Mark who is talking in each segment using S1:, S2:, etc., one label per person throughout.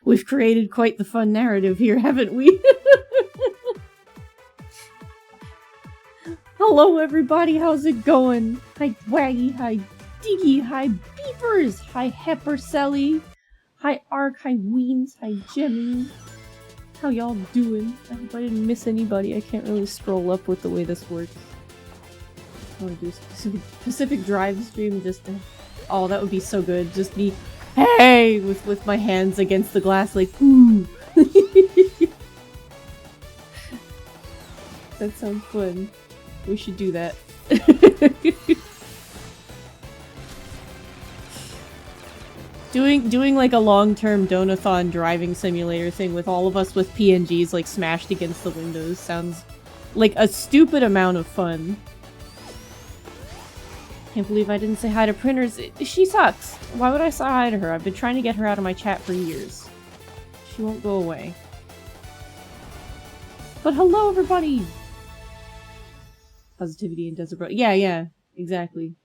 S1: We've created quite the fun narrative here, haven't we? Hello everybody, how's it going? Hi Waggy, hi Diggy, hi Beepers, hi Heppercelly, hi Ark, hi Weens, hi Jemmy. How y'all doing? I hope I didn't miss anybody. I can't really scroll up with the way this works. I want to do a Pacific Drive stream just to... Oh, that would be so good. Just me, hey, with my hands against the glass like, ooh. That sounds fun. We should do that. Doing like a long-term donathon driving simulator thing with all of us with PNGs like smashed against the windows sounds like a stupid amount of fun. Can't believe I didn't say hi to Printers. She sucks. Why would I say hi to her? I've been trying to get her out of my chat for years. She won't go away. But hello everybody! Positivity and Desert Bro. Yeah, exactly.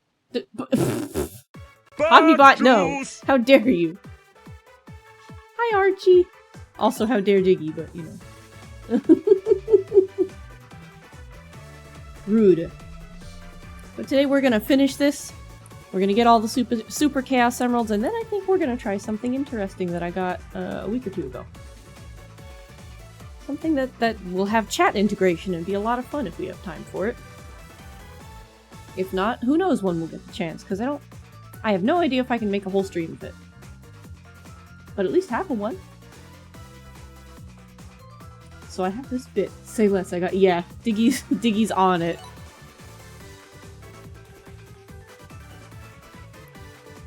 S1: Hobbybot, no! How dare you! Hi Archie! Also, how dare Diggy, but you know. Rude. But today we're gonna finish this. We're gonna get all the super Chaos Emeralds, and then I think we're gonna try something interesting that I got a week or two ago. Something that will have chat integration and be a lot of fun if we have time for it. If not, who knows when we'll get the chance, because I have no idea if I can make a whole stream of it. But at least half of one. So I have this bit. Say less, yeah, Diggy's on it.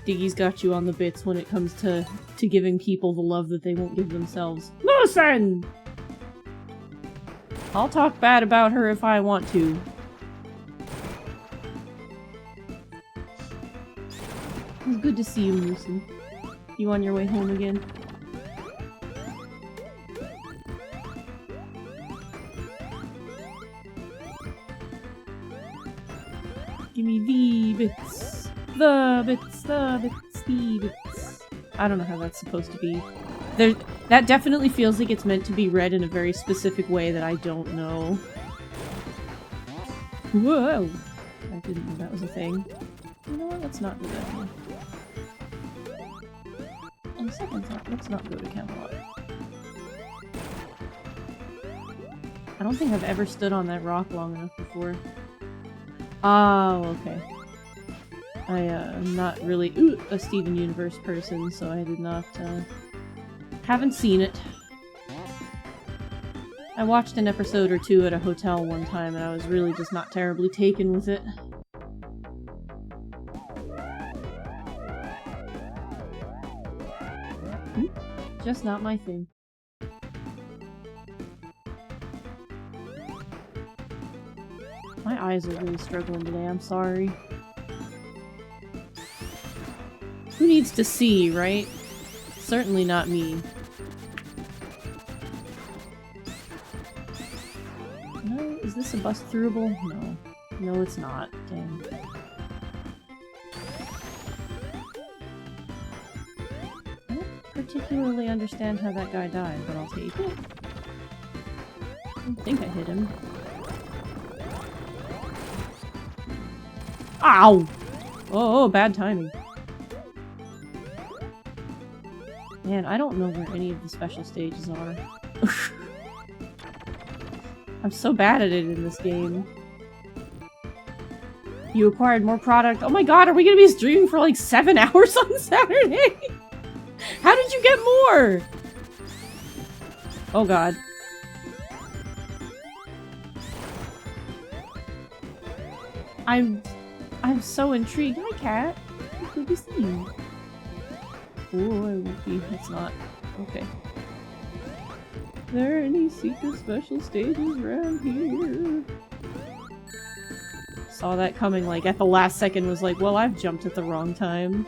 S1: Diggy's got you on the bits when it comes to giving people the love that they won't give themselves. Listen! I'll talk bad about her if I want to. It's good to see you, Lucy. You on your way home again? Give me the bits. The bits, the bits, the bits. I don't know how that's supposed to be. That definitely feels like it's meant to be read in a very specific way that I don't know. Whoa! I didn't know that was a thing. You know what? Let's not do that one. On second thought, let's not go to Camelot. I don't think I've ever stood on that rock long enough before. Oh, okay. I'm not really a Steven Universe person, so I did not, haven't seen it. I watched an episode or two at a hotel one time, and I was really just not terribly taken with it. Just not my thing. My eyes are really struggling today, I'm sorry. Who needs to see, right? Certainly not me. No, is this a bus throughable? No. No, it's not. Dang. I don't particularly understand how that guy died, but I'll take it. I don't think I hit him. Ow! Oh, bad timing. Man, I don't know where any of the special stages are. I'm so bad at it in this game. You acquired more product. Oh my god, are we gonna be streaming for like 7 hours on Saturday? How did you get more? Oh god. I'm so intrigued. Hi, cat. Good to see you. Oh, I won't be. It's not. Okay. There are any secret special stages around here? Saw that coming like at the last second, was like, well, I've jumped at the wrong time.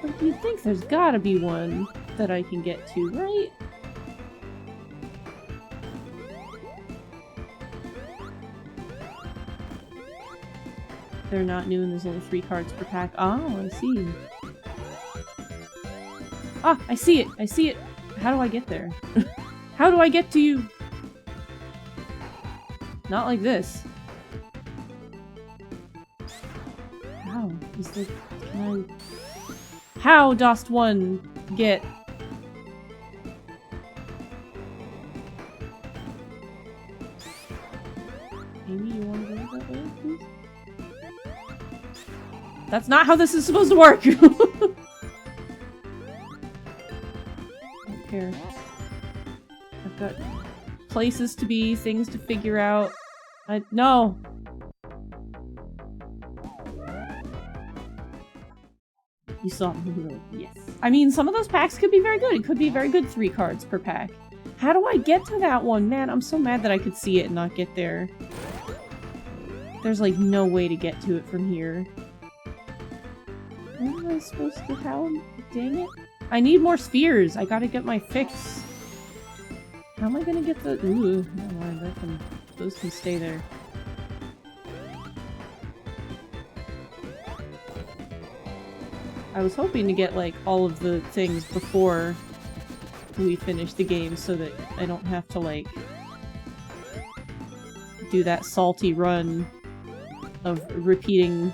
S1: But you'd think there's gotta be one that I can get to, right? They're not new and there's only 3 cards per pack. Oh, I see. Ah, I see it! I see it! How do I get there? How do I get to you? Not like this. How? Is the... Can I... How dost one get... Amy, you wanna go that way, please? That's not how this is supposed to work! I don't care. I've got places to be, things to figure out. No! You saw me. Yes. I mean, some of those packs could be very good. It could be very good 3 cards per pack. How do I get to that one? Man, I'm so mad that I could see it and not get there. There's like no way to get to it from here. Where am I supposed to... How? Dang it. I need more spheres. I gotta get my fix. How am I gonna get the... Ooh, never mind. Those can stay there. I was hoping to get, like, all of the things before we finish the game so that I don't have to, like, do that salty run of repeating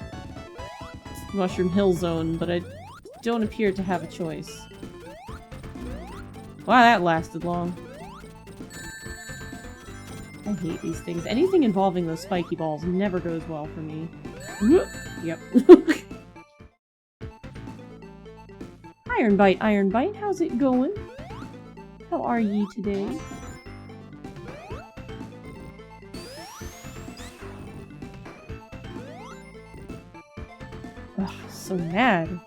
S1: Mushroom Hill Zone, but I don't appear to have a choice. Wow, that lasted long. I hate these things. Anything involving those spiky balls never goes well for me. Yep. Iron Bite, how's it going? How are ye today? Ugh, so mad.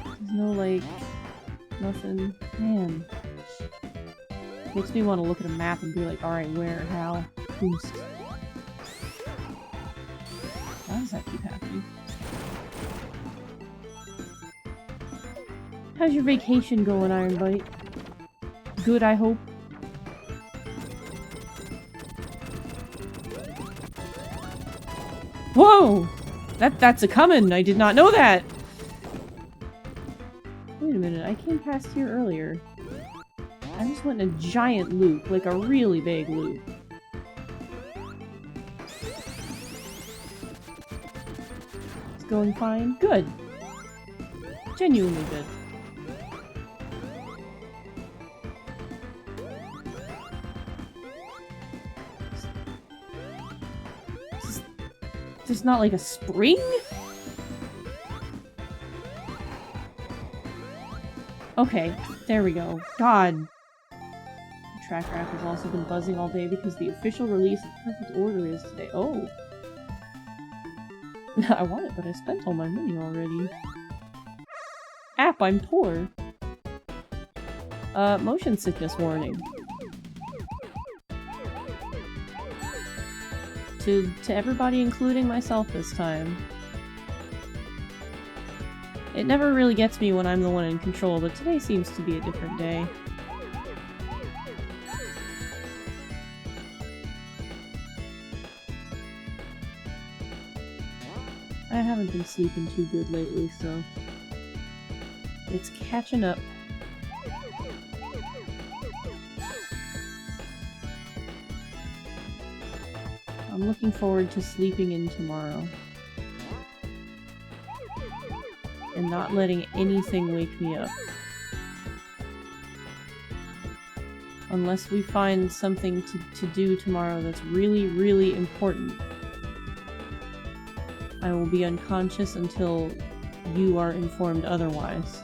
S1: There's no, like, nothing. Man. Makes me want to look at a map and be like, alright, where, how, boost. Why does that keep happening? How's your vacation going, Iron Bite? Good, I hope. Whoa! That's a coming! I did not know that! Wait a minute, I came past here earlier. I just went in a giant loop, like a really big loop. It's going fine? Good. Genuinely good. There's not like a spring? Okay, there we go. God. The track rack has also been buzzing all day because the official release of Perfect Order is today. Oh. I want it, but I spent all my money already. App, I'm poor. Motion sickness warning. To everybody, including myself this time. It never really gets me when I'm the one in control, but today seems to be a different day. I haven't been sleeping too good lately, so it's catching up. I'm looking forward to sleeping in tomorrow. And not letting anything wake me up. Unless we find something to do tomorrow that's really, really important. I will be unconscious until you are informed otherwise.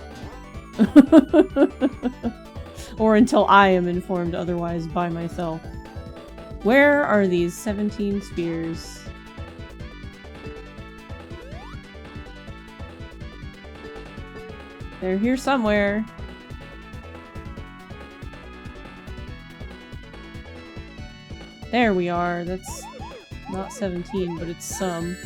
S1: Or until I am informed otherwise by myself. Where are these 17 spheres? They're here somewhere. There we are. That's not 17, but it's some.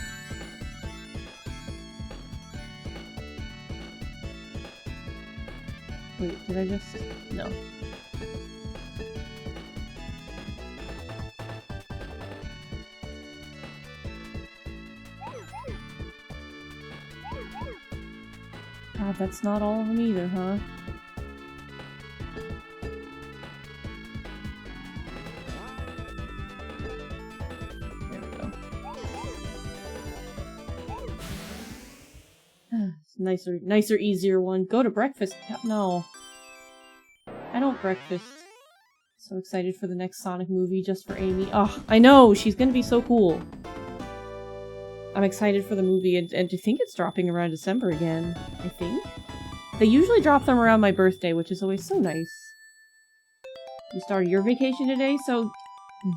S1: Wait, did I just... No. God, that's not all of them either, huh? There we go. Nicer, easier one. Go to breakfast. No. I don't breakfast. So excited for the next Sonic movie just for Amy. Oh, I know! She's gonna be so cool. I'm excited for the movie, and I think it's dropping around December again. I think? They usually drop them around my birthday, which is always so nice. You started your vacation today, so...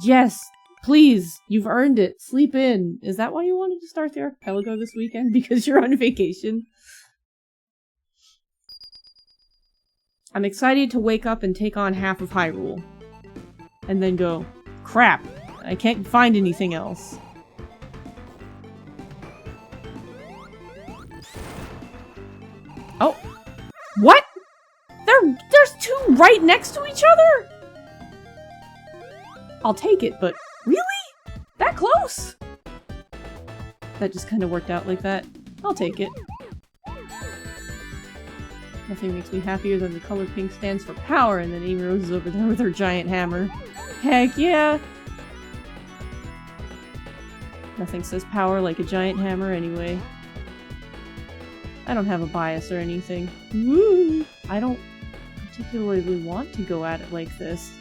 S1: Yes! Please! You've earned it! Sleep in! Is that why you wanted to start the archipelago this weekend? Because you're on vacation? I'm excited to wake up and take on half of Hyrule. And then go, crap! I can't find anything else. Oh! What?! There's two right next to each other?! I'll take it, but really? That close?! That just kind of worked out like that. I'll take it. Nothing makes me happier than the color pink stands for power, and then Amy Rose is over there with her giant hammer. Heck yeah! Nothing says power like a giant hammer anyway. I don't have a bias or anything. Woo! I don't particularly want to go at it like this.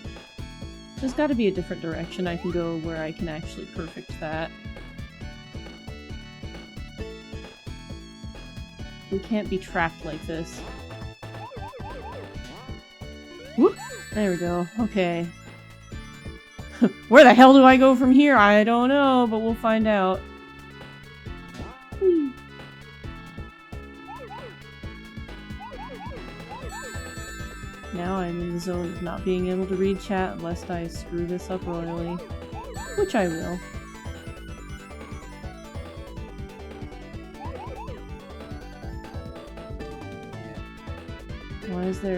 S1: There's gotta be a different direction I can go where I can actually perfect that. We can't be trapped like this. Whoop! There we go. Okay. Where the hell do I go from here? I don't know, but we'll find out. Whee. Now I'm in the zone of not being able to read chat lest I screw this up royally. Which I will.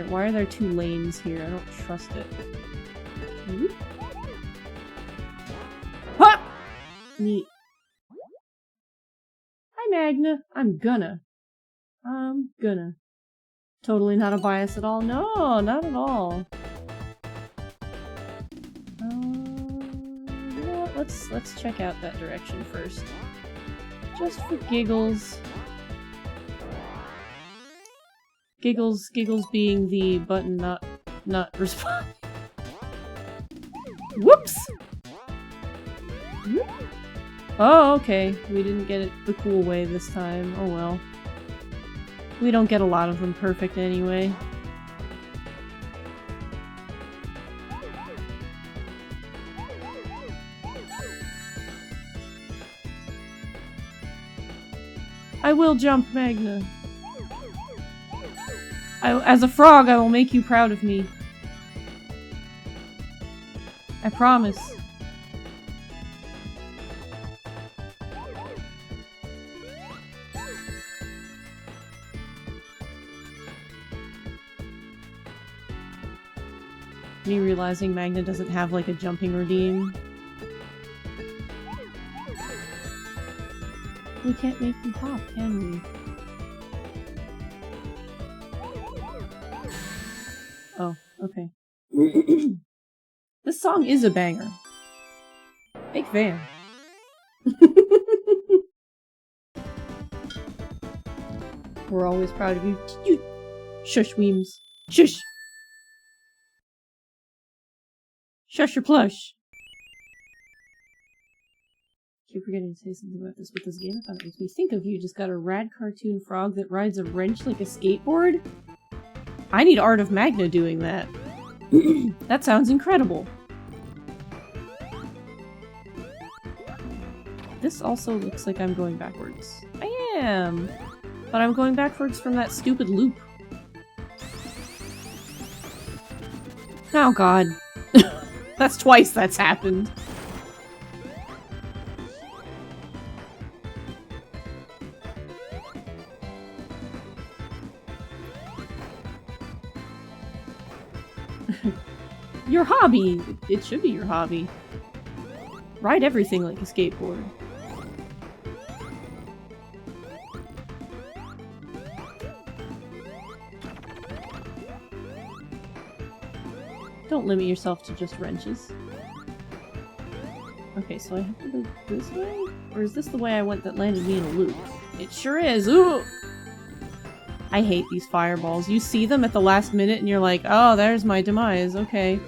S1: Why are there two lanes here? I don't trust it. Whoop. Ha! Neat. Hi Magna. I'm gonna. Totally not a bias at all. No, not at all. You know what? Let's check out that direction first. Just for giggles. Giggles being the button not respond. Whoops! Oh, okay. We didn't get it the cool way this time. Oh well. We don't get a lot of them perfect anyway. I will jump, Magna. As a frog, I will make you proud of me. I promise. Me realizing Magna doesn't have like a jumping redeem. We can't make them hop, can we? Oh, okay. This song is a banger. Big fan. We're always proud of you. Shush, Weems. Shush! Shush your plush! Keep forgetting to say something about this with this game. I thought it makes me think of you. Just got a rad cartoon frog that rides a wrench like a skateboard? I need Art of Magna doing that. That sounds incredible. This also looks like I'm going backwards. I am! But I'm going backwards from that stupid loop. Oh god. That's twice that's happened. Your hobby! It should be your hobby. Ride everything like a skateboard. Don't limit yourself to just wrenches. Okay, so I have to go this way? Or is this the way I went that landed me in a loop? It sure is! Ooh! I hate these fireballs. You see them at the last minute and you're like, oh, there's my demise, okay.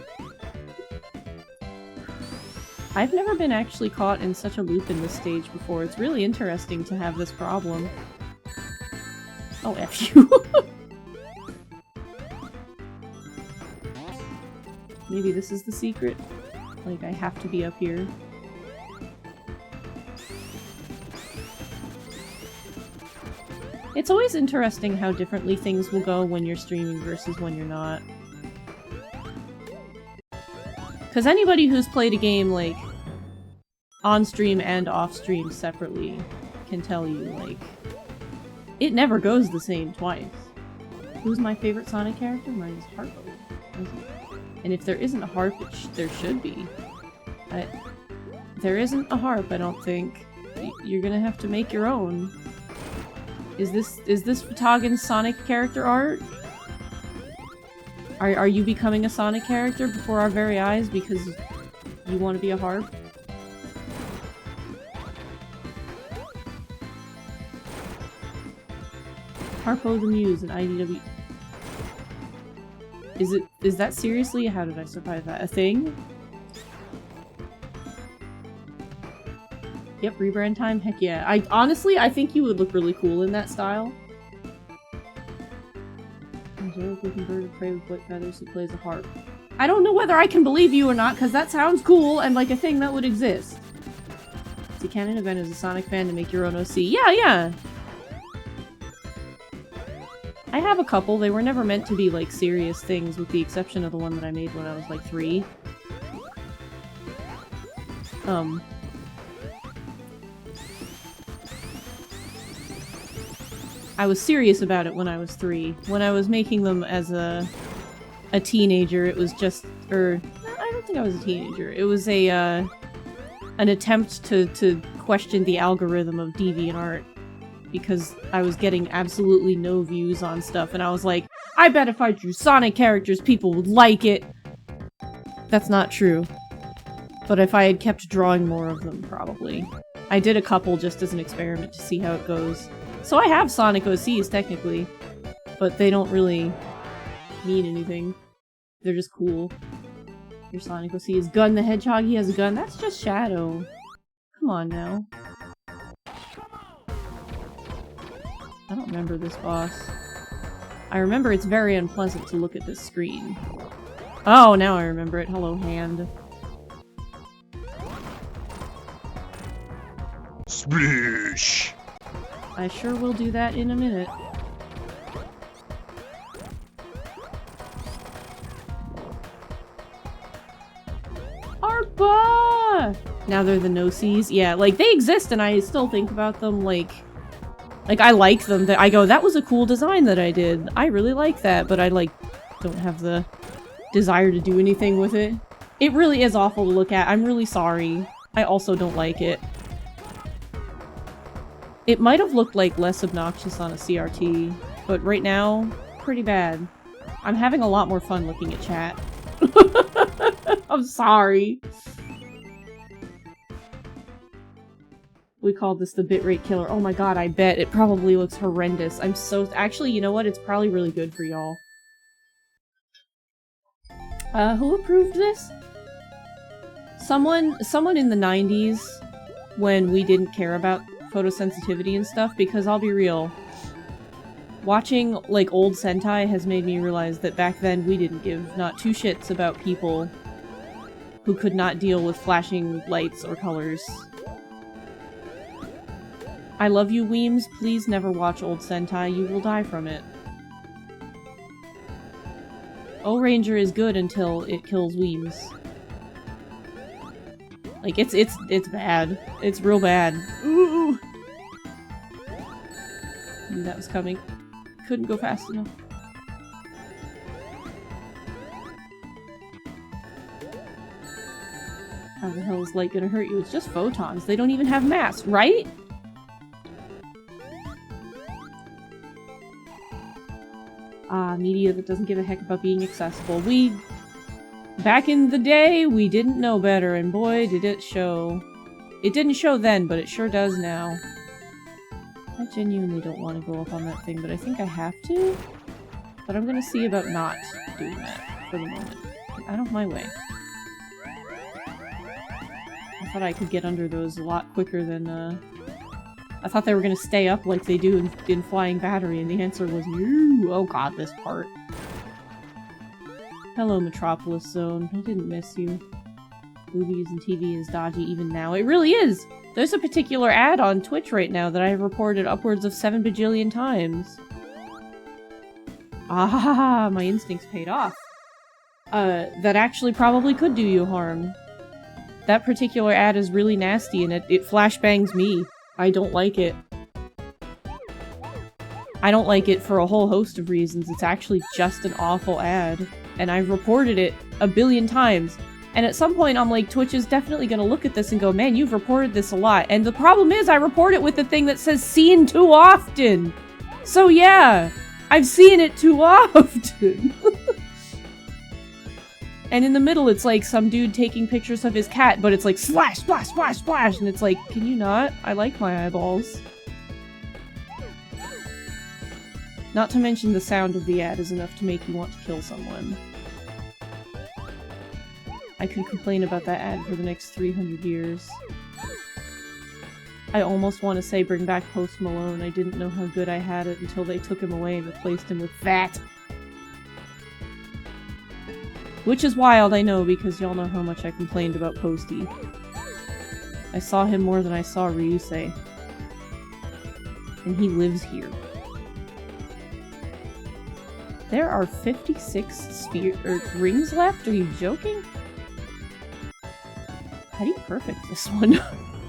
S1: I've never been actually caught in such a loop in this stage before. It's really interesting to have this problem. Oh, F you. Maybe this is the secret? Like, I have to be up here. It's always interesting how differently things will go when you're streaming versus when you're not. Because anybody who's played a game, like, on-stream and off-stream separately can tell you, like, it never goes the same twice. Who's my favorite Sonic character? Mine is Harpo. And if there isn't a harp, there should be. There isn't a harp, I don't think. You're gonna have to make your own. Is this Futagen's Sonic character art? Are you becoming a Sonic character before our very eyes because you want to be a harp? Harpo the Muse and IDW. Is that seriously? How did I survive that? A thing? Yep, rebrand time? Heck yeah. Honestly, I think you would look really cool in that style. Looking bird of prey with white feathers who plays a harp. I don't know whether I can believe you or not, because that sounds cool and like a thing that would exist. It's a canon event as a Sonic fan to make your own OC. Yeah! I have a couple. They were never meant to be, like, serious things, with the exception of the one that I made when I was, like, 3. I was serious about it when I was 3. When I was making them as a teenager, it was just... I don't think I was a teenager. It was an attempt to question the algorithm of DeviantArt. Because I was getting absolutely no views on stuff, and I was like, I bet if I drew Sonic characters, people would like it! That's not true. But if I had kept drawing more of them, probably. I did a couple just as an experiment to see how it goes. So I have Sonic OCs, technically. But they don't really mean anything. They're just cool. Your Sonic OC is Gun the Hedgehog, he has a gun. That's just Shadow. Come on now. I don't remember this boss. I remember it's very unpleasant to look at this screen. Oh, now I remember it. Hello, hand.
S2: Splish!
S1: I sure will do that in a minute. ARPA! Now they're the no-sees. Yeah, like, they exist and I still think about them, like, I like them. I go, that was a cool design that I did. I really like that, but I, like, don't have the desire to do anything with it. It really is awful to look at. I'm really sorry. I also don't like it. It might have looked, like, less obnoxious on a CRT, but right now, pretty bad. I'm having a lot more fun looking at chat. I'm sorry. We call this the bitrate killer. Oh my god, I bet. It probably looks horrendous. I'm so- Actually, you know what? It's probably really good for y'all. Who approved this? Someone in the 90s, when we didn't care about photosensitivity and stuff, because I'll be real, watching, like, old Sentai has made me realize that back then we didn't give not two shits about people who could not deal with flashing lights or colors. I love you, Weems. Please never watch old Sentai. You will die from it. O-Ranger is good until it kills Weems. Like, it's bad. It's real bad. Ooh! Knew that was coming. Couldn't go fast enough. How the hell is light gonna hurt you? It's just photons. They don't even have mass, right? Media that doesn't give a heck about being accessible. Back in the day, we didn't know better, and boy, did it show. It didn't show then, but it sure does now. I genuinely don't want to go up on that thing, but I think I have to. But I'm gonna see about not doing that for the moment. Get out of my way. I thought I could get under those a lot quicker than, I thought they were gonna stay up like they do in Flying Battery, and the answer was no. Oh god, this part. Hello, Metropolis Zone. I didn't miss you. Movies and TV is dodgy even now. It really is! There's a particular ad on Twitch right now that I have reported upwards of 7 bajillion times. Ah, my instincts paid off. That actually probably could do you harm. That particular ad is really nasty and it flashbangs me. I don't like it. I don't like it for a whole host of reasons. It's actually just an awful ad. And I've reported it a billion times. And at some point I'm like, Twitch is definitely gonna look at this and go, man, you've reported this a lot. And the problem is I report it with the thing that says seen too often. So yeah, I've seen it too often. And in the middle it's like some dude taking pictures of his cat, but it's like splash, splash, splash, splash. And it's like, can you not? I like my eyeballs. Not to mention the sound of the ad is enough to make you want to kill someone. I could complain about that ad for the next 300 years. I almost want to say bring back Post Malone. I didn't know how good I had it until they took him away and replaced him with that. Which is wild, I know, because y'all know how much I complained about Posty. I saw him more than I saw Ryusei. And he lives here. There are 56 rings left? Are you joking? How do you perfect this one?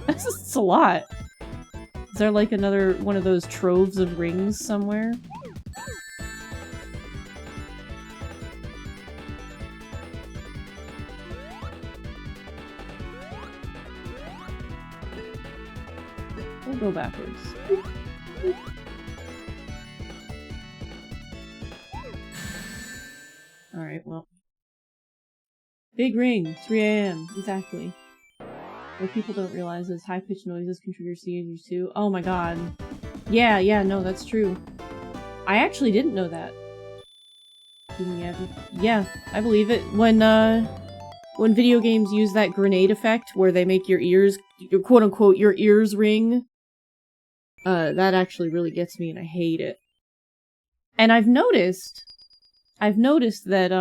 S1: That's just a lot. Is there like another one of those troves of rings somewhere? We'll go backwards. Alright, well. Big ring, 3 AM, exactly. What people don't realize is high-pitched noises can trigger seizures too. Oh my god. Yeah, no, that's true. I actually didn't know that. Yeah, I believe it. When video games use that grenade effect where they make your ears, quote-unquote, your ears ring, that actually really gets me and I hate it. And I've noticed that,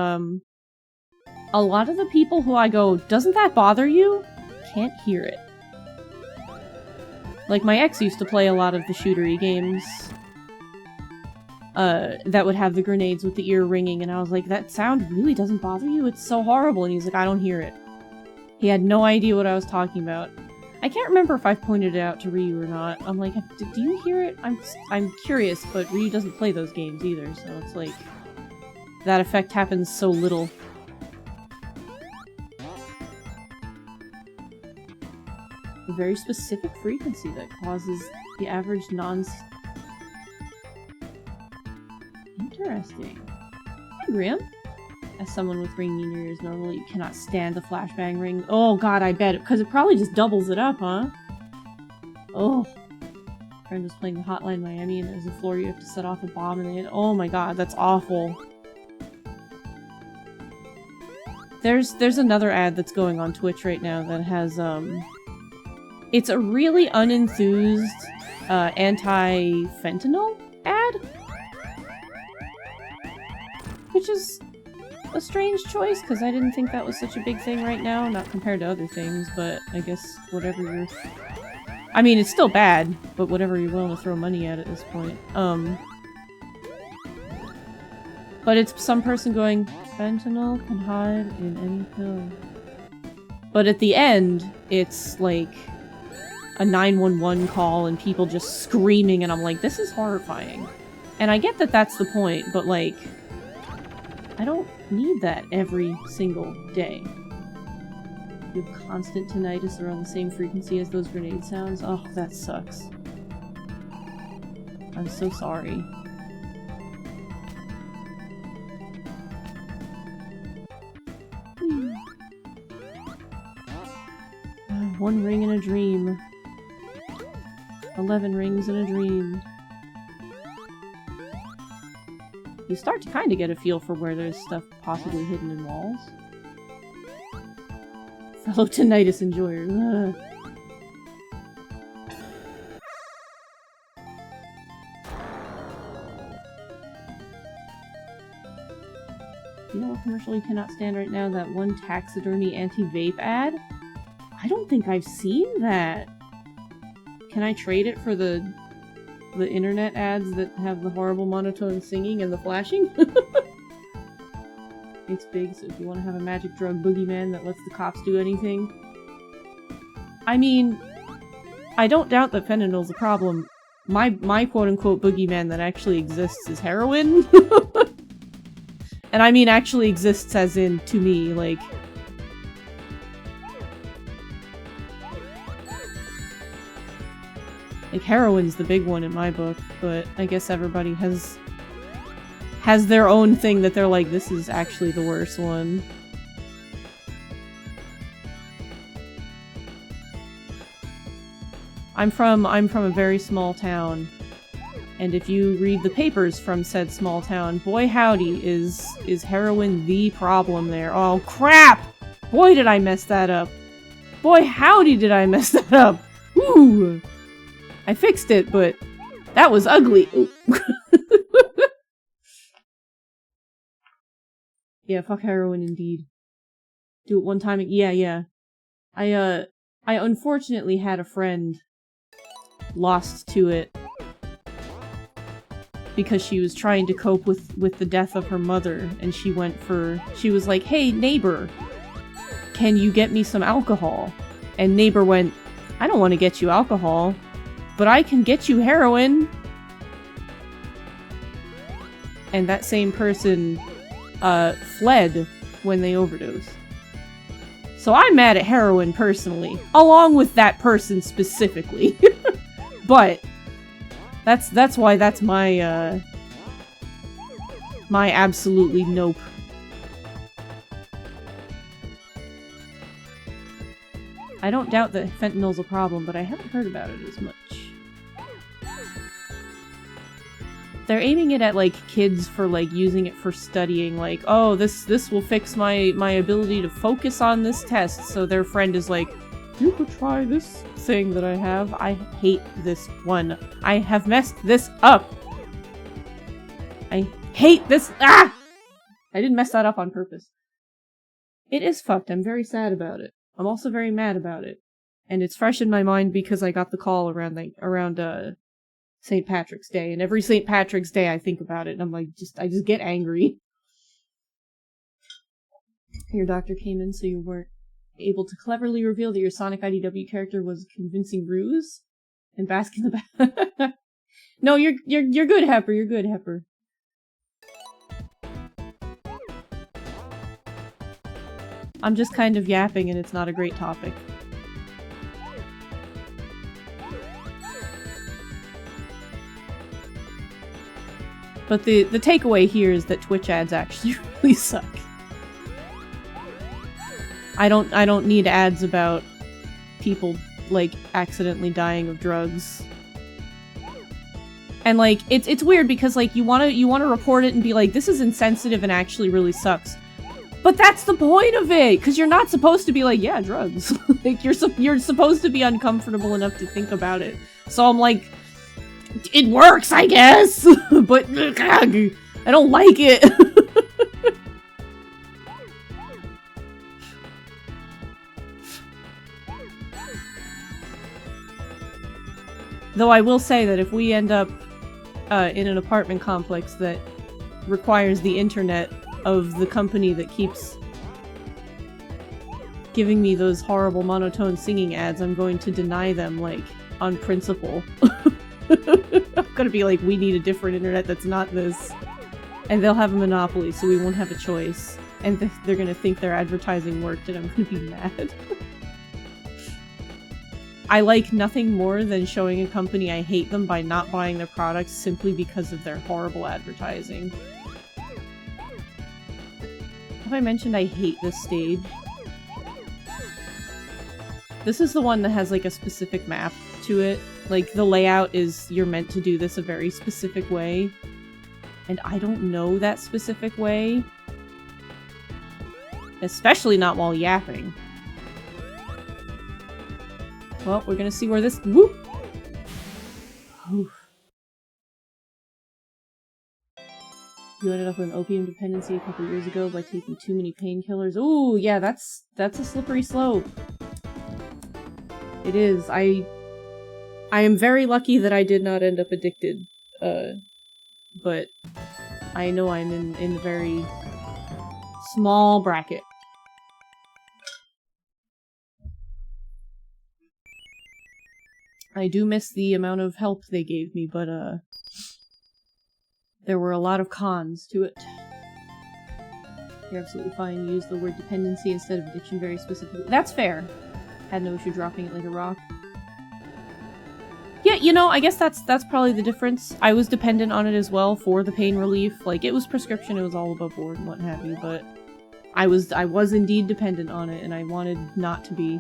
S1: a lot of the people who I go, doesn't that bother you? Can't hear it. Like, my ex used to play a lot of the shootery games, that would have the grenades with the ear ringing, and I was like, that sound really doesn't bother you? It's so horrible. And he's like, I don't hear it. He had no idea what I was talking about. I can't remember if I've pointed it out to Ryu or not. I'm like, do you hear it? I'm curious, but Ryu doesn't play those games either, so it's like, that effect happens so little. A very specific frequency that causes the average Interesting. Hey, Grim. As someone with ringing ears, normally you cannot stand the flashbang ring. Oh god, I bet. Because it probably just doubles it up, huh? Oh. A friend was playing the Hotline Miami and there's a floor you have to set off a bomb and then... Oh my god, that's awful. There's another ad that's going on Twitch right now that has, it's a really unenthused, anti-fentanyl ad? Which is a strange choice, because I didn't think that was such a big thing right now, not compared to other things, but I guess whatever you're... I mean, it's still bad, but whatever you're willing to throw money at this point. But it's some person going, fentanyl can hide in any pill. But at the end, it's like a 911 call and people just screaming, and I'm like, this is horrifying. And I get that that's the point, but like, I don't need that every single day. You have constant tinnitus around the same frequency as those grenade sounds? Oh, that sucks. I'm so sorry. One ring in a dream. 11 rings in a dream. You start to kind of get a feel for where there's stuff possibly hidden in walls. Fellow tinnitus enjoyers. Ugh. You know what commercial you cannot stand right now? That one taxidermy anti-vape ad? I don't think I've seen that. Can I trade it for the internet ads that have the horrible monotone singing and the flashing? It's big, so if you want to have a magic drug boogeyman that lets the cops do anything. I mean, I don't doubt that fentanyl's a problem. My quote-unquote boogeyman that actually exists is heroin. And I mean actually exists as in, to me, like... Like, heroin's the big one in my book, but I guess everybody has their own thing that they're like, this is actually the worst one. I'm from a very small town, and if you read the papers from said small town, boy howdy, is heroin the problem there. Oh crap! Boy did I mess that up! Boy howdy did I mess that up! Ooh! I fixed it, but that was ugly. Yeah, fuck heroin indeed. Do it one time. Yeah. I unfortunately had a friend lost to it because she was trying to cope with the death of her mother, and she was like, hey neighbor, can you get me some alcohol? And neighbor went, I don't want to get you alcohol, but I can get you heroin. And that same person fled when they overdosed. So I'm mad at heroin personally, along with that person specifically. But that's why that's my my absolutely nope. I don't doubt that fentanyl's a problem, but I haven't heard about it as much. They're aiming it at, like, kids for, like, using it for studying, like, oh, this will fix my ability to focus on this test, so their friend is like, you could try this thing that I have. I hate this one. I have messed this up! I hate this- ah! I didn't mess that up on purpose. It is fucked. I'm very sad about it. I'm also very mad about it. And it's fresh in my mind because I got the call around St. Patrick's Day, and every St. Patrick's Day I think about it, and I'm like, I just get angry. Your doctor came in so you weren't able to cleverly reveal that your Sonic IDW character was a convincing ruse? And bask in the back. No, you're good, Hepper, you're good, Hepper. I'm just kind of yapping and it's not a great topic. But the takeaway here is that Twitch ads actually really suck. I don't need ads about people, like, accidentally dying of drugs. And, like, it's weird because, like, you wanna report it and be like, this is insensitive and actually really sucks. But that's the point of it! Because you're not supposed to be like, yeah, drugs. Like, you're supposed to be uncomfortable enough to think about it. So I'm like, it works, I guess! But, ugh, I don't like it! Though I will say that if we end up in an apartment complex that requires the internet of the company that keeps giving me those horrible monotone singing ads, I'm going to deny them, like, on principle. I'm gonna be like, we need a different internet that's not this. And they'll have a monopoly, so we won't have a choice. And they're gonna think their advertising worked and I'm gonna be mad. I like nothing more than showing a company I hate them by not buying their products simply because of their horrible advertising. Have I mentioned I hate this stage? This is the one that has like a specific map to it. Like the layout is you're meant to do this a very specific way. And I don't know that specific way. Especially not while yapping. Well, we're gonna see where this- whoop! Oof. You ended up with an opium dependency a couple years ago by taking too many painkillers. Ooh, yeah, that's a slippery slope. It is. I am very lucky that I did not end up addicted. But I know I'm in a very small bracket. I do miss the amount of help they gave me, but there were a lot of cons to it. You're absolutely fine. You use the word dependency instead of addiction very specifically. That's fair. Had no issue dropping it like a rock. Yeah, you know, I guess that's probably the difference. I was dependent on it as well for the pain relief. Like, it was prescription, it was all above board and what have you, but I was indeed dependent on it, and I wanted not to be.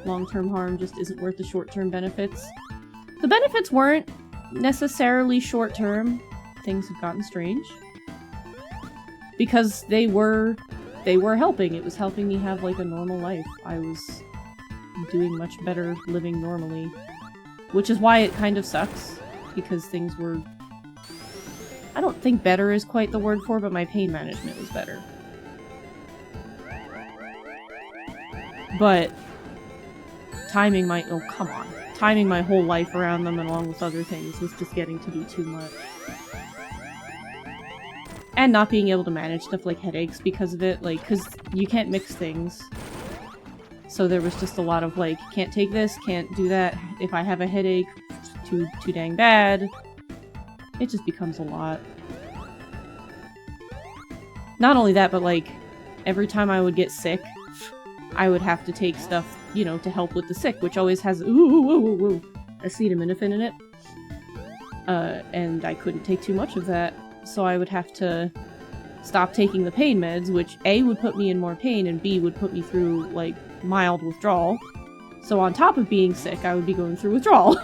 S1: Long-term harm just isn't worth the short-term benefits. The benefits weren't necessarily short-term. Things have gotten strange. Because they were helping. It was helping me have, like, a normal life. I was doing much better living normally. Which is why it kind of sucks. Because things were... I don't think better is quite the word for it, but my pain management was better. But... timing my- oh, come on. Timing my whole life around them and along with other things was just getting to be too much. And not being able to manage stuff like headaches because of it, like, cause you can't mix things. So there was just a lot of like, can't take this, can't do that, if I have a headache, too dang bad. It just becomes a lot. Not only that, but like, every time I would get sick, I would have to take stuff, you know, to help with the sick, which always has acetaminophen in it. And I couldn't take too much of that, so I would have to stop taking the pain meds, which A, would put me in more pain, and B, would put me through, like, mild withdrawal. So on top of being sick, I would be going through withdrawal.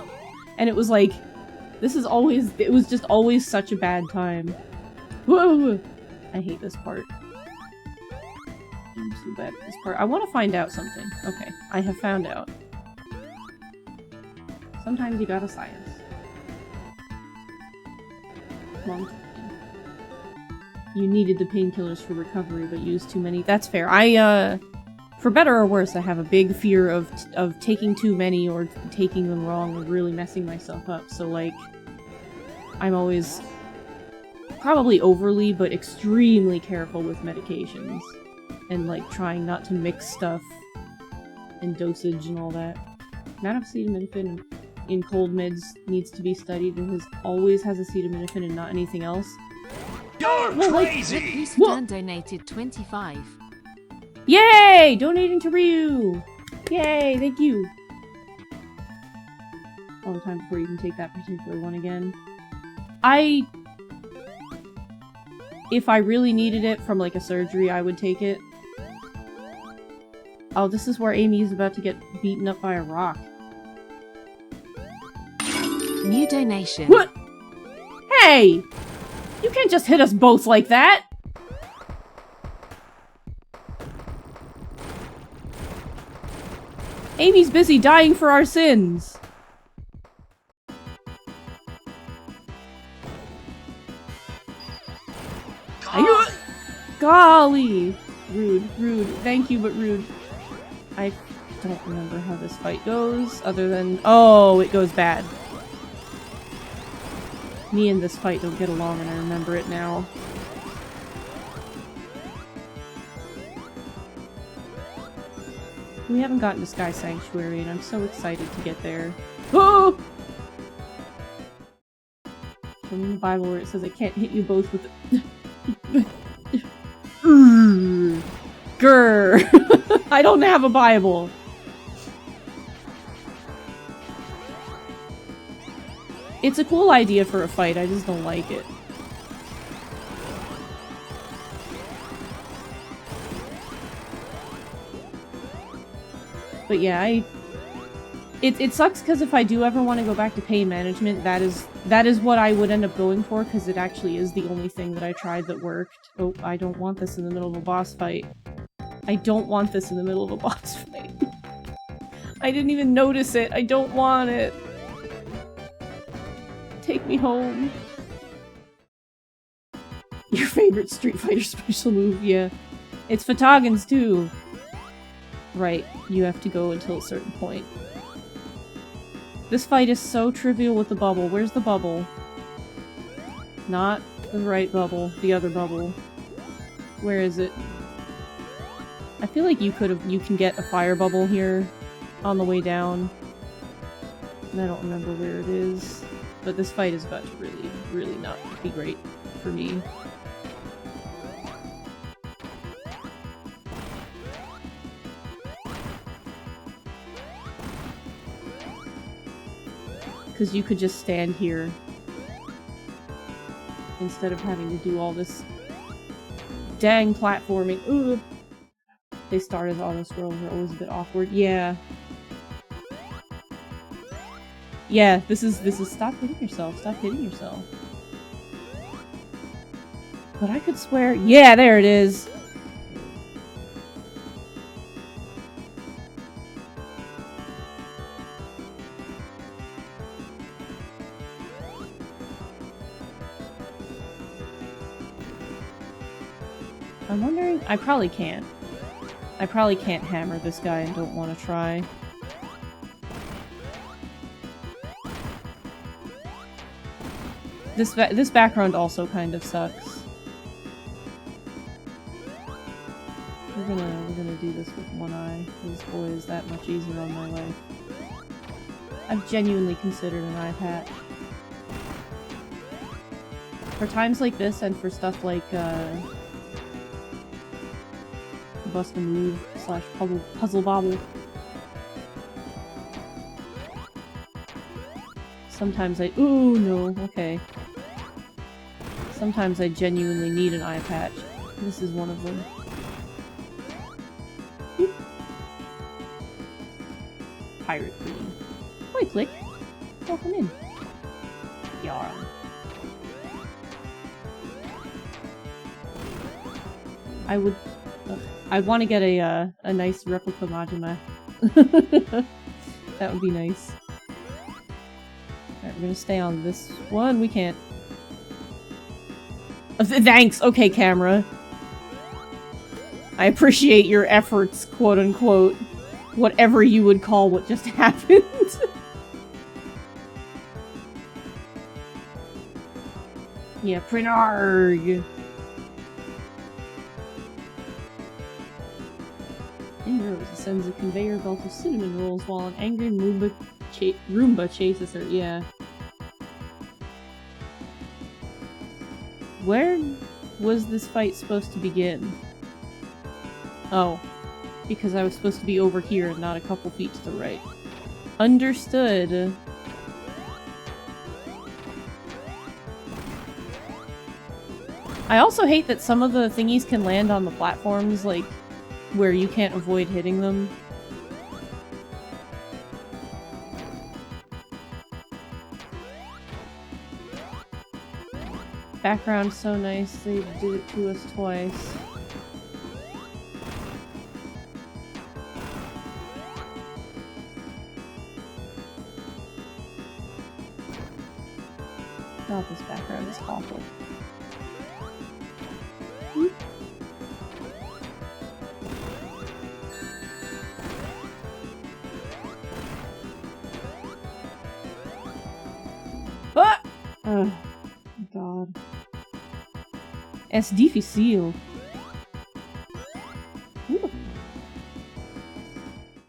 S1: And it was like, it was just always such a bad time. Whoa! I hate this part. I'm so bad at this part. I want to find out something. Okay, I have found out. Sometimes you gotta science. Long time. You needed the painkillers for recovery, but used too many. That's fair. For better or worse, I have a big fear of taking too many or taking them wrong or really messing myself up. So, like, I'm always probably overly, but extremely careful with medications. And, like, trying not to mix stuff and dosage and all that. Amount of acetaminophen in cold meds needs to be studied, and always has acetaminophen and not anything else.
S2: You're crazy!
S3: Ryu donated 25.
S1: Yay! Donating to Ryu! Yay! Thank you! All the time before you can take that particular one again. If I really needed it from, like, a surgery, I would take it. Oh, this is where Amy is about to get beaten up by a rock.
S3: New donation.
S1: What? Hey! You can't just hit us both like that! Amy's busy dying for our sins! Golly! Rude, rude. Thank you, but rude. I don't remember how this fight goes, other than... oh, it goes bad. Me and this fight don't get along, and I remember it now. We haven't gotten to Sky Sanctuary, and I'm so excited to get there. Oh! Show me the Bible where it says I can't hit you both with it. Grr. I don't have a Bible. It's a cool idea for a fight, I just don't like it. But yeah, it sucks because if I do ever want to go back to pain management, that is what I would end up going for, because it actually is the only thing that I tried that worked. Oh, I don't want this in the middle of a boss fight. I don't want this in the middle of a boss fight. I didn't even notice it. I don't want it. Take me home. Your favorite Street Fighter special move, yeah. It's Fatagan's too. Right, you have to go until a certain point. This fight is so trivial with the bubble. Where's the bubble? Not the right bubble, the other bubble. Where is it? I feel like you can get a fire bubble here on the way down. And I don't remember where it is. But this fight is about to really, really not be great for me. Because you could just stand here instead of having to do all this dang platforming. Ugh. They start as auto-scrolls are always a bit awkward. Yeah. Yeah, this is stop hitting yourself, stop hitting yourself. But I could swear— yeah, there it is! I'm wondering— I probably can't. I probably can't hammer this guy and don't want to try. This background also kind of sucks. We're gonna do this with one eye, because boy is that much easier on my life. I've genuinely considered an eye patch. For times like this and for stuff like Bust a Move / Puzzle Bobble. Sometimes I— ooh, no, okay. Sometimes I genuinely need an eye patch. This is one of them. Oop. Pirate Queen. Hi, Click. Welcome in. Yarn. I'd want to get a nice replica Majima. That would be nice. Alright, we're gonna stay on this one. We can't. Thanks! Okay, camera. I appreciate your efforts, quote-unquote. Whatever you would call what just happened. Yeah, Prinarg! Rose sends a conveyor belt of cinnamon rolls while an angry Roomba chases her. Yeah. Where was this fight supposed to begin? Oh. Because I was supposed to be over here and not a couple feet to the right. Understood. I also hate that some of the thingies can land on the platforms, like, where you can't avoid hitting them. Background's so nice, they did it to us twice. God, this background is awful. Ah! Oh, God. Es difícil. Ooh.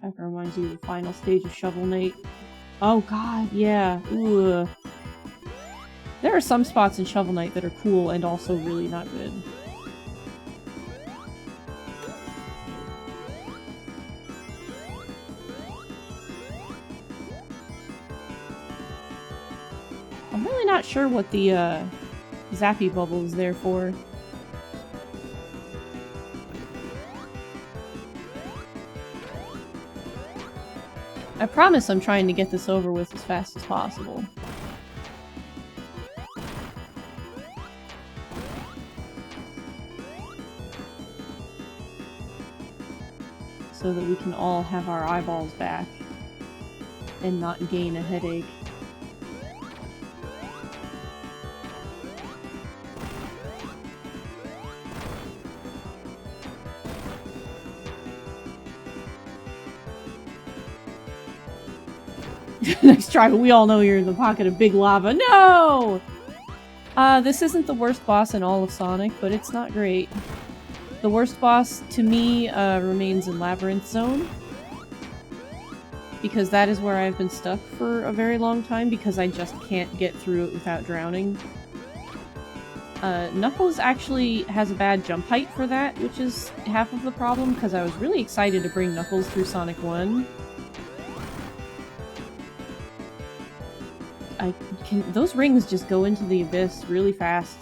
S1: That reminds you of the final stage of Shovel Knight. Oh god, yeah. Ooh. There are some spots in Shovel Knight that are cool and also really not good. I'm really not sure what the Zappy Bubble is there for. I promise I'm trying to get this over with as fast as possible. So that we can all have our eyeballs back and not gain a headache. Nice try, but we all know you're in the pocket of big lava. No! This isn't the worst boss in all of Sonic, but it's not great. The worst boss, to me, remains in Labyrinth Zone. Because that is where I've been stuck for a very long time, because I just can't get through it without drowning. Knuckles actually has a bad jump height for that, which is half of the problem, because I was really excited to bring Knuckles through Sonic 1. Those rings just go into the abyss really fast.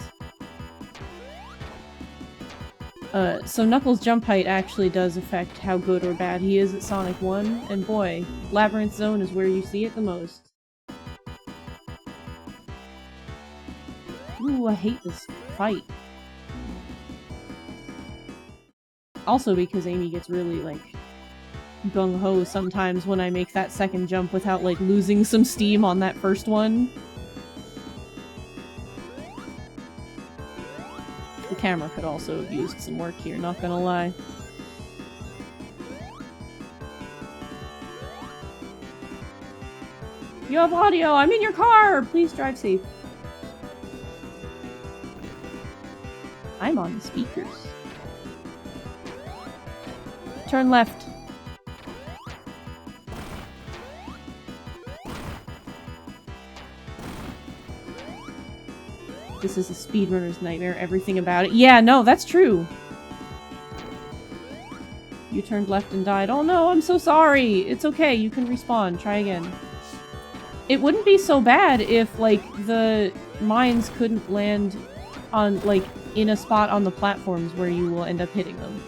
S1: So Knuckles' jump height actually does affect how good or bad he is at Sonic 1, and boy, Labyrinth Zone is where you see it the most. Ooh, I hate this fight. Also because Amy gets really, like, gung-ho sometimes when I make that second jump without, like, losing some steam on that first one. The camera could also have used some work here, not gonna lie. You have audio! I'm in your car! Please drive safe. I'm on the speakers. Turn left. This is a speedrunner's nightmare, everything about it. Yeah, no, that's true. You turned left and died. Oh no, I'm so sorry! It's okay, you can respawn. Try again. It wouldn't be so bad if, like, the mines couldn't land on, like, in a spot on the platforms where you will end up hitting them.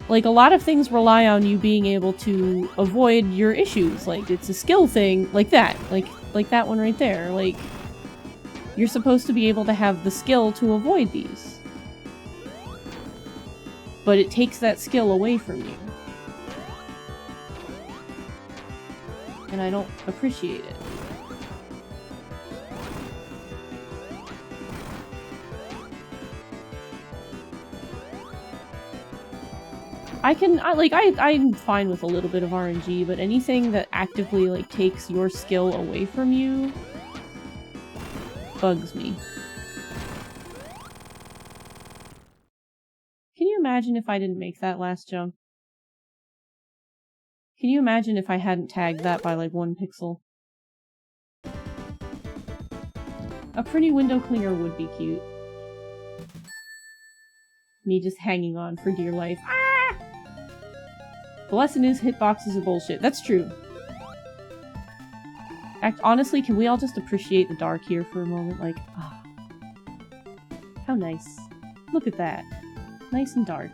S1: Like, a lot of things rely on you being able to avoid your issues. Like, it's a skill thing, like that. Like that one right there. Like, you're supposed to be able to have the skill to avoid these. But it takes that skill away from you. And I don't appreciate it. I'm fine with a little bit of RNG, but anything that actively, like, takes your skill away from you bugs me. Can you imagine if I didn't make that last jump? Can you imagine if I hadn't tagged that by, like, 1 pixel? A pretty window cleaner would be cute. Me just hanging on for dear life. Ah! The lesson is hitboxes are bullshit. That's true. Honestly, can we all just appreciate the dark here for a moment? Like, ah. How nice. Look at that. Nice and dark.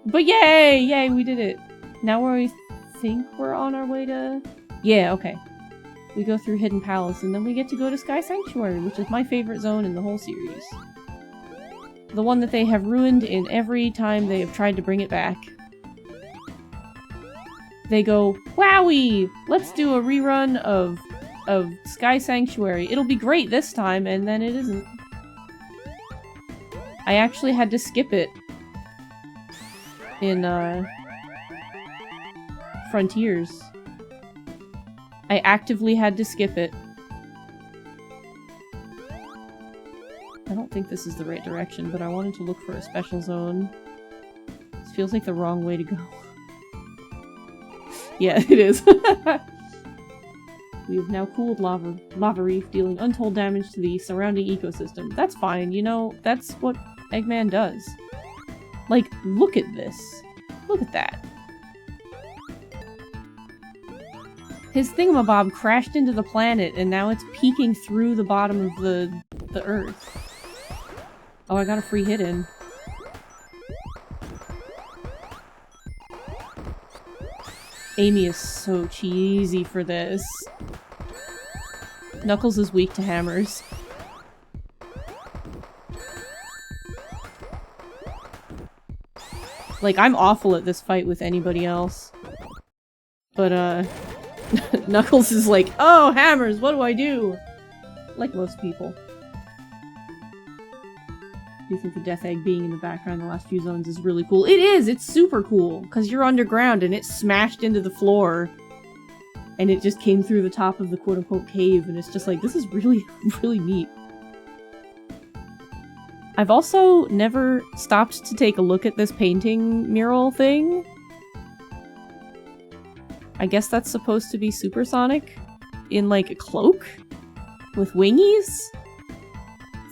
S1: But yay! Yay, we did it. Now we think we're on our way to... Yeah, okay. We go through Hidden Palace, and then we get to go to Sky Sanctuary, which is my favorite zone in the whole series. The one that they have ruined in every time they have tried to bring it back. They go, wowie! Let's do a rerun of Sky Sanctuary. It'll be great this time, and then it isn't. I actually had to skip it in, Frontiers. I actively had to skip it. I don't don't think this is the right direction, but I wanted to look for a special zone. This feels like the wrong way to go. Yeah, it is. We have now cooled lava reef, dealing untold damage to the surrounding ecosystem. That's fine, you know, that's what Eggman does. Like, look at this. Look at that. His thingamabob crashed into the planet, and now it's peeking through the bottom of the Earth. Oh, I got a free hit in. Amy is so cheesy for this. Knuckles is weak to hammers. Like, I'm awful at this fight with anybody else. But, Knuckles is like, oh, hammers, what do I do? Like most people. Do you think the death egg being in the background in the last few zones is really cool? It is! It's super cool! Because you're underground and it smashed into the floor. And it just came through the top of the quote-unquote cave, and it's just like, this is really, really neat. I've also never stopped to take a look at this painting mural thing. I guess that's supposed to be Supersonic in, like, a cloak? With wingies?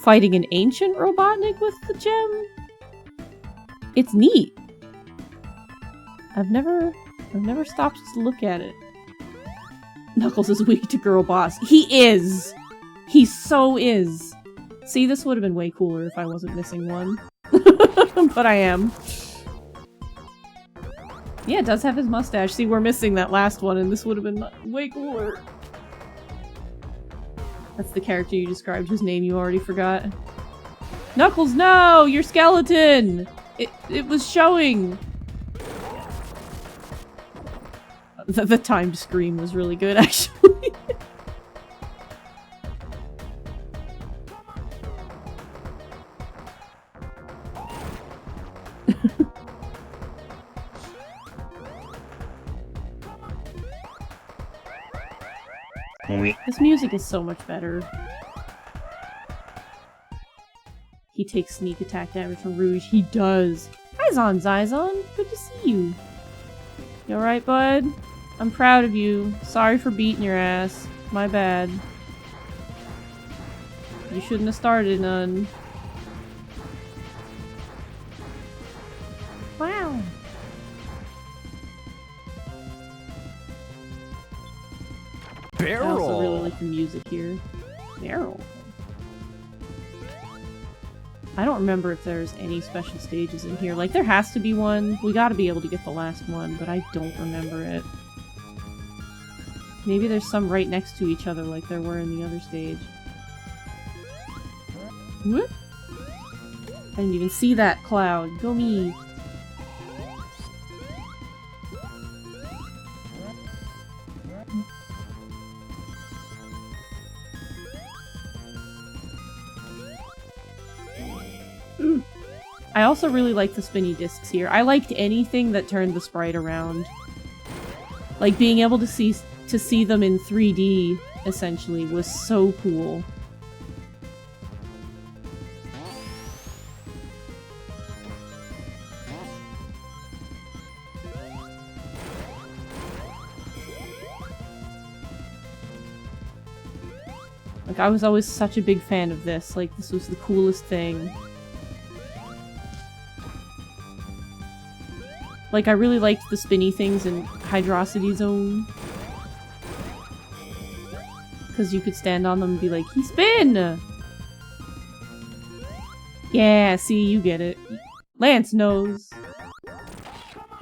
S1: Fighting an ancient Robotnik with the gem? It's neat. I've never stopped to look at it. Knuckles is weak to Girl Boss. He is! He so is! See, this would have been way cooler if I wasn't missing one. But I am. Yeah, it does have his mustache. See, we're missing that last one, and this would have been way cooler. That's the character you described, whose name you already forgot. Knuckles, no! Your skeleton! It was showing! The timed scream was really good, actually. This music is so much better. He takes sneak attack damage from Rouge. He does. Hi Zon. Good to see you. You alright, bud? I'm proud of you. Sorry for beating your ass. My bad. You shouldn't have started none. Wow.
S2: Barrel.
S1: I also really like the music here. Barrel. I don't remember if there's any special stages in here. Like, there has to be one. We gotta be able to get the last one, but I don't remember it. Maybe there's some right next to each other like there were in the other stage. Whoop. I didn't even see that cloud. Go me. I also really like the spinny discs here. I liked anything that turned the sprite around. Like, being able to see them in 3D, essentially, was so cool. Like, I was always such a big fan of this. Like, this was the coolest thing. Like, I really liked the spinny things in Hydrocity Zone. Because you could stand on them and be like, he spin! Yeah, see, you get it. Lance knows.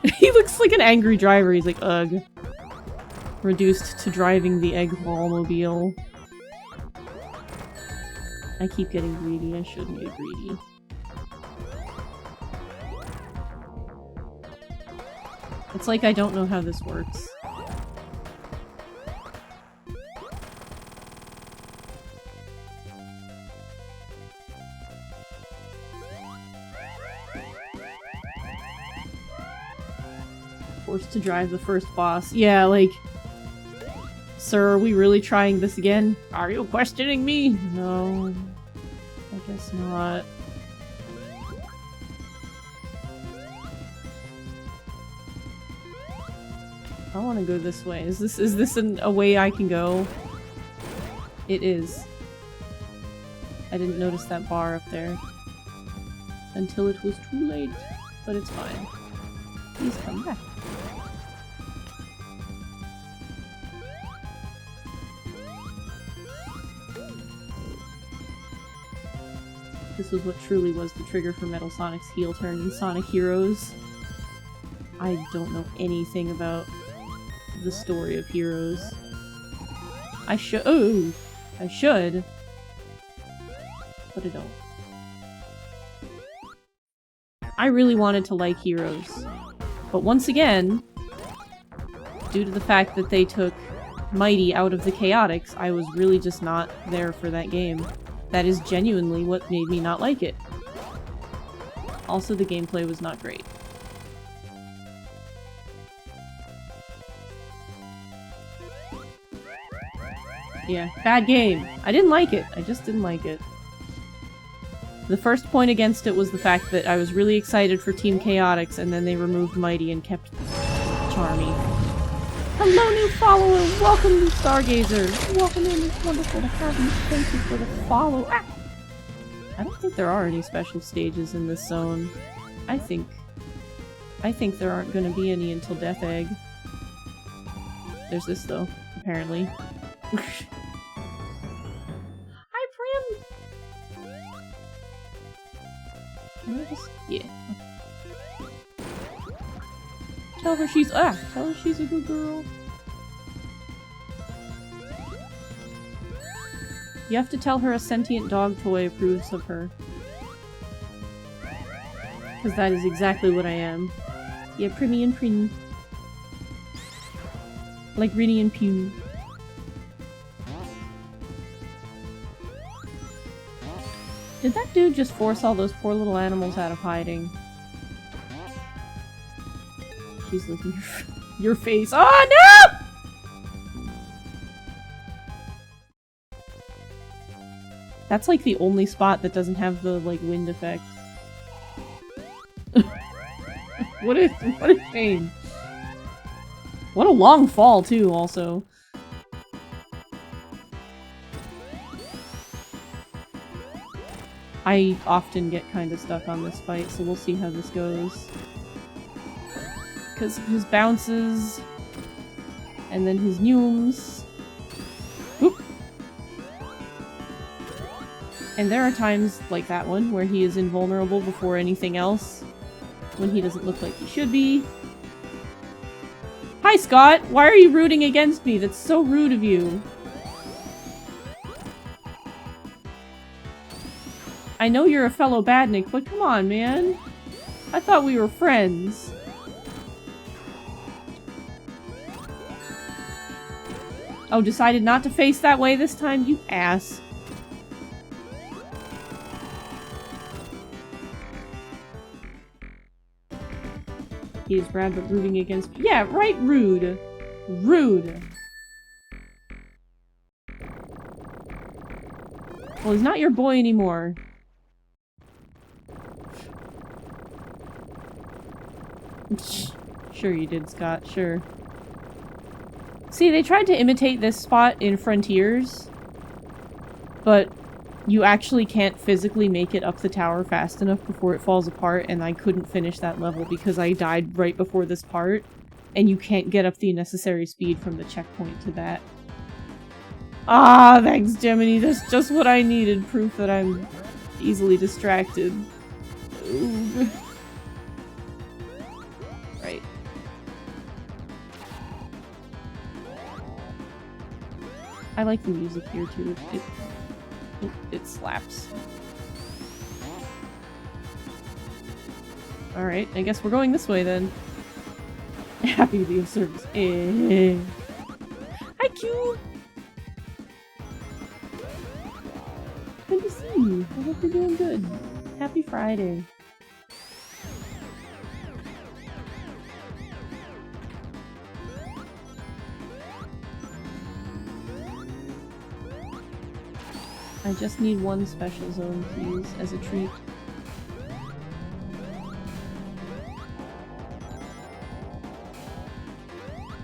S1: He looks like an angry driver. He's like, ugh. Reduced to driving the egg ball-mobile. I keep getting greedy. I shouldn't get greedy. It's like I don't know how this works. Forced to drive the first boss. Yeah, like... Sir, are we really trying this again? Are you questioning me? No. I Guess not. I want to go this way. Is this a way I can go? It is. I didn't notice that bar up there until it was too late, but it's fine. Please come back. This was what truly was the trigger for Metal Sonic's heel turn in Sonic Heroes. I don't know anything about the story of Heroes. I should, but I don't. I really wanted to like Heroes, but once again, due to the fact that they took Mighty out of the Chaotix, I was really just not there for that game. That is genuinely what made me not like it. Also, the gameplay was not great. Yeah, bad game. I didn't like it. I just didn't like it. The first point against it was the fact that I was really excited for Team Chaotix, and then they removed Mighty and kept Charmy. Hello, new follower! Welcome, new Stargazer! Welcome in, it's wonderful to have you. Thank you for the follow. Ah! I don't think there are any special stages in this zone. I think there aren't gonna be any until Death Egg. There's this, though, apparently. Hi, Prim! Can I just... yeah. Tell her she's a good girl. You have to tell her a sentient dog toy approves of her. Because that is exactly what I am. Yeah, Primmy and Prinny. Like Rinny and Pew. Did that dude just force all those poor little animals out of hiding? She's looking your face. Oh no! That's like the only spot that doesn't have the like wind effect. What a shame. What a long fall too, also. I often get kind of stuck on this fight, so we'll see how this goes. Because of his bounces, and then his neumes. Whoop. And there are times, like that one, where he is invulnerable before anything else, when he doesn't look like he should be. Hi, Scott! Why are you rooting against me? That's so rude of you. I know you're a fellow badnik, but come on, man. I thought we were friends. Oh, decided not to face that way this time? You ass. He is rad, but rooting against me. Yeah, right, rude. Rude. Well, he's not your boy anymore. Sure you did, Scott. Sure. See, they tried to imitate this spot in Frontiers, but you actually can't physically make it up the tower fast enough before it falls apart, and I couldn't finish that level because I died right before this part, and you can't get up the necessary speed from the checkpoint to that. Ah, thanks, Gemini. That's just what I needed. Proof that I'm easily distracted. Ooh. Right. I like the music here too. It slaps. Alright, I guess we're going this way then. Happy to be of service. Hi, Q! Good to see you. I hope you're doing good. Happy Friday. I just need one special zone, please, as a treat.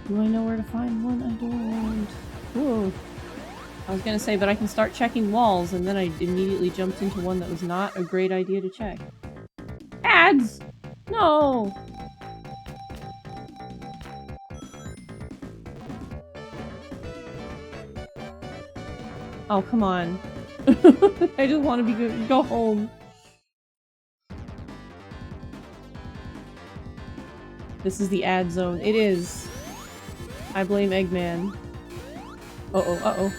S1: Do I know where to find one? I don't. Whoa. I was gonna say, but I can start checking walls, and then I immediately jumped into one that was not a great idea to check. Ads! No! Oh, come on. I just want to go home. This is the ad zone. It is. I blame Eggman. Uh-oh, uh-oh.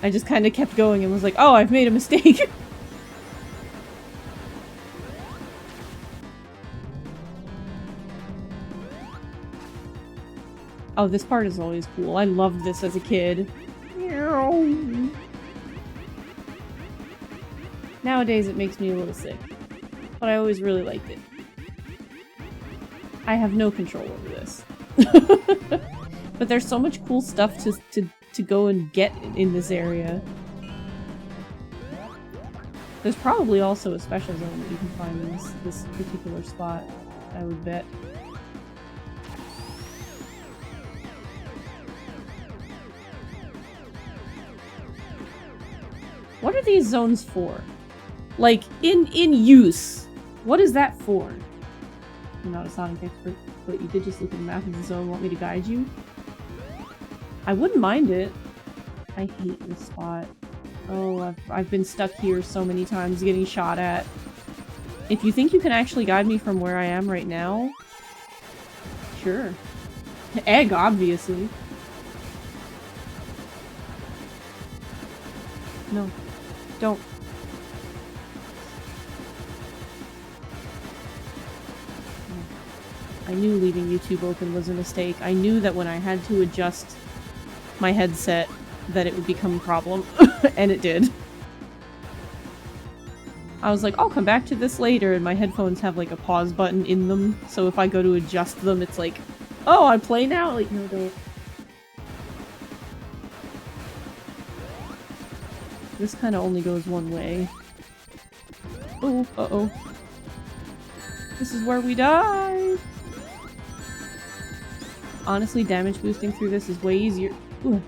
S1: I just kind of kept going and was like, oh, I've made a mistake. Oh, this part is always cool. I loved this as a kid. Nowadays it makes me a little sick, but I always really liked it. I have no control over this. But there's so much cool stuff to go and get in this area. There's probably also a special zone that you can find in this particular spot, I would bet. What are these zones for? Like, in use. What is that for? You're not a Sonic expert, but you did just look at the map of the zone. Want me to guide you? I wouldn't mind it. I hate this spot. Oh, I've been stuck here so many times getting shot at. If you think you can actually guide me from where I am right now, sure. Egg, obviously. No. Don't. I knew leaving YouTube open was a mistake. I knew that when I had to adjust my headset that it would become a problem. And it did. I was like, I'll come back to this later, and my headphones have like a pause button in them, so if I go to adjust them, it's like, oh, I play now? Like, no, don't. This kind of only goes one way. Oh, uh-oh. This is where we die! Honestly, damage boosting through this is way easier. Ooh.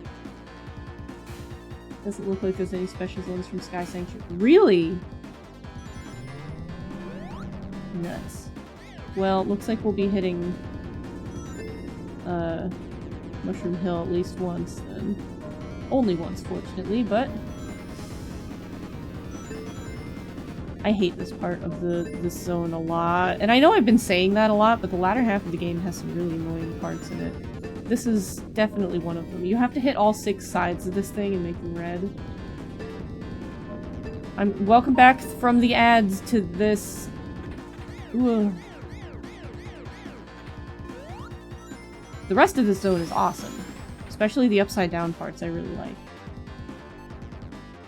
S1: Doesn't look like there's any special zones from Sky Sanctuary. Really? Nuts. Well, looks like we'll be hitting Mushroom Hill at least once then. Only once, fortunately, but I hate this part of this zone a lot. And I know I've been saying that a lot, but the latter half of the game has some really annoying parts in it. This is definitely one of them. You have to hit all 6 sides of this thing and make them red. Welcome back from the ads to this. Ugh. The rest of this zone is awesome. Especially the upside down parts I really like.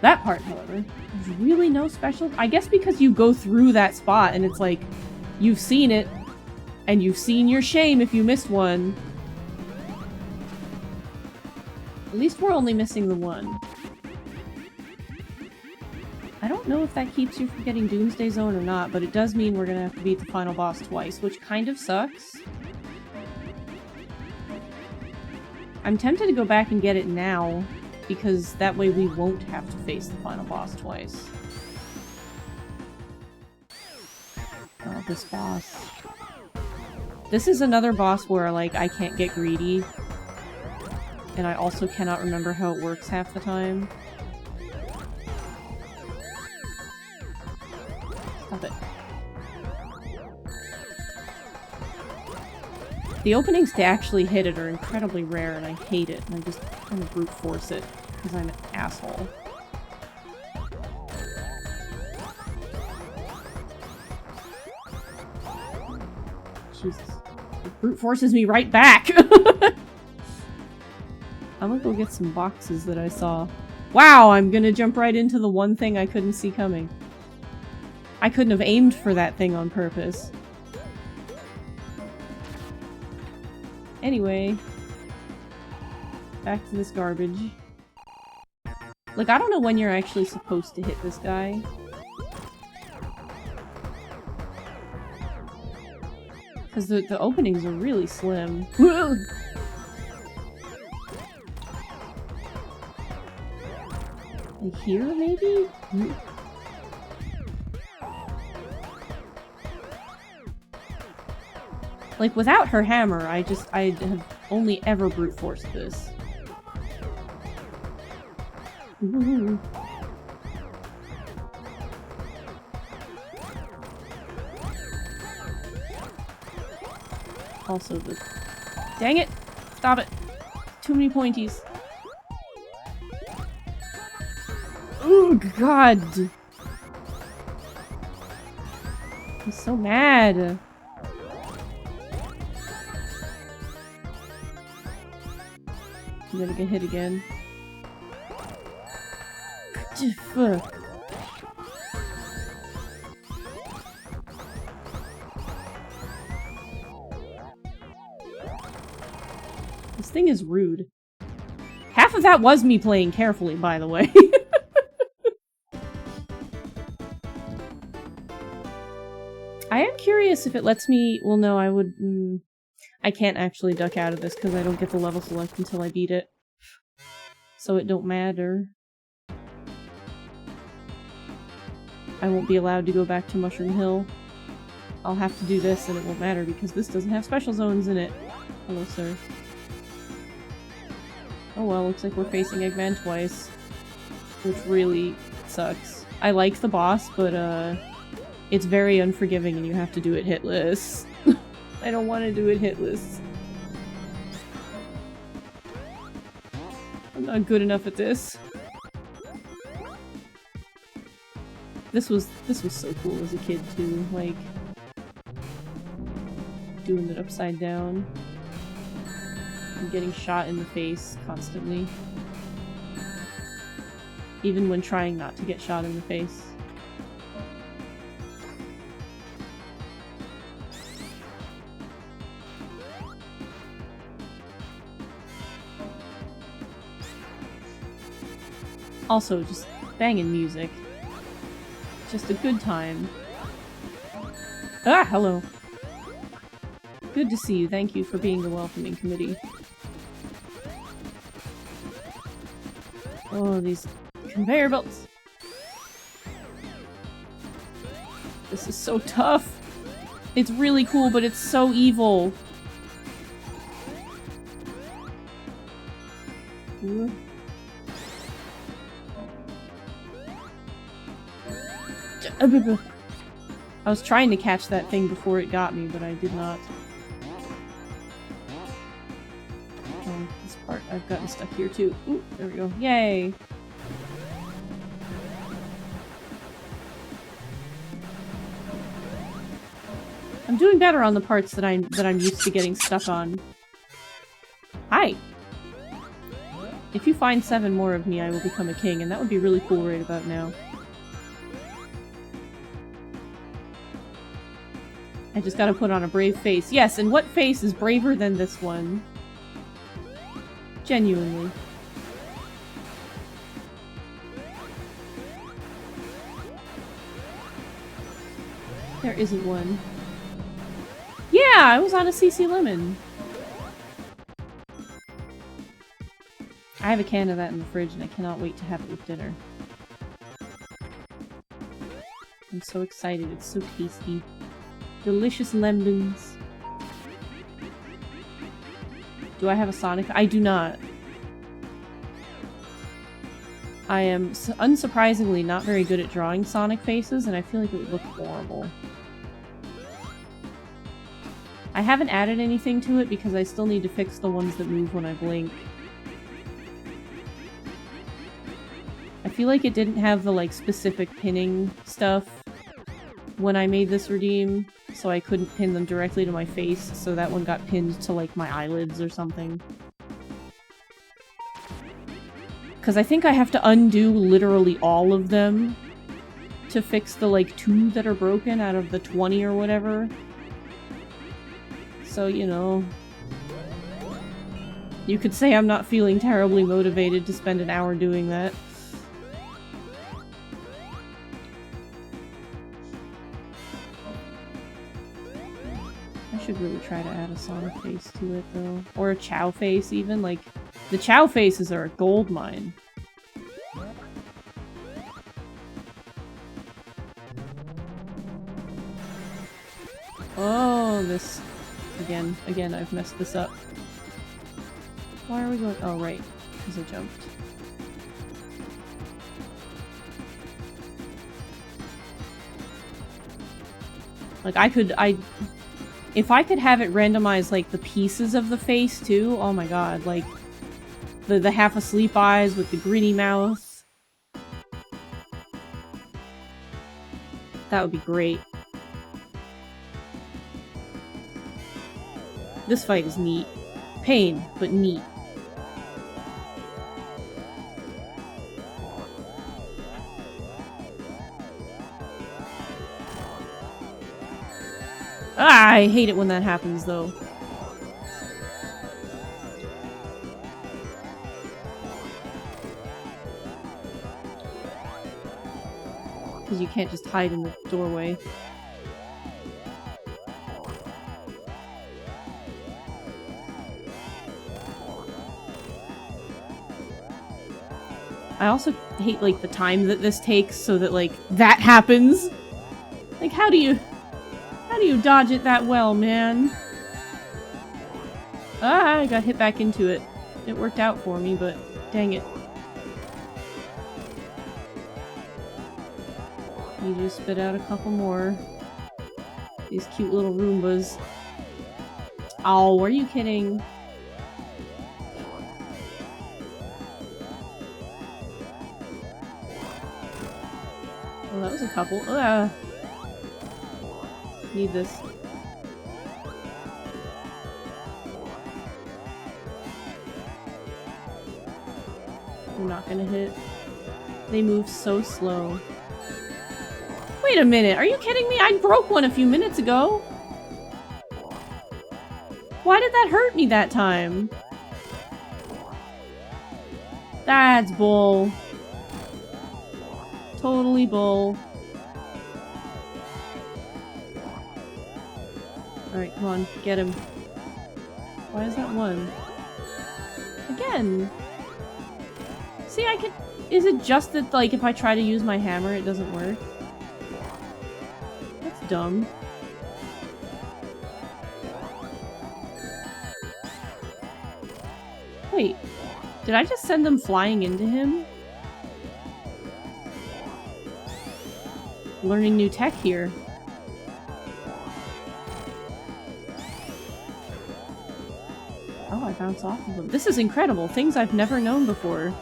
S1: That part, however, there's really no special. I guess because you go through that spot and it's like, you've seen it, and you've seen your shame if you missed one. At least we're only missing the one. I don't know if that keeps you from getting Doomsday Zone or not, but it does mean we're gonna have to beat the final boss twice, which kind of sucks. I'm tempted to go back and get it now, because that way we won't have to face the final boss twice. Oh, this boss. This is another boss where, like, I can't get greedy. And I also cannot remember how it works half the time. Stop it. The openings to actually hit it are incredibly rare, and I hate it, and I just kind of brute force it, because I'm an asshole. Jesus. It brute forces me right back! I'm gonna go get some boxes that I saw. Wow, I'm gonna jump right into the one thing I couldn't see coming. I couldn't have aimed for that thing on purpose. Anyway, back to this garbage. Like, I don't know when you're actually supposed to hit this guy. Because the openings are really slim. Like here, maybe? Like, without her hammer, I have only ever brute forced this. Ooh. Also the... Dang it! Stop it! Too many pointies. Oh god! I'm so mad! I'm gonna get hit again. Fuck. This thing is rude. Half of that was me playing carefully, by the way. I am curious if it lets me... Well, no, I would... I can't actually duck out of this because I don't get the level select until I beat it. So it don't matter. I won't be allowed to go back to Mushroom Hill. I'll have to do this and it won't matter because this doesn't have special zones in it. Hello, sir. Oh well, looks like we're facing Eggman twice. Which really sucks. I like the boss, but it's very unforgiving and you have to do it hitless. I don't want to do it hitless. I'm not good enough at this. This was so cool as a kid too, like doing it upside down and getting shot in the face constantly. Even when trying not to get shot in the face. Also, just banging music. Just a good time. Ah, hello. Good to see you. Thank you for being the welcoming committee. Oh, these conveyor belts. This is so tough. It's really cool, but it's so evil. Ooh. I was trying to catch that thing before it got me, but I did not. Oh, this part, I've gotten stuck here too. Ooh, there we go. Yay! I'm doing better on the parts that I'm used to getting stuck on. Hi! If you find 7 more of me, I will become a king, and that would be really cool right about now. I just gotta put on a brave face. Yes, and what face is braver than this one? Genuinely. There isn't one. Yeah, I was on a CC Lemon. I have a can of that in the fridge and I cannot wait to have it with dinner. I'm so excited, it's so tasty. Delicious lemons. Do I have a Sonic? I do not. I am unsurprisingly not very good at drawing Sonic faces, and I feel like it would look horrible. I haven't added anything to it because I still need to fix the ones that move when I blink. I feel like it didn't have the, like, specific pinning stuff when I made this redeem, so I couldn't pin them directly to my face, so that one got pinned to, like, my eyelids or something. Because I think I have to undo literally all of them to fix the, like, 2 that are broken out of the 20 or whatever. So, you know... You could say I'm not feeling terribly motivated to spend an hour doing that. really try to add a Sonic face to it, though. Or a Chow face, even. Like, the Chow faces are a gold mine. Oh, this... Again, I've messed this up. Why are we going... Oh, right. Because I jumped. Like, if I could have it randomize, like, the pieces of the face, too, oh my god, like, the half-asleep eyes with the gritty mouth. That would be great. This fight is neat. Pain, but neat. Ah, I hate it when that happens, though. Because you can't just hide in the doorway. I also hate, like, the time that this takes so that, like, that happens. Like, how do you dodge it that well, man? Ah, I got hit back into it. It worked out for me, but dang it. You just spit out a couple more. These cute little Roombas. Oh, are you kidding? Well, that was a couple. Need this. They're not gonna hit. They move so slow. Wait a minute, are you kidding me? I broke one a few minutes ago! Why did that hurt me that time? That's bull. Totally bull. Alright, come on, get him. Why is that one? Again! See, I could... Is it just that, like, if I try to use my hammer, it doesn't work? That's dumb. Wait, did I just send them flying into him? Learning new tech here. Oh, I bounce off of them. This is incredible. Things I've never known before.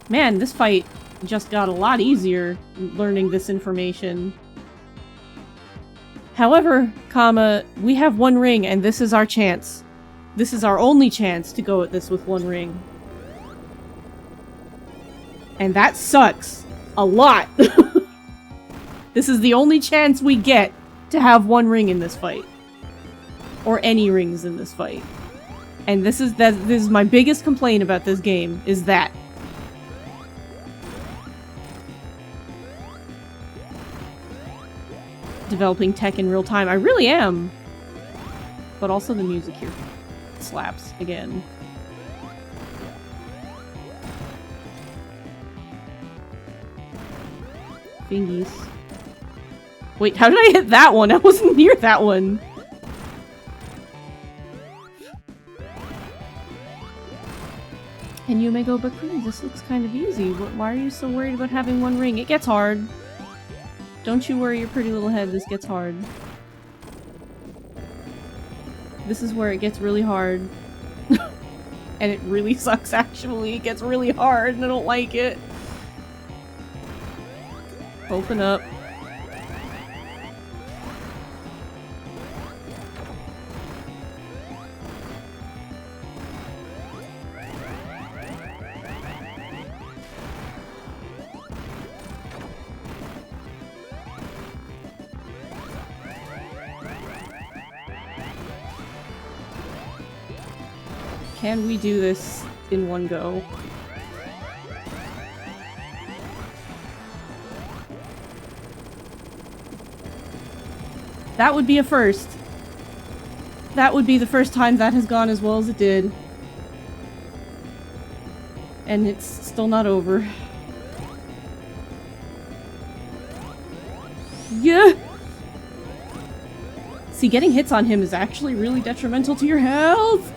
S1: Man, this fight just got a lot easier learning this information. However, we have one ring and this is our chance. This is our only chance to go at this with one ring. And that sucks. A lot. This is the only chance we get to have one ring in this fight. Or any rings in this fight. And this is my biggest complaint about this game, is that. Developing tech in real time. I really am. But also the music here slaps again. Fingies. Wait, how did I hit that one? I wasn't near that one. And you may go, but please, this looks kind of easy. Why are you so worried about having one ring? It gets hard. Don't you worry your pretty little head, this gets hard. This is where it gets really hard. And it really sucks, actually. It gets really hard, and I don't like it. Open up. Can we do this in one go? That would be a first. That would be the first time that has gone as well as it did. And it's still not over. Yeah! See, getting hits on him is actually really detrimental to your health!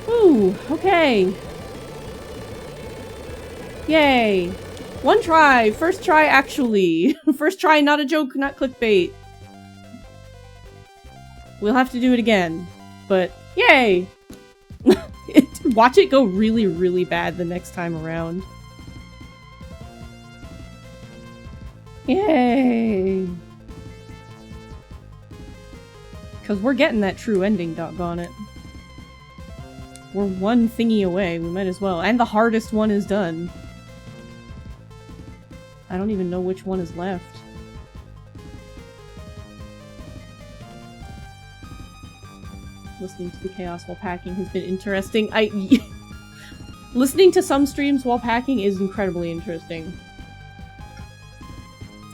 S1: Ooh, okay. Yay. One try! First try, actually. First try, not a joke, not clickbait. We'll have to do it again. But, yay! Watch it go really, really bad the next time around. Yay! Because we're getting that true ending, doggone it. We're one thingy away, we might as well. And the hardest one is done. I don't even know which one is left. Listening to the chaos while packing has been interesting. Listening to some streams while packing is incredibly interesting.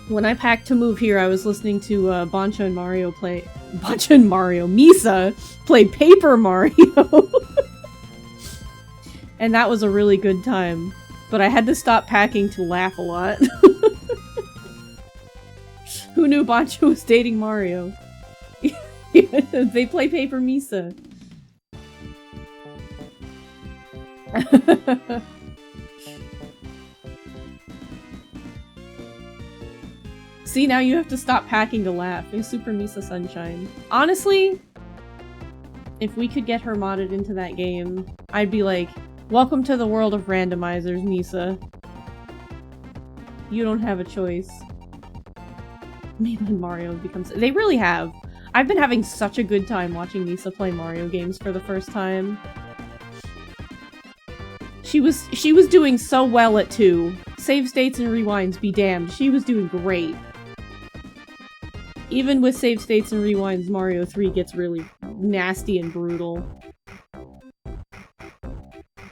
S1: When I packed to move here, I was listening to Bancha and Mario play... Bancha and Mario. Misa play Paper Mario! And that was a really good time. But I had to stop packing to laugh a lot. Who knew Bancha was dating Mario? They play Paper Misa. See, now you have to stop packing to laugh. In Super Misa Sunshine. Honestly, if we could get her modded into that game, I'd be like, welcome to the world of randomizers, Misa. You don't have a choice. Maybe Mario becomes- they really have. I've been having such a good time watching Misa play Mario games for the first time. She was doing so well at 2. Save states and rewinds be damned. She was doing great. Even with save states and rewinds, Mario 3 gets really nasty and brutal.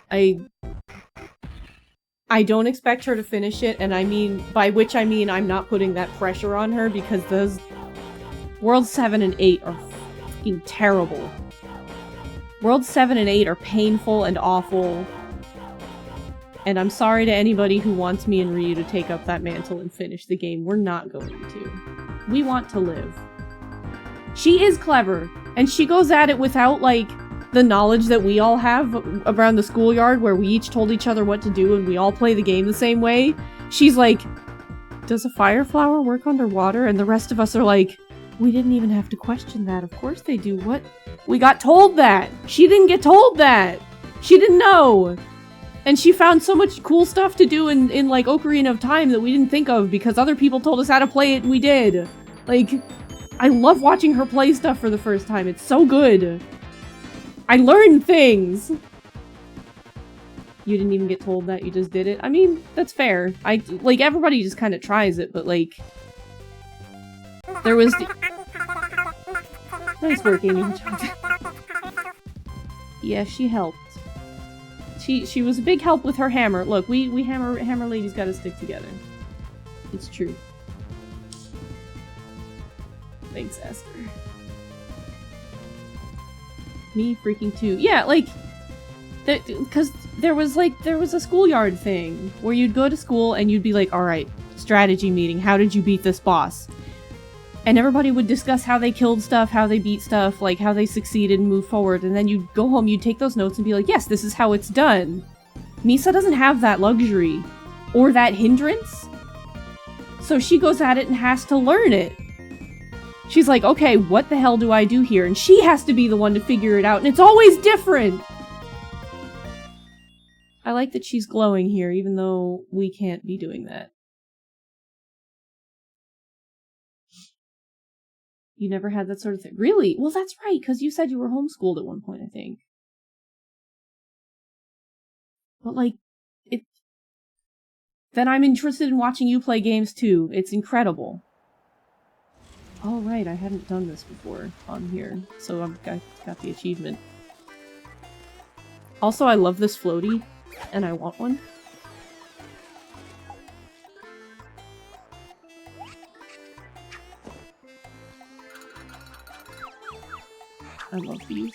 S1: I don't expect her to finish it, and I mean, by which I mean I'm not putting that pressure on her, because those Worlds 7 and 8 are fucking terrible. Worlds 7 and 8 are painful and awful. And I'm sorry to anybody who wants me and Ryu to take up that mantle and finish the game. We're not going to. We want to live. She is clever, and she goes at it without, like, the knowledge that we all have around the schoolyard where we each told each other what to do and we all play the game the same way. She's like, does a fire flower work underwater? And the rest of us are like, we didn't even have to question that. Of course they do. What? We got told that! She didn't get told that! She didn't know! And she found so much cool stuff to do in like, Ocarina of Time that we didn't think of because other people told us how to play it and we did. Like, I love watching her play stuff for the first time. It's so good. I learned things! You didn't even get told that, you just did it? I mean, that's fair. Like, everybody just kind of tries it, but like... There was the... Nice work, Amy. Yeah, she helped. She was a big help with her hammer. Look, we hammer ladies gotta stick together. It's true. Thanks, Esther. Me freaking too. Yeah, like, because there was a schoolyard thing where you'd go to school and you'd be like, alright, strategy meeting, how did you beat this boss? And everybody would discuss how they killed stuff, how they beat stuff, like how they succeeded and moved forward, and then you'd go home, you'd take those notes and be like, yes, this is how it's done. Misa doesn't have that luxury. Or that hindrance. So she goes at it and has to learn it. She's like, okay, what the hell do I do here? And she has to be the one to figure it out, and it's always different! I like that she's glowing here, even though we can't be doing that. You never had that sort of thing. Really? Well, that's right, because you said you were homeschooled at one point, I think. But, like, then I'm interested in watching you play games, too. It's incredible. Oh, right, I hadn't done this before on here, so I've got the achievement. Also, I love this floaty, and I want one. I love these.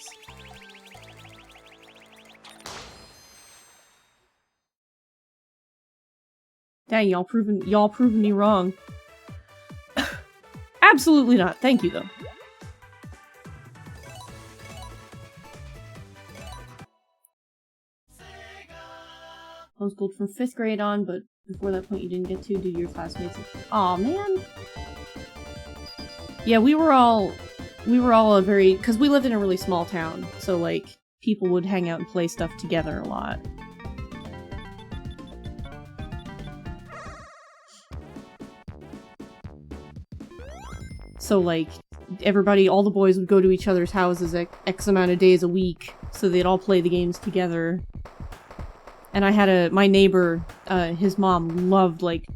S1: Dang, y'all proven me wrong. Absolutely not. Thank you, though. Homeschooled from 5th grade on, but before that point you didn't get to due to your classmates. Aw, man. Yeah, we were all a very... because we lived in a really small town, so, like, people would hang out and play stuff together a lot. So, like, everybody, all the boys would go to each other's houses X amount of days a week, so they'd all play the games together. And I had my neighbor, his mom loved, like,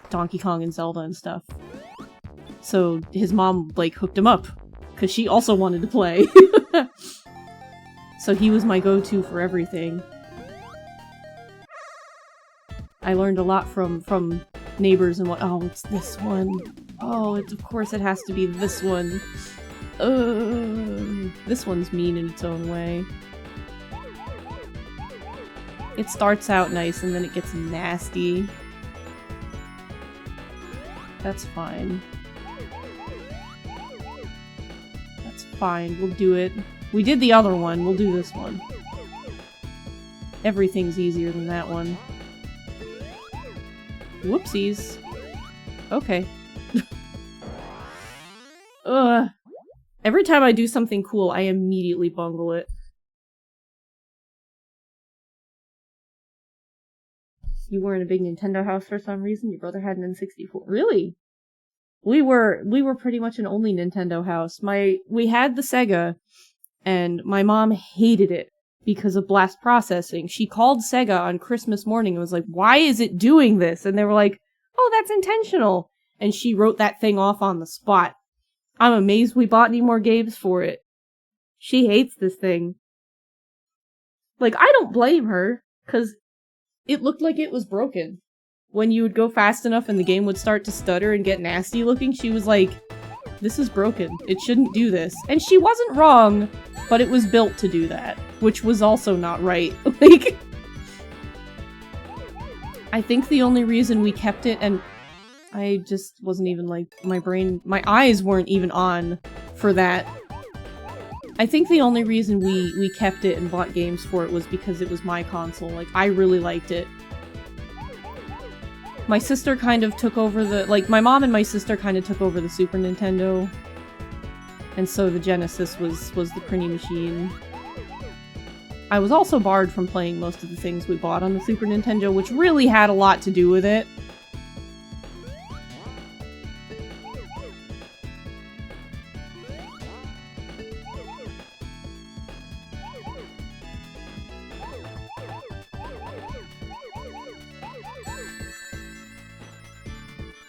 S1: Donkey Kong and Zelda and stuff. So his mom, like, hooked him up, because she also wanted to play. So he was my go-to for everything. I learned a lot from neighbors and what- oh, it's this one. Oh, of course it has to be this one. This one's mean in its own way. It starts out nice and then it gets nasty. That's fine. That's fine, we'll do it. We did the other one, we'll do this one. Everything's easier than that one. Whoopsies. Okay. Ugh. Every time I do something cool, I immediately bungle it. You were in a big Nintendo house for some reason? Your brother had an N64. Really? We were pretty much an only Nintendo house. We had the Sega, and my mom hated it because of blast processing. She called Sega on Christmas morning and was like, "Why is it doing this?" And they were like, "Oh, that's intentional." And she wrote that thing off on the spot. I'm amazed we bought any more games for it. She hates this thing. Like, I don't blame her, because it looked like it was broken. When you would go fast enough and the game would start to stutter and get nasty looking, she was like, "This is broken. It shouldn't do this." And she wasn't wrong, but it was built to do that, which was also not right. Like, I think the only reason we kept it, and I just wasn't even, like, my eyes weren't even on for that. I think the only reason we kept it and bought games for it was because it was my console. Like, I really liked it. My sister kind of took over my mom and my sister kind of took over the Super Nintendo. And so the Genesis was the printing machine. I was also barred from playing most of the things we bought on the Super Nintendo, which really had a lot to do with it.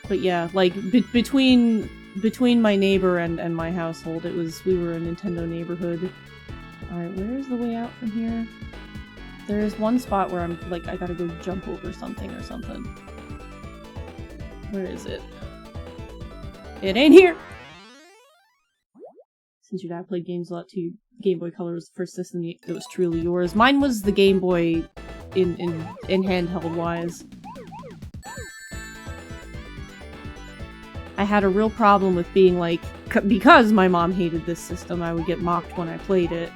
S1: But yeah, like, between my neighbor and my household, we were a Nintendo neighborhood. Alright, where is the way out from here? There is one spot where I'm, like, I gotta go jump over something or something. Where is it? It ain't here! Since your dad played games a lot too, Game Boy Color was the first system that was truly yours. Mine was the Game Boy in handheld-wise. I had a real problem with being like, because my mom hated this system, I would get mocked when I played it.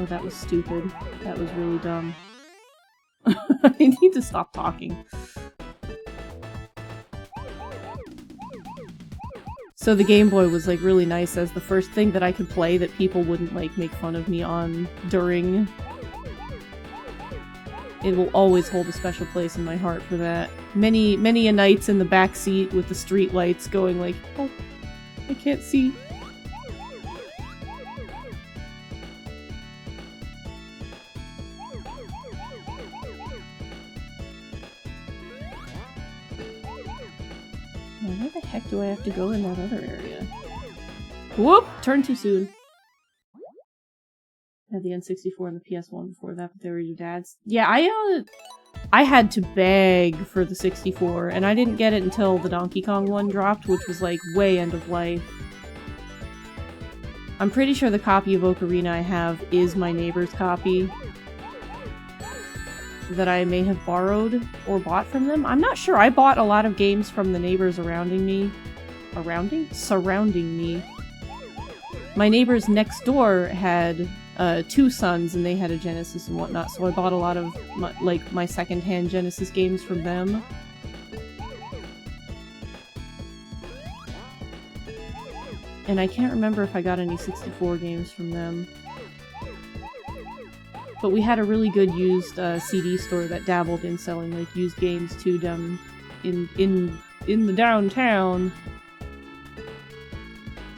S1: Oh, that was stupid. That was really dumb. I need to stop talking. So the Game Boy was, like, really nice as the first thing that I could play that people wouldn't, like, make fun of me on during. It will always hold a special place in my heart for that. Many a nights in the back seat with the street lights going like, "Oh, I can't see." Now, where the heck do I have to go in that other area? Whoop! Turned too soon. had the N64 and the PS1 before that, but they were your dad's. Yeah, I had to beg for the 64, and I didn't get it until the Donkey Kong one dropped, which was like way end of life. I'm pretty sure the copy of Ocarina I have is my neighbor's copy that I may have borrowed or bought from them. I'm not sure. I bought a lot of games from the neighbors surrounding me. My neighbors next door had 2 sons, and they had a Genesis and whatnot, so I bought a lot of my secondhand Genesis games from them. And I can't remember if I got any 64 games from them. But we had a really good used CD store that dabbled in selling like used games too down in the downtown.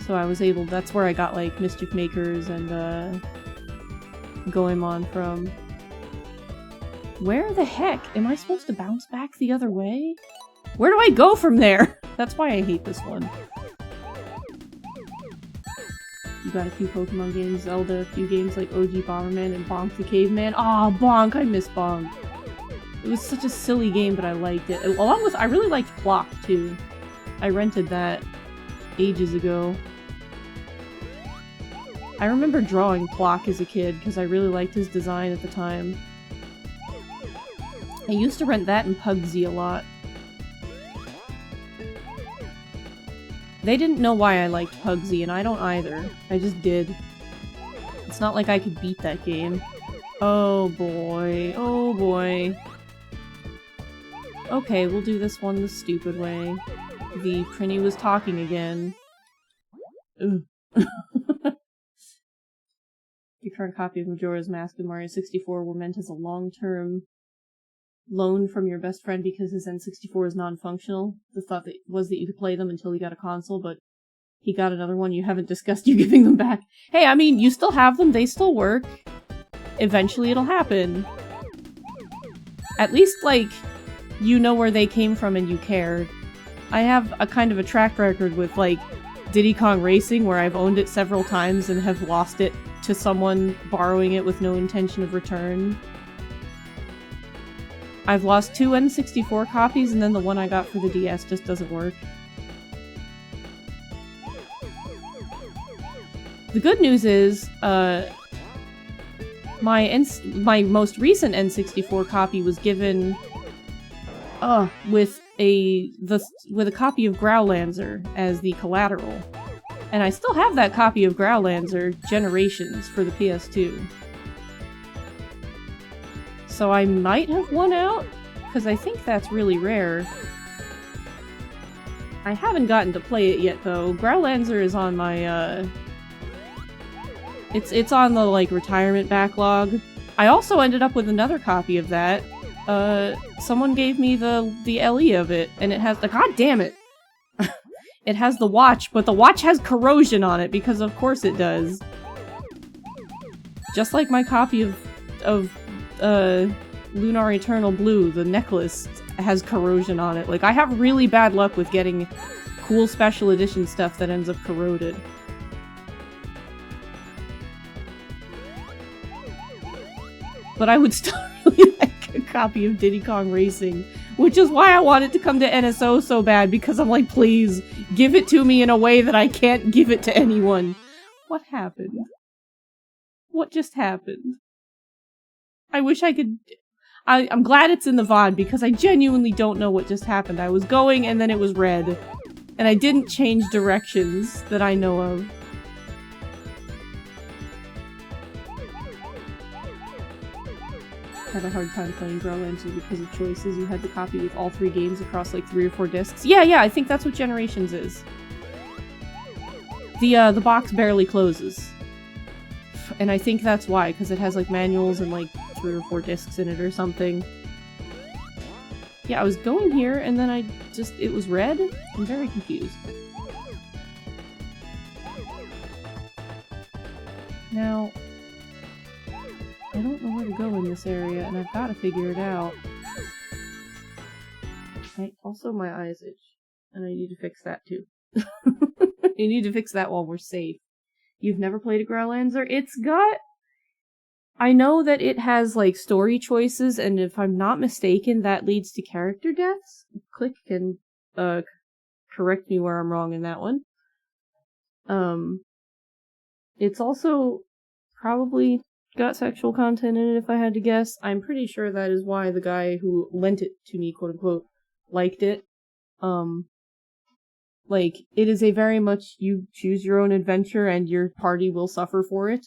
S1: So I was able, that's where I got like Mischief Makers and Goemon from. Where the heck am I supposed to bounce back the other way? Where do I go from there? That's why I hate this one. You got a few Pokemon games, Zelda, a few games like OG Bomberman and Bonk the Caveman. Aw, Bonk! I miss Bonk. It was such a silly game, but I liked it. Along with, I really liked Plock, too. I rented that ages ago. I remember drawing Plock as a kid, because I really liked his design at the time. I used to rent that and Pugsy a lot. They didn't know why I liked Pugsy, and I don't either. I just did. It's not like I could beat that game. Oh boy. Oh boy. Okay, we'll do this one the stupid way. The Prinny was talking again. Ugh. The current copy of Majora's Mask and Mario 64 were meant as a long-term loan from your best friend because his N64 is non-functional. The thought was that you could play them until he got a console, but he got another one. You haven't discussed you giving them back. Hey, I mean, you still have them. They still work. Eventually it'll happen. At least, like, you know where they came from and you care. I have a kind of a track record with, like, Diddy Kong Racing, where I've owned it several times and have lost it to someone borrowing it with no intention of return. I've lost 2 N64 copies, and then the one I got for the DS just doesn't work. The good news is, my most recent N64 copy was given, with a copy of Growlancer as the collateral. And I still have that copy of Growlancer Generations for the PS2. So I might have won out, because I think that's really rare. I haven't gotten to play it yet, though. Growlancer is on my, It's on the, like, retirement backlog. I also ended up with another copy of that. Someone gave me the LE of it, and it has the— God damn it! It has the watch, but the watch has corrosion on it, because of course it does. Just like my copy of Lunar Eternal Blue, the necklace has corrosion on it. Like, I have really bad luck with getting cool special edition stuff that ends up corroded. But I would still really like a copy of Diddy Kong Racing, which is why I want it to come to NSO so bad, because I'm like, please, give it to me in a way that I can't give it to anyone. What happened? What just happened? I wish I could— I'm glad it's in the VOD, because I genuinely don't know what just happened. I was going, and then it was red. And I didn't change directions that I know of. Had a hard time playing Growlancer because of choices. You had the copy with all 3 games across like 3 or 4 discs. Yeah, I think that's what Generations is. The box barely closes. And I think that's why, because it has like manuals and like 3 or 4 discs in it or something. Yeah, I was going here and then it was red? I'm very confused. Now, I don't know where to go in this area, and I've got to figure it out. Also, my eyes itch, and I need to fix that too. You need to fix that while we're safe. You've never played a Growlancer? I know that it has, like, story choices, and if I'm not mistaken, that leads to character deaths. Click can, correct me where I'm wrong in that one. It's also probably got sexual content in it, if I had to guess. I'm pretty sure that is why the guy who lent it to me, quote-unquote, liked it. Like, it is a very much you choose your own adventure and your party will suffer for it.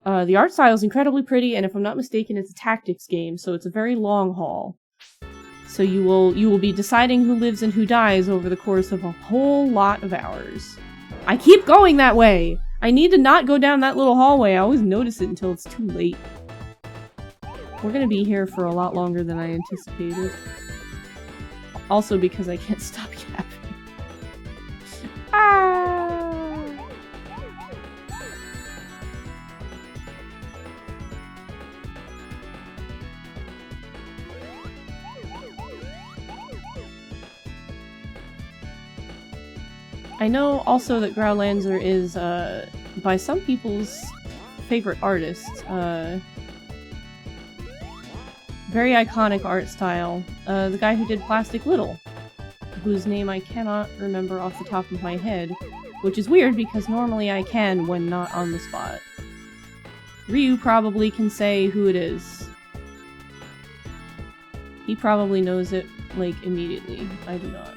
S1: The art style is incredibly pretty, and if I'm not mistaken, it's a tactics game, so it's a very long haul. So you will be deciding who lives and who dies over the course of a whole lot of hours. I keep going that way! I need to not go down that little hallway. I always notice it until it's too late. We're gonna be here for a lot longer than I anticipated. Also because I can't stop yapping. Ah! I know also that Growlanzer is, by some people's favorite artist, very iconic art style. The guy who did Plastic Little, whose name I cannot remember off the top of my head, which is weird because normally I can when not on the spot. Ryu probably can say who it is. He probably knows it, like, immediately. I do not.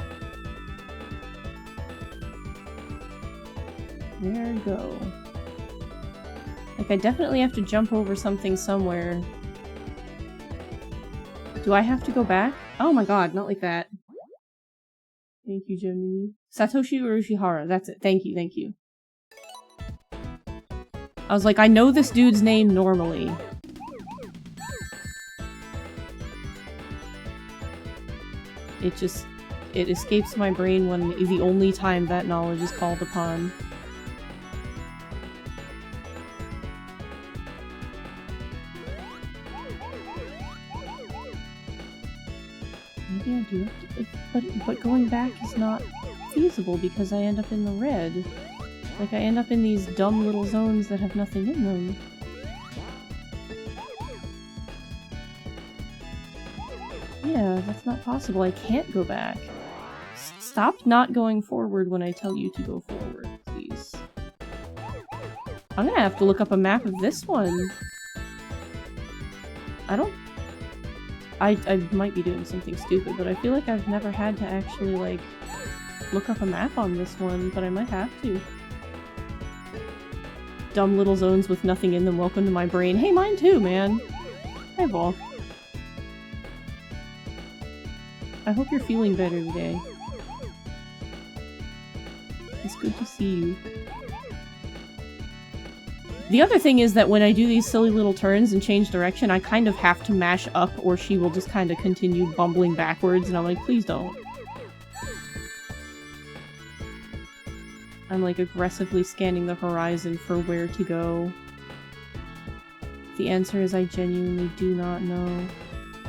S1: There we go. Like, I definitely have to jump over something somewhere. Do I have to go back? Oh my god, not like that. Thank you, Jimmy. Satoshi Urushihara, that's it. Thank you, thank you. I was like, I know this dude's name normally. It escapes my brain when the only time that knowledge is called upon. Maybe I do have to, but going back is not feasible because I end up in the red. Like, I end up in these dumb little zones that have nothing in them. Yeah, that's not possible. I can't go back. Stop not going forward when I tell you to go forward, please. I'm gonna have to look up a map of this one. I might be doing something stupid, but I feel like I've never had to actually, like, look up a map on this one, but I might have to. Dumb little zones with nothing in them, welcome to my brain. Hey, mine too, man! Hi, Volk. I hope you're feeling better today. It's good to see you. The other thing is that when I do these silly little turns and change direction, I kind of have to mash up or she will just kind of continue bumbling backwards, and I'm like, please don't. I'm like aggressively scanning the horizon for where to go. The answer is I genuinely do not know.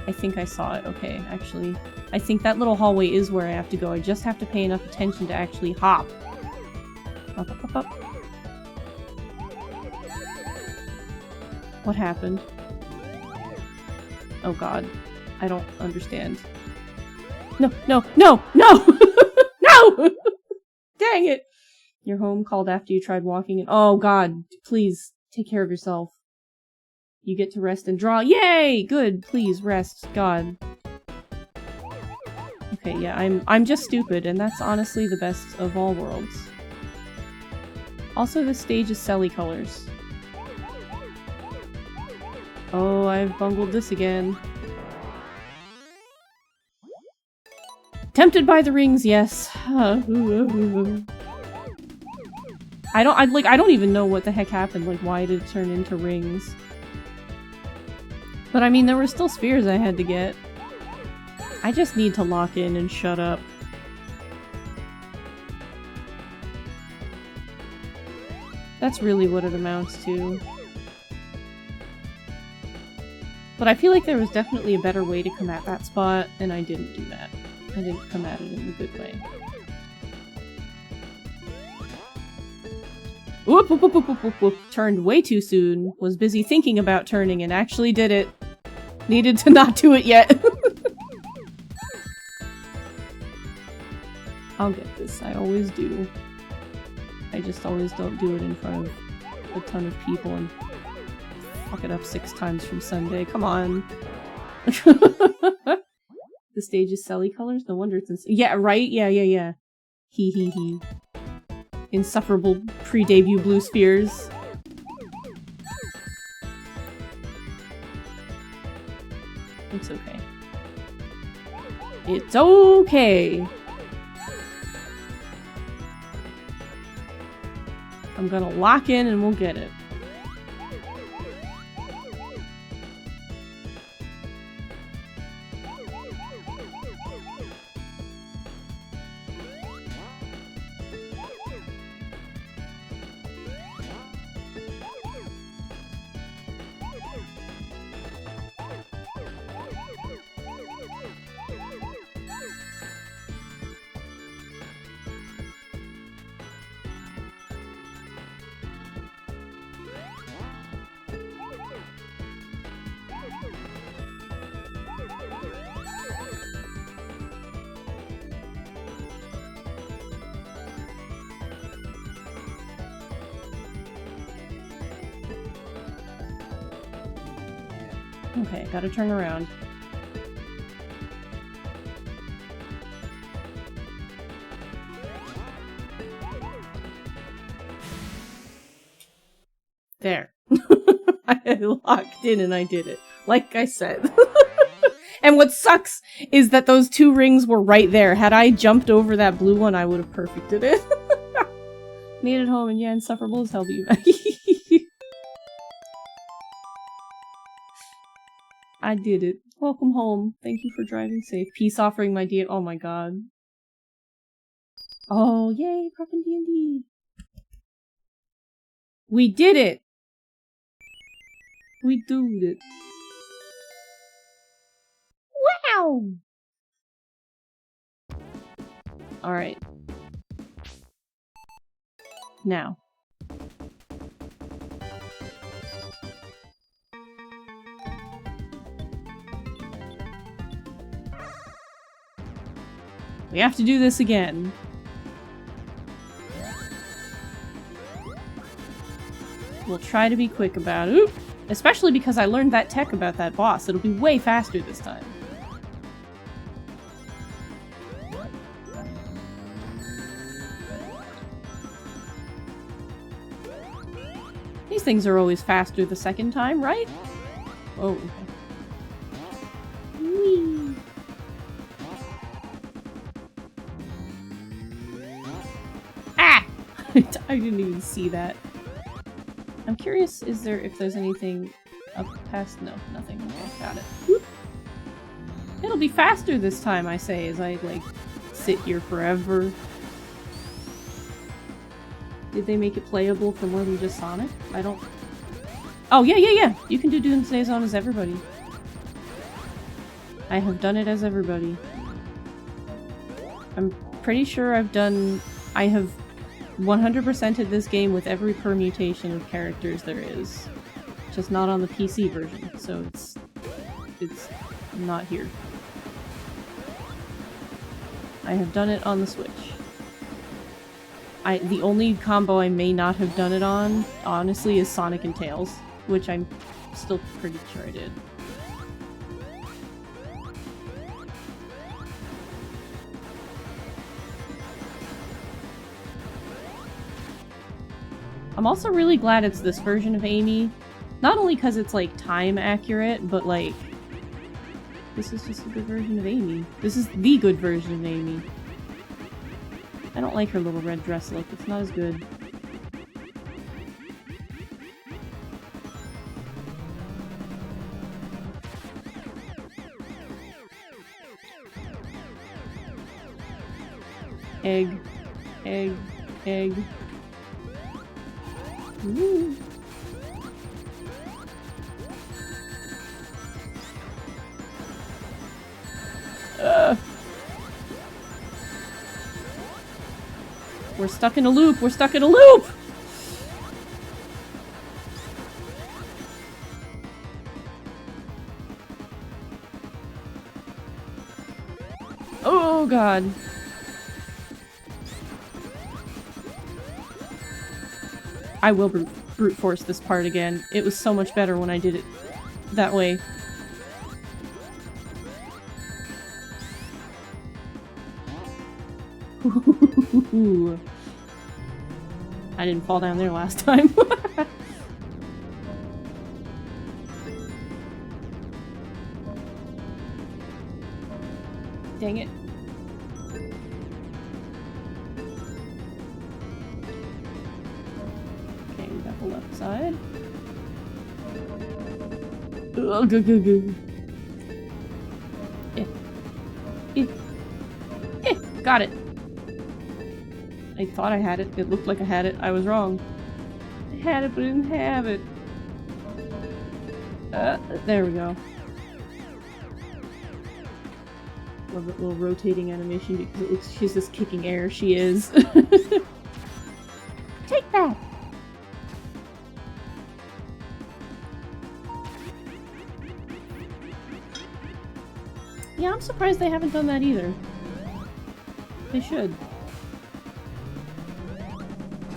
S1: I think I saw it. Okay, actually. I think that little hallway is where I have to go. I just have to pay enough attention to actually hop. Up, up, up, up. What happened? Oh god. I don't understand. No, no, no, no! No! Dang it! Your home called after you tried walking in. Oh god, please, take care of yourself. You get to rest and draw. Yay! Good, please, rest. God. Okay, yeah, I'm just stupid, and that's honestly the best of all worlds. Also, this stage is Selly colors. Oh, I've bungled this again. Tempted by the rings, yes. I don't even know what the heck happened, like why did it turn into rings? But I mean, there were still spheres I had to get. I just need to lock in and shut up. That's really what it amounts to. But I feel like there was definitely a better way to come at that spot, and I didn't do that. I didn't come at it in a good way. Whoop, whoop, whoop, whoop, whoop, whoop, whoop. Turned way too soon. Was busy thinking about turning and actually did it. Needed to not do it yet. I'll get this. I always do. I just always don't do it in front of a ton of people and fuck it up 6 times from Sunday. Come on. The stage is Selly colors? No wonder it's yeah, right? Yeah. Hee hee hee. Insufferable pre-debut blue spheres. It's okay. It's okay! I'm gonna lock in and we'll get it. Okay, gotta turn around. There. I locked in and I did it. Like I said. And what sucks is that those 2 rings were right there. Had I jumped over that blue one, I would have perfected it. Made it home and yeah, insufferable as hell to you. I did it. Welcome home. Thank you for driving safe. Peace offering, my dear. Oh my god. Oh, yay, Prep and D&D. We did it! We did it. Wow! Alright. Now. We have to do this again. We'll try to be quick about it. Oop! Especially because I learned that tech about that boss. It'll be way faster this time. These things are always faster the second time, right? Oh, okay. Whee! Ah! I didn't even see that. I'm curious, if there's anything up past? No, nothing. Okay, got it. Whoop. It'll be faster this time, I say, as I, like, sit here forever. Did they make it playable for more than just Sonic? I don't... Oh, yeah! You can do Doomsday Zone as everybody. I have done it as everybody. I'm pretty sure I have 100%ed this game with every permutation of characters there is. Just not on the PC version, so it's not here. I have done it on the Switch. The only combo I may not have done it on, honestly, is Sonic and Tails, which I'm still pretty sure I did. I'm also really glad it's this version of Amy. Not only because it's, like, time accurate, but, like, this is just a good version of Amy. This is the good version of Amy. I don't like her little red dress look. It's not as good. Egg. Egg. Egg. Woo. We're stuck in a loop! We're stuck in a loop! Oh god. I will brute force this part again. It was so much better when I did it that way. I didn't fall down there last time. Dang it. Okay, we got the left side. Ugh, go, go, go. Got it. I thought I had it. It looked like I had it. I was wrong. I had it, but I didn't have it. There we go. Love that little rotating animation because it looks she's just kicking air. She is. Take that! Yeah, I'm surprised they haven't done that either. They should.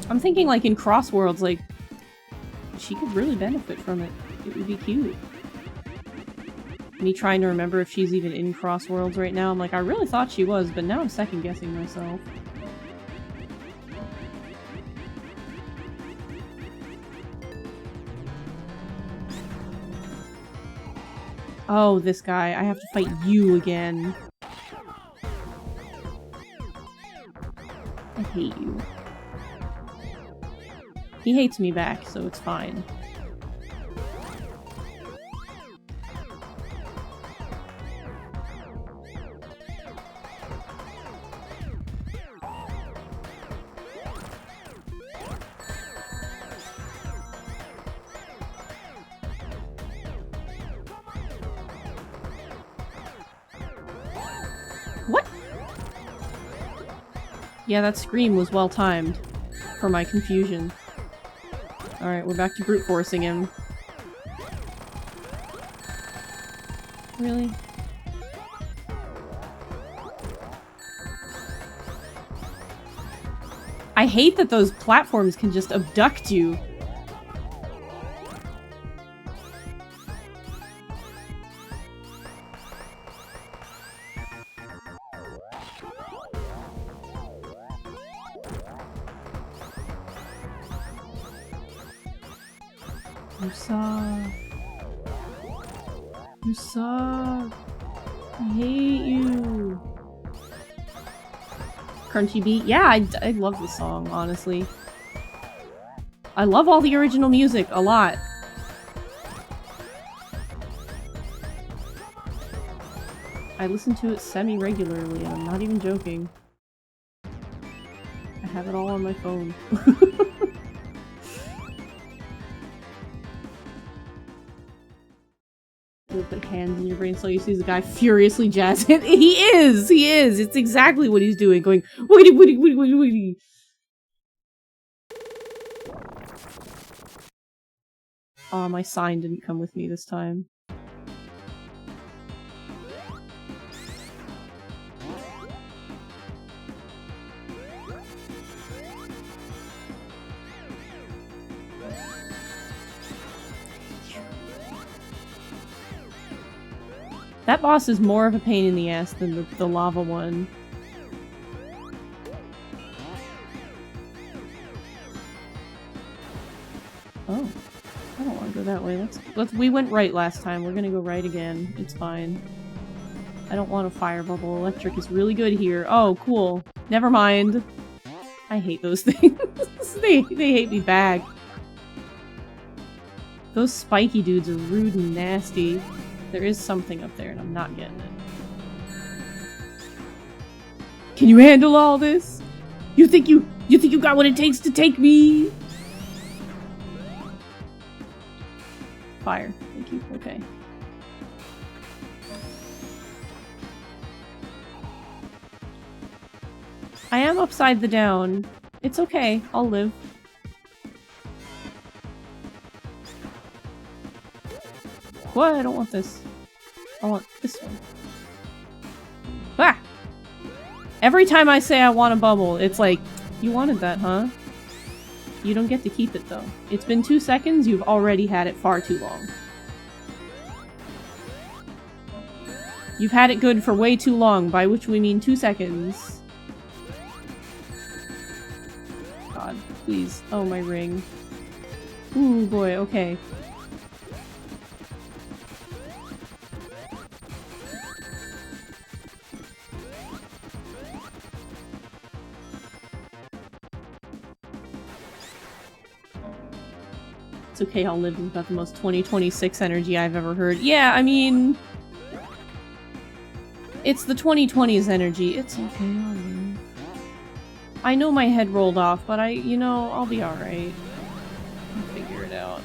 S1: I'm thinking like in Crossworlds, like, she could really benefit from it. It would be cute. Me trying to remember if she's even in Crossworlds right now. I'm like, I really thought she was, but now I'm second guessing myself. Oh, this guy. I have to fight you again. I hate you. He hates me back, so it's fine. What? Yeah, that scream was well timed for my confusion. Alright, we're back to brute forcing him. Really? I hate that those platforms can just abduct you. You suck. You suck. I hate you. Crunchy beat. Yeah, I love this song, honestly. I love all the original music a lot. I listen to it semi-regularly, and I'm not even joking. I have it all on my phone. You'll put hands in your brain so you see the guy furiously jazz it. He is! He is! It's exactly what he's doing, going wiggity wiggity wiggity wiggity. Aw, my sign didn't come with me this time. That boss is more of a pain in the ass than the lava one. Oh. I don't want to go that way. We went right last time. We're gonna go right again. It's fine. I don't want a fire bubble. Electric is really good here. Oh, cool. Never mind. I hate those things. They hate me back. Those spiky dudes are rude and nasty. There is something up there and I'm not getting it. Can you handle all this? You think you got what it takes to take me? Fire. Thank you. Okay. I am upside the down. It's okay. I'll live. What? I don't want this. I want this one. Ah! Every time I say I want a bubble, it's like, you wanted that, huh? You don't get to keep it, though. It's been 2 seconds, you've already had it far too long. You've had it good for way too long, by which we mean 2 seconds. God, please. Oh, my ring. Ooh, boy, okay. It's okay, I'll live is about the most 2026 energy I've ever heard. Yeah, I mean... It's the 2020s energy. It's okay, I'll live. I know my head rolled off, but you know, I'll be alright. I'll figure it out.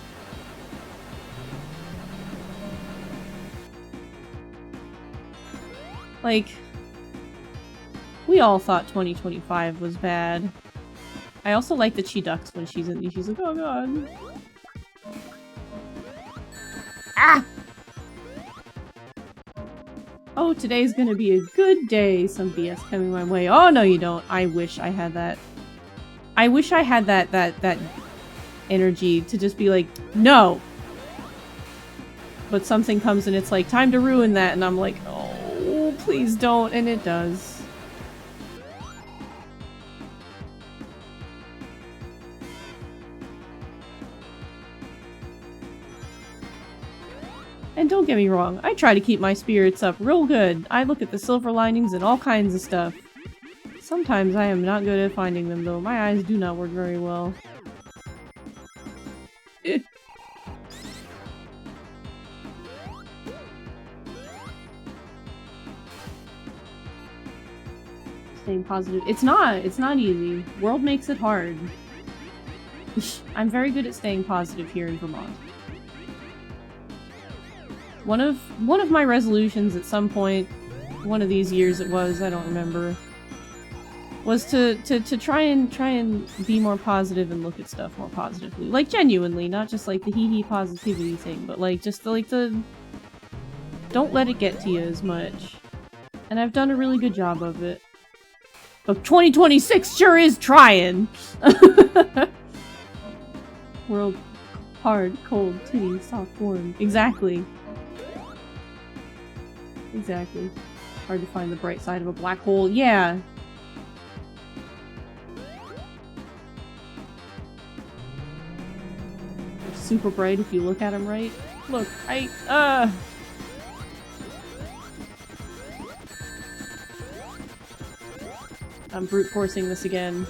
S1: Like... We all thought 2025 was bad. I also like that she ducks when she's in these. She's like, oh god. Ah! Oh, today's gonna be a good day. Some BS coming my way. Oh, no you don't. I wish I had that. I wish I had that energy to just be like, no! But something comes and it's like, time to ruin that, and I'm like, oh, please don't, and it does. And don't get me wrong, I try to keep my spirits up real good. I look at the silver linings and all kinds of stuff. Sometimes I am not good at finding them, though. My eyes do not work very well. Staying positive. It's not easy. World makes it hard. I'm very good at staying positive here in Vermont. One of my resolutions at some point, one of these years it was, I don't remember, was to try and be more positive and look at stuff more positively. Like, genuinely, not just like the hee-hee positivity thing, but like, just the, like the... Don't let it get to you as much. And I've done a really good job of it. But 2026 sure is trying! World hard, cold, titty, soft, warm. Exactly. Exactly. Hard to find the bright side of a black hole. Yeah! They're super bright if you look at them right. Look, I'm brute forcing this again.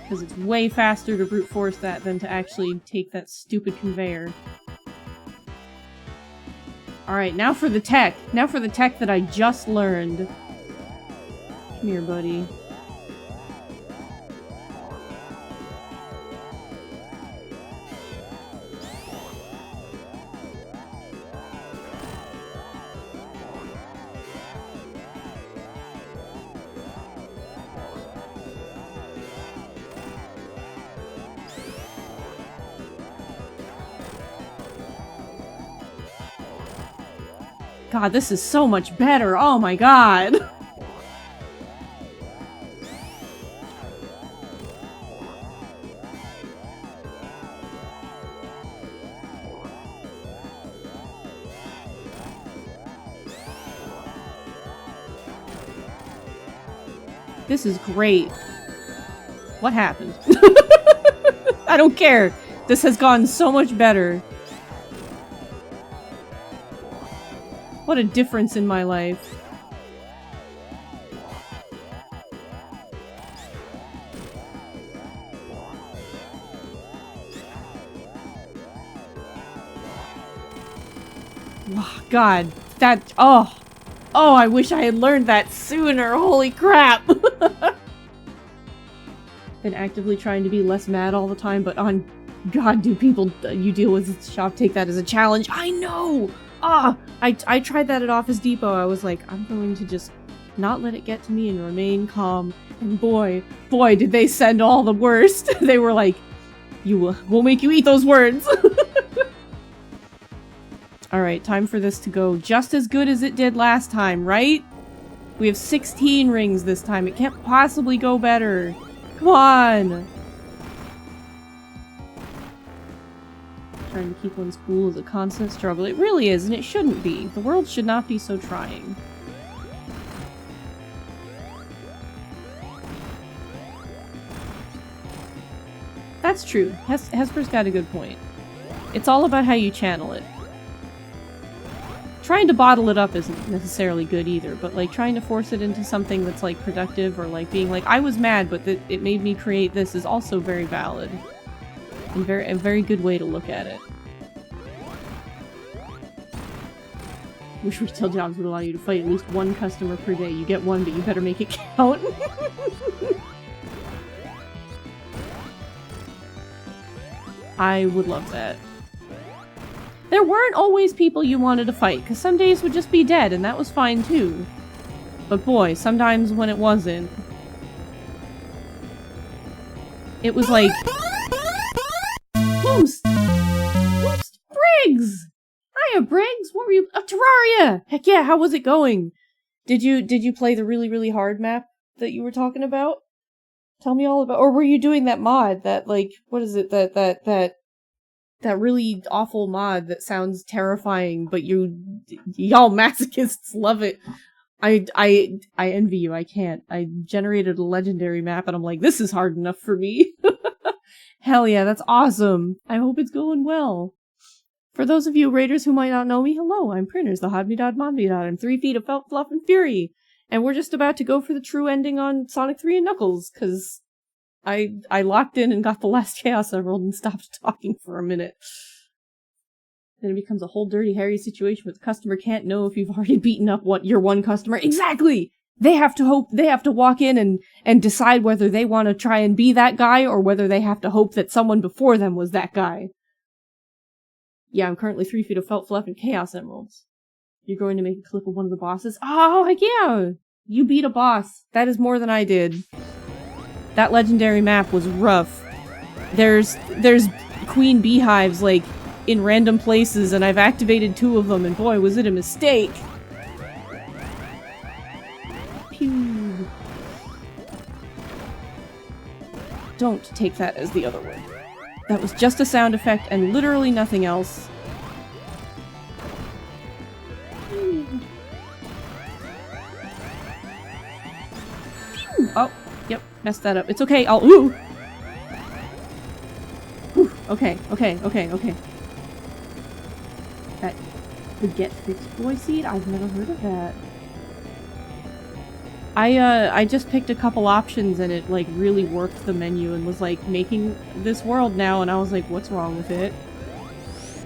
S1: Because it's way faster to brute force that than to actually take that stupid conveyor. Alright, now for the tech. Now for the tech that I just learned. Come here, buddy. God, this is so much better! Oh my god! This is great. What happened? I don't care! This has gone so much better. What a difference in my life. Oh, God, that- oh! Oh, I wish I had learned that sooner, holy crap! Been actively trying to be less mad all the time, but on God, do people you deal with at the shop take that as a challenge? I know! Ah! I tried that at Office Depot. I was like, I'm going to just not let it get to me and remain calm. And boy, did they send all the worst. They were like, we'll make you eat those words. Alright, time for this to go just as good as it did last time, right? We have 16 rings this time. It can't possibly go better. Come on! Trying to keep one's cool is a constant struggle. It really is, and it shouldn't be. The world should not be so trying. That's true. Hesper's got a good point. It's all about how you channel it. Trying to bottle it up isn't necessarily good either, but like trying to force it into something that's like productive or like being like, I was mad but it made me create this is also very valid. And a very good way to look at it. Wish retail jobs would allow you to fight at least one customer per day. You get one, but you better make it count. I would love that. There weren't always people you wanted to fight, because some days would just be dead, and that was fine too. But boy, sometimes when it wasn't, it was like, Whoops! Whoops! Briggs! Hiya, Briggs! What were you— oh, Terraria! Heck yeah, how was it going? Did you play the really, really hard map that you were talking about? Tell me all about— or were you doing that mod, that like, what is it, that really awful mod that sounds terrifying, but y'all masochists love it. I envy you, I can't. I generated a legendary map and I'm like, this is hard enough for me. Hell yeah, that's awesome. I hope it's going well. For those of you raiders who might not know me, hello, I'm Printers, the Hodmedod Momdedod. I'm 3 feet of felt, fluff, and fury. And we're just about to go for the true ending on Sonic 3&Knuckles, cause I locked in and got the last Chaos Emerald and stopped talking for a minute. Then it becomes a whole Dirty Harry situation where the customer can't know if you've already beaten up your one customer. Exactly! They have to walk in and decide whether they want to try and be that guy or whether they have to hope that someone before them was that guy. Yeah, I'm currently 3 feet of felt, fluff, and Chaos Emeralds. You're going to make a clip of one of the bosses? Oh, heck yeah! You beat a boss. That is more than I did. That legendary map was rough. There's queen beehives, like, in random places, and I've activated 2 of them, and boy, was it a mistake! Pew. Don't take that as the other way. That was just a sound effect and literally nothing else. Pew. Oh, yep, messed that up. It's okay, ooh! Whew, okay. That the Get Fixed Boy seed? I've never heard of that. I just picked a couple options and it like really worked the menu and was like making this world now, and I was like, what's wrong with it?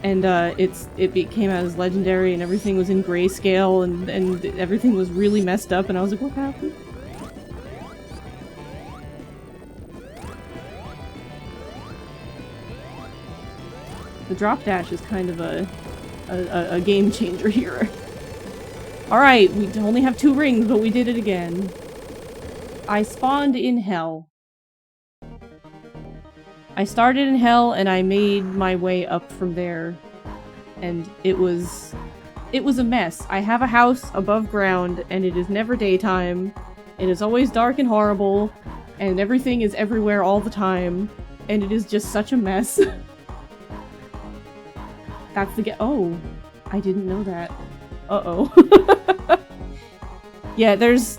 S1: And it became out as legendary and everything was in grayscale and everything was really messed up, and I was like, what happened? The drop dash is kind of a game changer here. Alright, we only have 2 rings, but we did it again. I spawned in hell. I started in hell and I made my way up from there. And it was a mess. I have a house above ground and it is never daytime. It is always dark and horrible. And everything is everywhere all the time. And it is just such a mess. That's the oh, I didn't know that. Uh-oh. Yeah, there's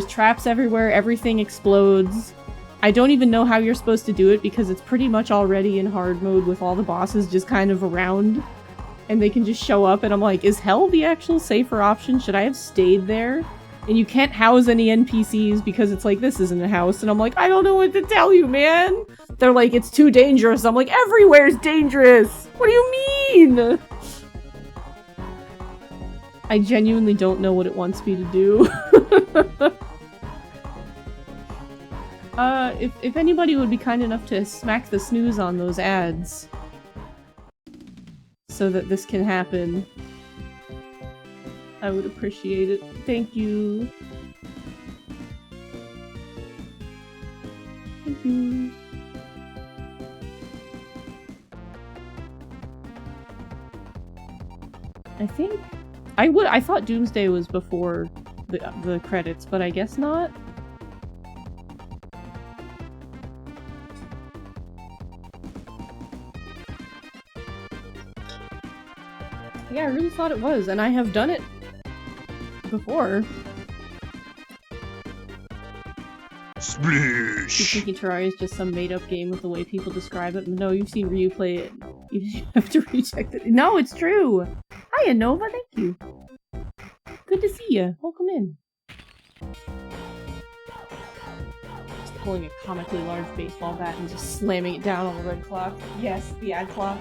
S1: traps everywhere, everything explodes. I don't even know how you're supposed to do it because it's pretty much already in hard mode with all the bosses just kind of around. And they can just show up and I'm like, is hell the actual safer option? Should I have stayed there? And you can't house any NPCs because it's like, this isn't a house. And I'm like, I don't know what to tell you, man! They're like, it's too dangerous. I'm like, everywhere's dangerous! What do you mean? I genuinely don't know what it wants me to do. If anybody would be kind enough to smack the snooze on those ads so that this can happen, I would appreciate it. Thank you. Thank you. I thought Doomsday was before the credits, but I guess not. Yeah, I really thought it was, and I have done it before.
S2: Splish!
S1: You thinking Terraria is just some made-up game with the way people describe it? No, you've seen Ryu play it. You have to reject it. No, it's true! Hiya, Nova, thank you! Good to see you. Welcome in. Just pulling a comically large baseball bat and just slamming it down on the red clock. Yes, the ad clock.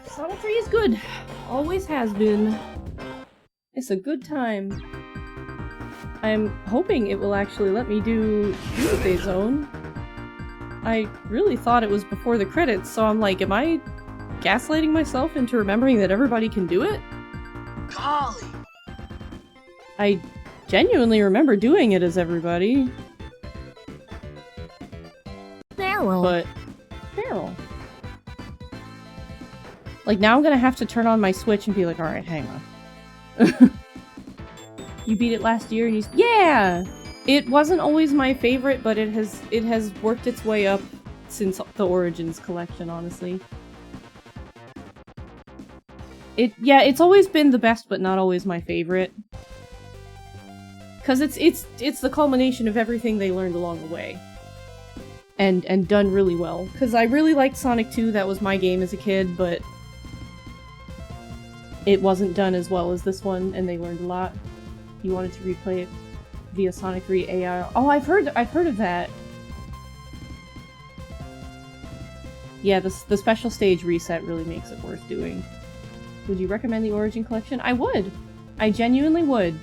S1: Sonic 3 is good. Always has been. It's a good time. I'm hoping it will actually let me do Tuesday Zone. I really thought it was before the credits, so I'm like, am I gaslighting myself into remembering that everybody can do it?
S2: Golly!
S1: I genuinely remember doing it as everybody.
S4: Barrel.
S1: But Barrel. Like, now I'm gonna have to turn on my Switch and be like, alright, hang on. You beat it last year and you— yeah! It wasn't always my favorite, but it has worked its way up since the Origins collection, honestly. It's always been the best, but not always my favorite. Cause it's the culmination of everything they learned along the way. And done really well. Cause I really liked Sonic 2, that was my game as a kid, but it wasn't done as well as this one, and they learned a lot. You wanted to replay it via Sonic 3 AI. Oh, I've heard of that. Yeah, the special stage reset really makes it worth doing. Would you recommend the Origin Collection? I would. I genuinely would.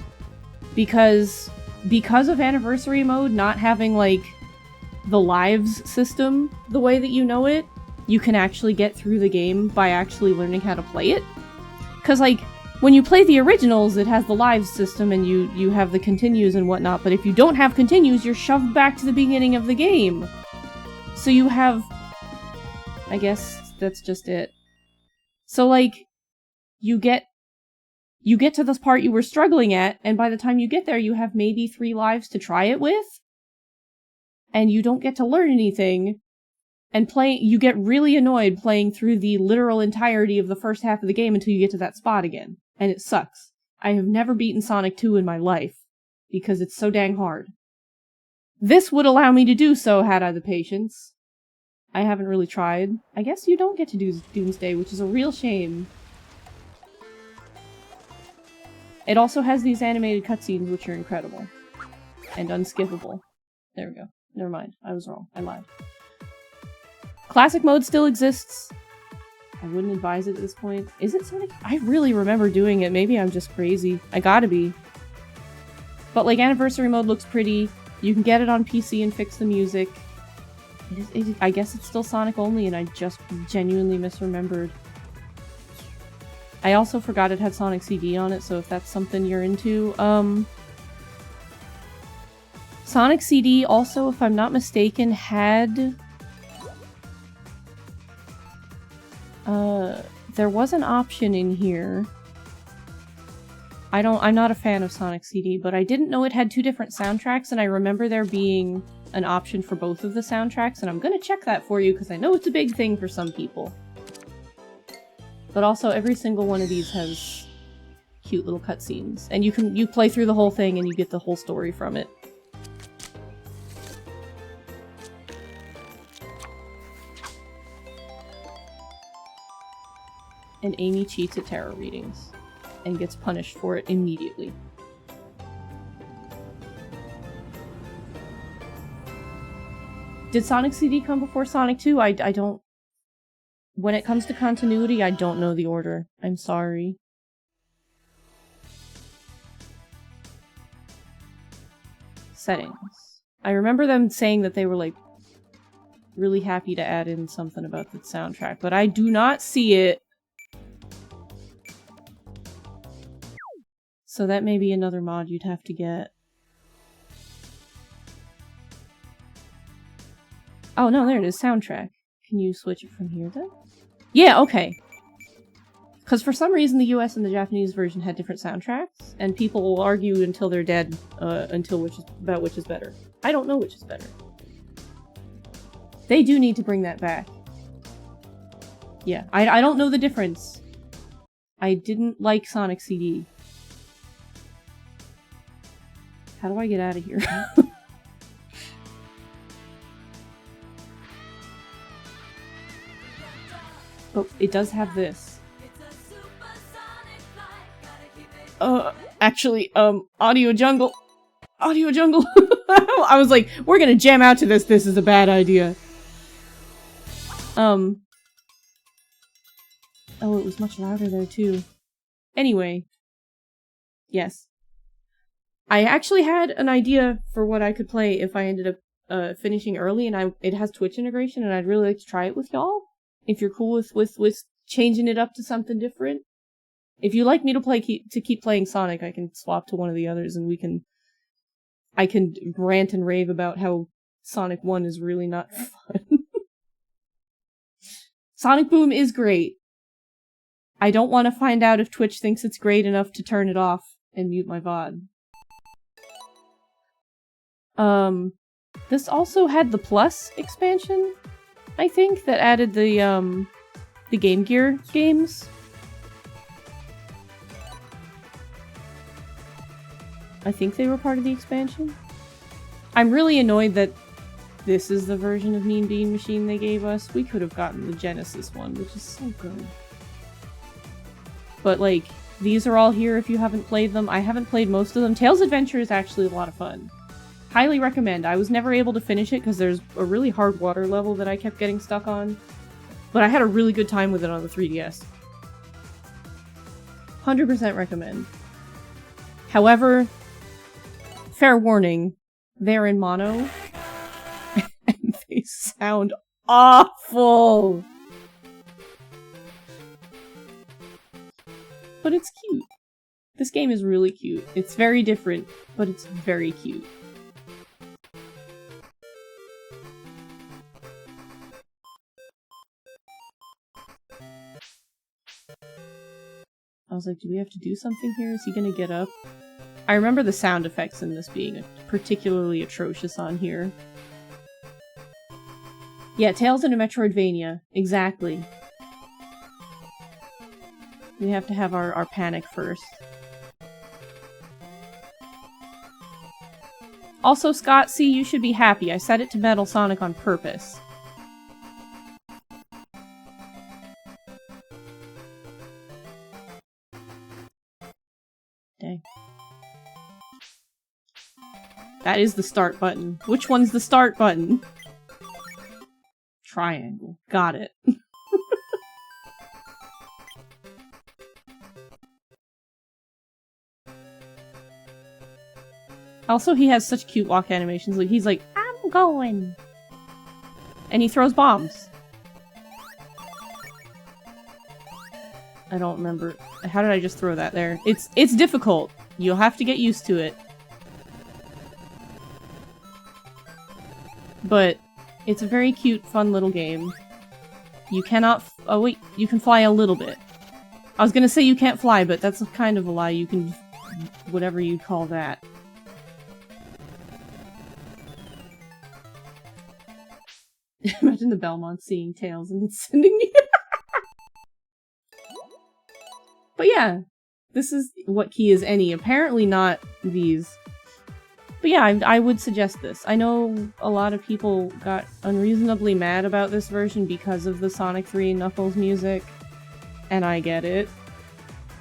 S1: Because of Anniversary Mode not having, like, the lives system the way that you know it, you can actually get through the game by actually learning how to play it. Because, like, when you play the originals, it has the lives system and you have the continues and whatnot, but if you don't have continues, you're shoved back to the beginning of the game. So you have— I guess that's just it. So, like, you get to this part you were struggling at, and by the time you get there, you have maybe 3 lives to try it with, and you don't get to learn anything, and you get really annoyed playing through the literal entirety of the first half of the game until you get to that spot again. And it sucks. I have never beaten Sonic 2 in my life, because it's so dang hard. This would allow me to do so had I the patience. I haven't really tried. I guess you don't get to do Doomsday, which is a real shame. It also has these animated cutscenes, which are incredible. And unskippable. There we go. Never mind. I was wrong. I lied. Classic mode still exists. I wouldn't advise it at this point. Is it Sonic? I really remember doing it. Maybe I'm just crazy. I gotta be. But, like, Anniversary mode looks pretty. You can get it on PC and fix the music. I guess it's still Sonic only, and I just genuinely misremembered. I also forgot it had Sonic CD on it, so if that's something you're into. Sonic CD also, if I'm not mistaken, had... there was an option in here. I'm not a fan of Sonic CD, but I didn't know it had 2 different soundtracks, and I remember there being an option for both of the soundtracks, and I'm gonna check that for you, because I know it's a big thing for some people. But also, every single one of these has cute little cutscenes, and you play through the whole thing and you get the whole story from it. And Amy cheats at tarot readings, and gets punished for it immediately. Did Sonic CD come before Sonic 2? I don't... When it comes to continuity, I don't know the order. I'm sorry. Settings. I remember them saying that they were, like, really happy to add in something about the soundtrack, but I do not see it. So that may be another mod you'd have to get. Oh no, there it is, soundtrack. Can you switch it from here then? Yeah, okay. Because for some reason the US and the Japanese version had different soundtracks, and people will argue until they're dead about which is better. I don't know which is better. They do need to bring that back. Yeah, I don't know the difference. I didn't like Sonic CD. How do I get out of here? Oh, it does have this. Actually, Audio Jungle. Audio Jungle. I was like, we're gonna jam out to this. This is a bad idea. Oh, it was much louder there too. Anyway. Yes. I actually had an idea for what I could play if I ended up finishing early, and it has Twitch integration, and I'd really like to try it with y'all. If you're cool with changing it up to something different. If you like me to keep playing Sonic, I can swap to one of the others, and I can rant and rave about how Sonic 1 is really not fun. Sonic Boom is great. I don't want to find out if Twitch thinks it's great enough to turn it off and mute my VOD. This also had the Plus expansion, I think, that added the Game Gear games. I think they were part of the expansion. I'm really annoyed that this is the version of Mean Bean Machine they gave us. We could have gotten the Genesis one, which is so good. But, like, these are all here if you haven't played them. I haven't played most of them. Tails Adventure is actually a lot of fun. Highly recommend. I was never able to finish it because there's a really hard water level that I kept getting stuck on. But I had a really good time with it on the 3DS. 100% recommend. However, fair warning, they're in mono, and they sound awful! But it's cute. This game is really cute. It's very different, but it's very cute. I was like, do we have to do something here? Is he gonna get up? I remember the sound effects in this being particularly atrocious on here. Yeah, Tails in a Metroidvania. Exactly. We have to have our panic first. Also, Scott, see, you should be happy. I set it to Metal Sonic on purpose. Dang. That is the start button. Which one's the start button? Triangle. Got it. Also, he has such cute walk animations. Like, he's like, I'm going! And he throws bombs. I don't remember. How did I just throw that there? It's difficult. You'll have to get used to it. But it's a very cute, fun little game. You cannot oh wait, you can fly a little bit. I was gonna say you can't fly, but that's kind of a lie. You can... whatever you call that. Imagine the Belmont seeing Tails and sending you. But yeah, this is what key is any. Apparently not these. But yeah, I would suggest this. I know a lot of people got unreasonably mad about this version because of the Sonic 3&Knuckles music, and I get it.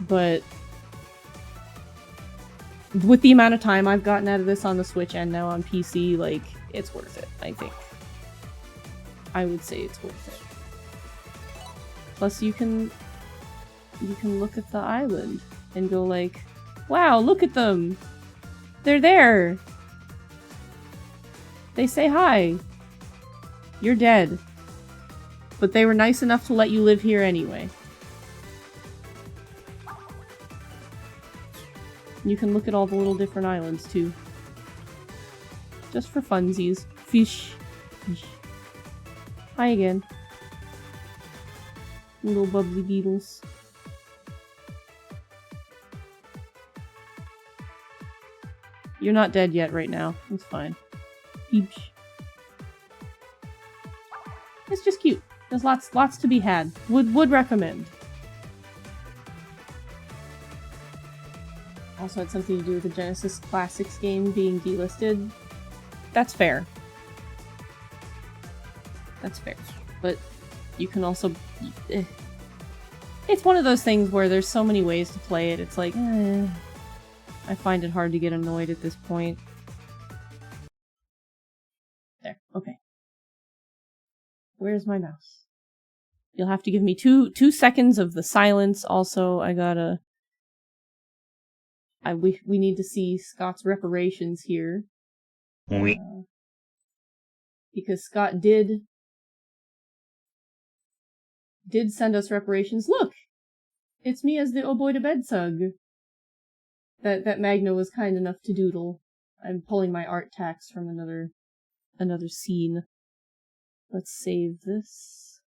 S1: But with the amount of time I've gotten out of this on the Switch and now on PC, like, it's worth it, I think. I would say it's worth it. Plus you can look at the island and go like, wow, look at them! They're there! They say hi! You're dead. But they were nice enough to let you live here anyway. You can look at all the little different islands too. Just for funsies. Fish. Fish. Hi again. Little bubbly beetles. You're not dead yet right now. It's fine. Peach. It's just cute. There's lots to be had. Would recommend. Also had something to do with the Genesis Classics game being delisted. That's fair. That's fair. But you can also... It's one of those things where there's so many ways to play it, it's like, I find it hard to get annoyed at this point. There, okay. Where's my mouse? You'll have to give me two seconds of the silence. Also, I gotta... we need to see Scott's reparations here. Because Scott did send us reparations. Look! It's me as the Oh Boy to Bed Sug. That Magna was kind enough to doodle. I'm pulling my art tax from another scene. Let's save this.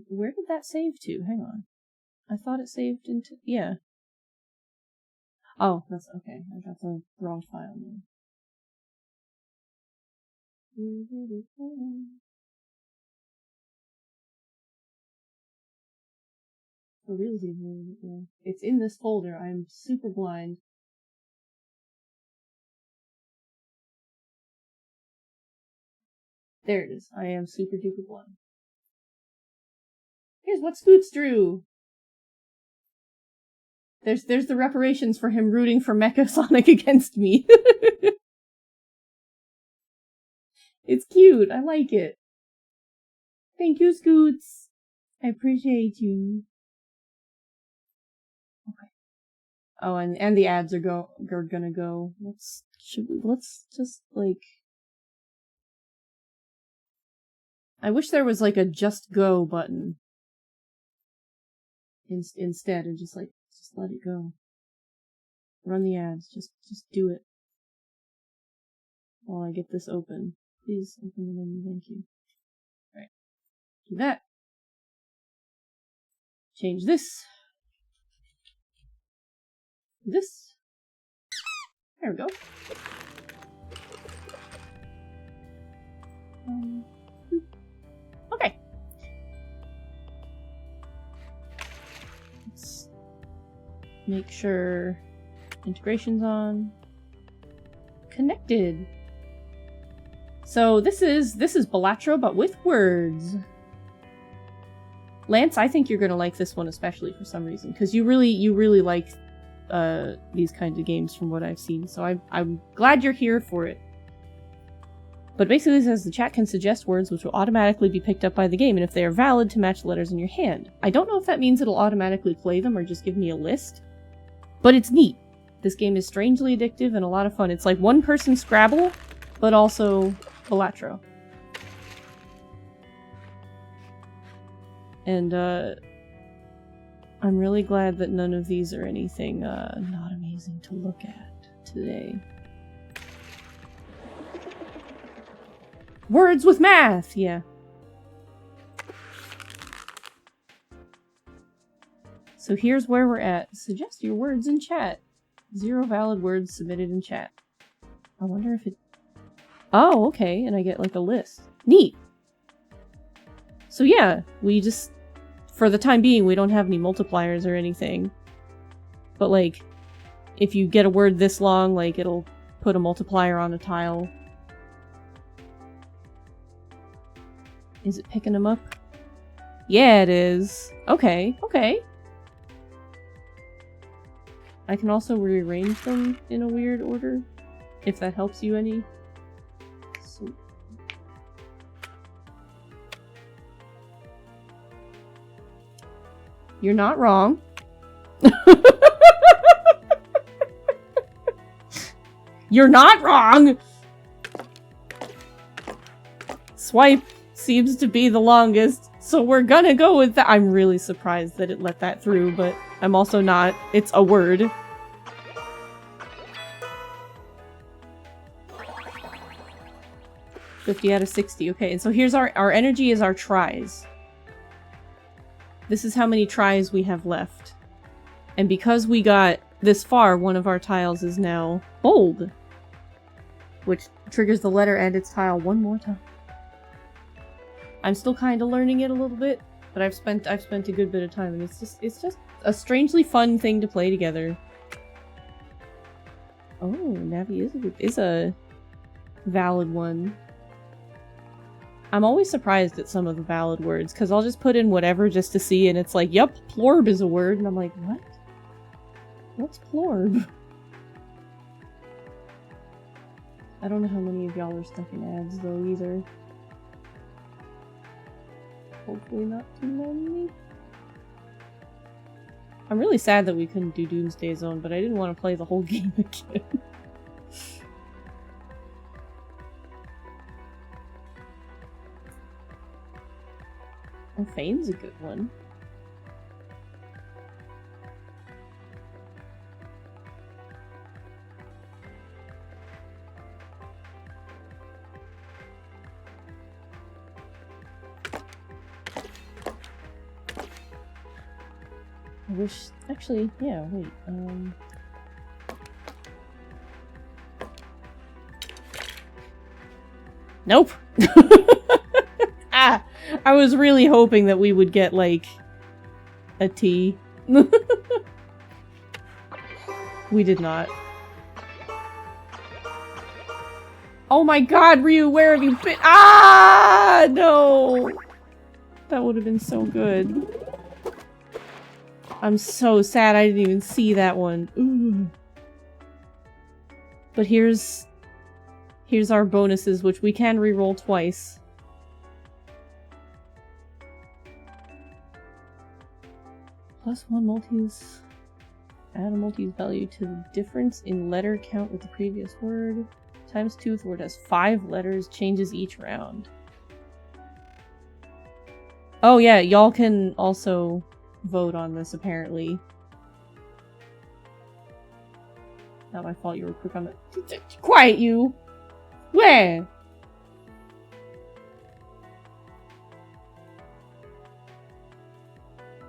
S1: Where did that save to? Hang on. I thought it saved into... Yeah. Oh, that's okay. I got the wrong file name. Where did it go? For realty, where did it go? It's in this folder. I'm super blind. There it is. I am super duper blind. Here's what Scoots drew. There's the reparations for him rooting for Mecha Sonic against me. It's cute. I like it. Thank you, Scoots. I appreciate you. Okay. Oh, and the ads are gonna go. Let's just like... I wish there was like a just go button. Instead, and just let it go. Run the ads. Just do it. While I get this open. Please open the menu, thank you. Alright. Do that. Change this. This. There we go. Okay. Let's make sure integration's on. Connected. So this is Balatro, but with words. Lance, I think you're gonna like this one especially for some reason, because you really like these kinds of games from what I've seen. So I'm glad you're here for it. But basically it says the chat can suggest words which will automatically be picked up by the game, and if they are valid, to match the letters in your hand. I don't know if that means it'll automatically play them or just give me a list, but it's neat. This game is strangely addictive and a lot of fun. It's like one-person Scrabble, but also Balatro. And I'm really glad that none of these are anything not amazing to look at today. Words with math! Yeah. So here's where we're at. Suggest your words in chat. 0 valid words submitted in chat. I wonder if it... Oh, okay, and I get like a list. Neat! So yeah, we just... For the time being, we don't have any multipliers or anything. But like, if you get a word this long, like it'll put a multiplier on a tile. Is it picking them up? Yeah, it is. Okay, okay. I can also rearrange them in a weird order, if that helps you any. So you're not wrong. You're not wrong! Swipe seems to be the longest, so we're gonna go with that. I'm really surprised that it let that through, but I'm also not. It's a word. $50 out of 60. Okay, and so here's our energy is our tries. This is how many tries we have left. And because we got this far, one of our tiles is now bold. Which triggers the letter and its tile one more time. I'm still kind of learning it a little bit, but I've spent a good bit of time, and it's just a strangely fun thing to play together. Oh, Navi is a valid one. I'm always surprised at some of the valid words, because I'll just put in whatever just to see, and it's like, yup, plorb is a word, and I'm like, what? What's plorb? I don't know how many of y'all are stuck in ads, though, either. Hopefully not too many. I'm really sad that we couldn't do Doomsday Zone, but I didn't want to play the whole game again. Oh, Fane's a good one. I wish... Actually, yeah, wait, Nope! Ah! I was really hoping that we would get, like, a T. We did not. Oh my god, Ryu, where have you been? Ah! No! That would have been so good. I'm so sad I didn't even see that one. Ooh. But here's our bonuses, which we can re-roll twice. +1 multis. Add a multis value to the difference in letter count with the previous word. ×2 if the word has 5 letters, changes each round. Oh yeah, y'all can also vote on this, apparently. Not my fault you were quick on the— Quiet, you! Where?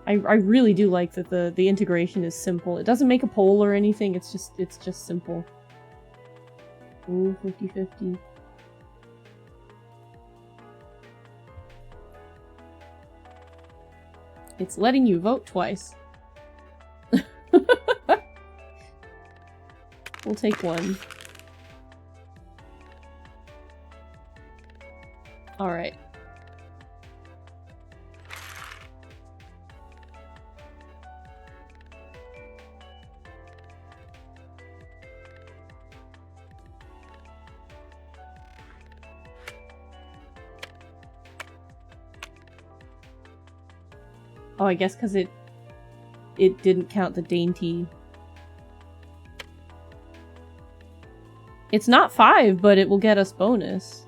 S1: I really do like that the integration is simple. It doesn't make a poll or anything, it's just simple. Ooh, 50-50. It's letting you vote twice. We'll take one. Alright. Oh, I guess because it didn't count the dainty. It's not 5, but it will get us bonus.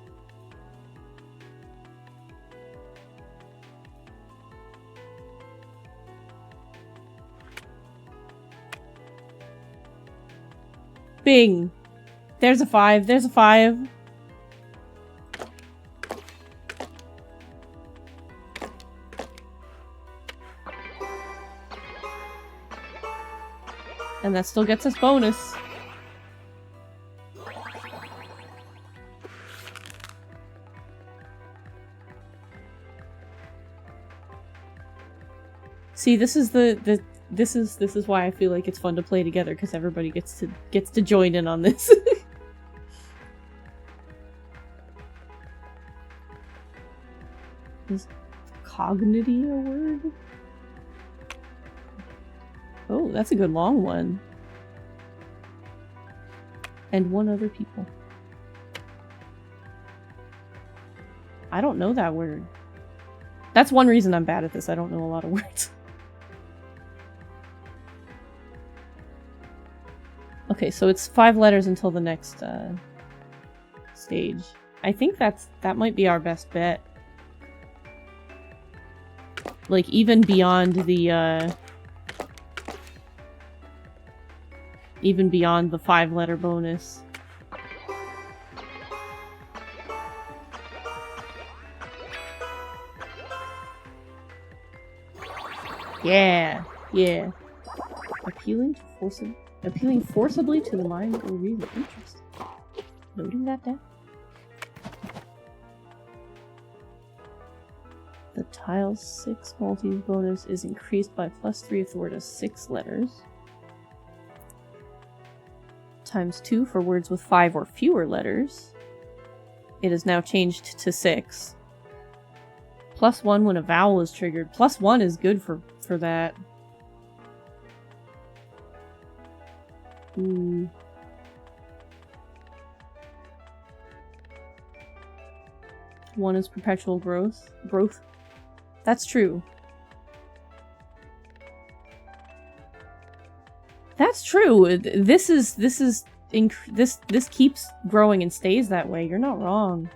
S1: Bing! There's a 5, there's a 5. And that still gets us bonus. See, this is this is why I feel like it's fun to play together, because everybody gets to join in on this. Is cognity a word? Oh, that's a good long one. And one other people. I don't know that word. That's one reason I'm bad at this. I don't know a lot of words. Okay, so it's 5 letters until the next stage. I think that might be our best bet. Like, even beyond the 5-letter bonus. Yeah, yeah. Appealing forcibly to the mind or reason. Interesting. Loading that down. The tile 6 Maltese bonus is increased by +3 if the word has 6 letters. Times 2 for words with 5 or fewer letters. It is now changed to 6. +1 when a vowel is triggered. +1 is good for that. Ooh. One is perpetual growth. That's true. That's true. This keeps growing and stays that way. You're not wrong.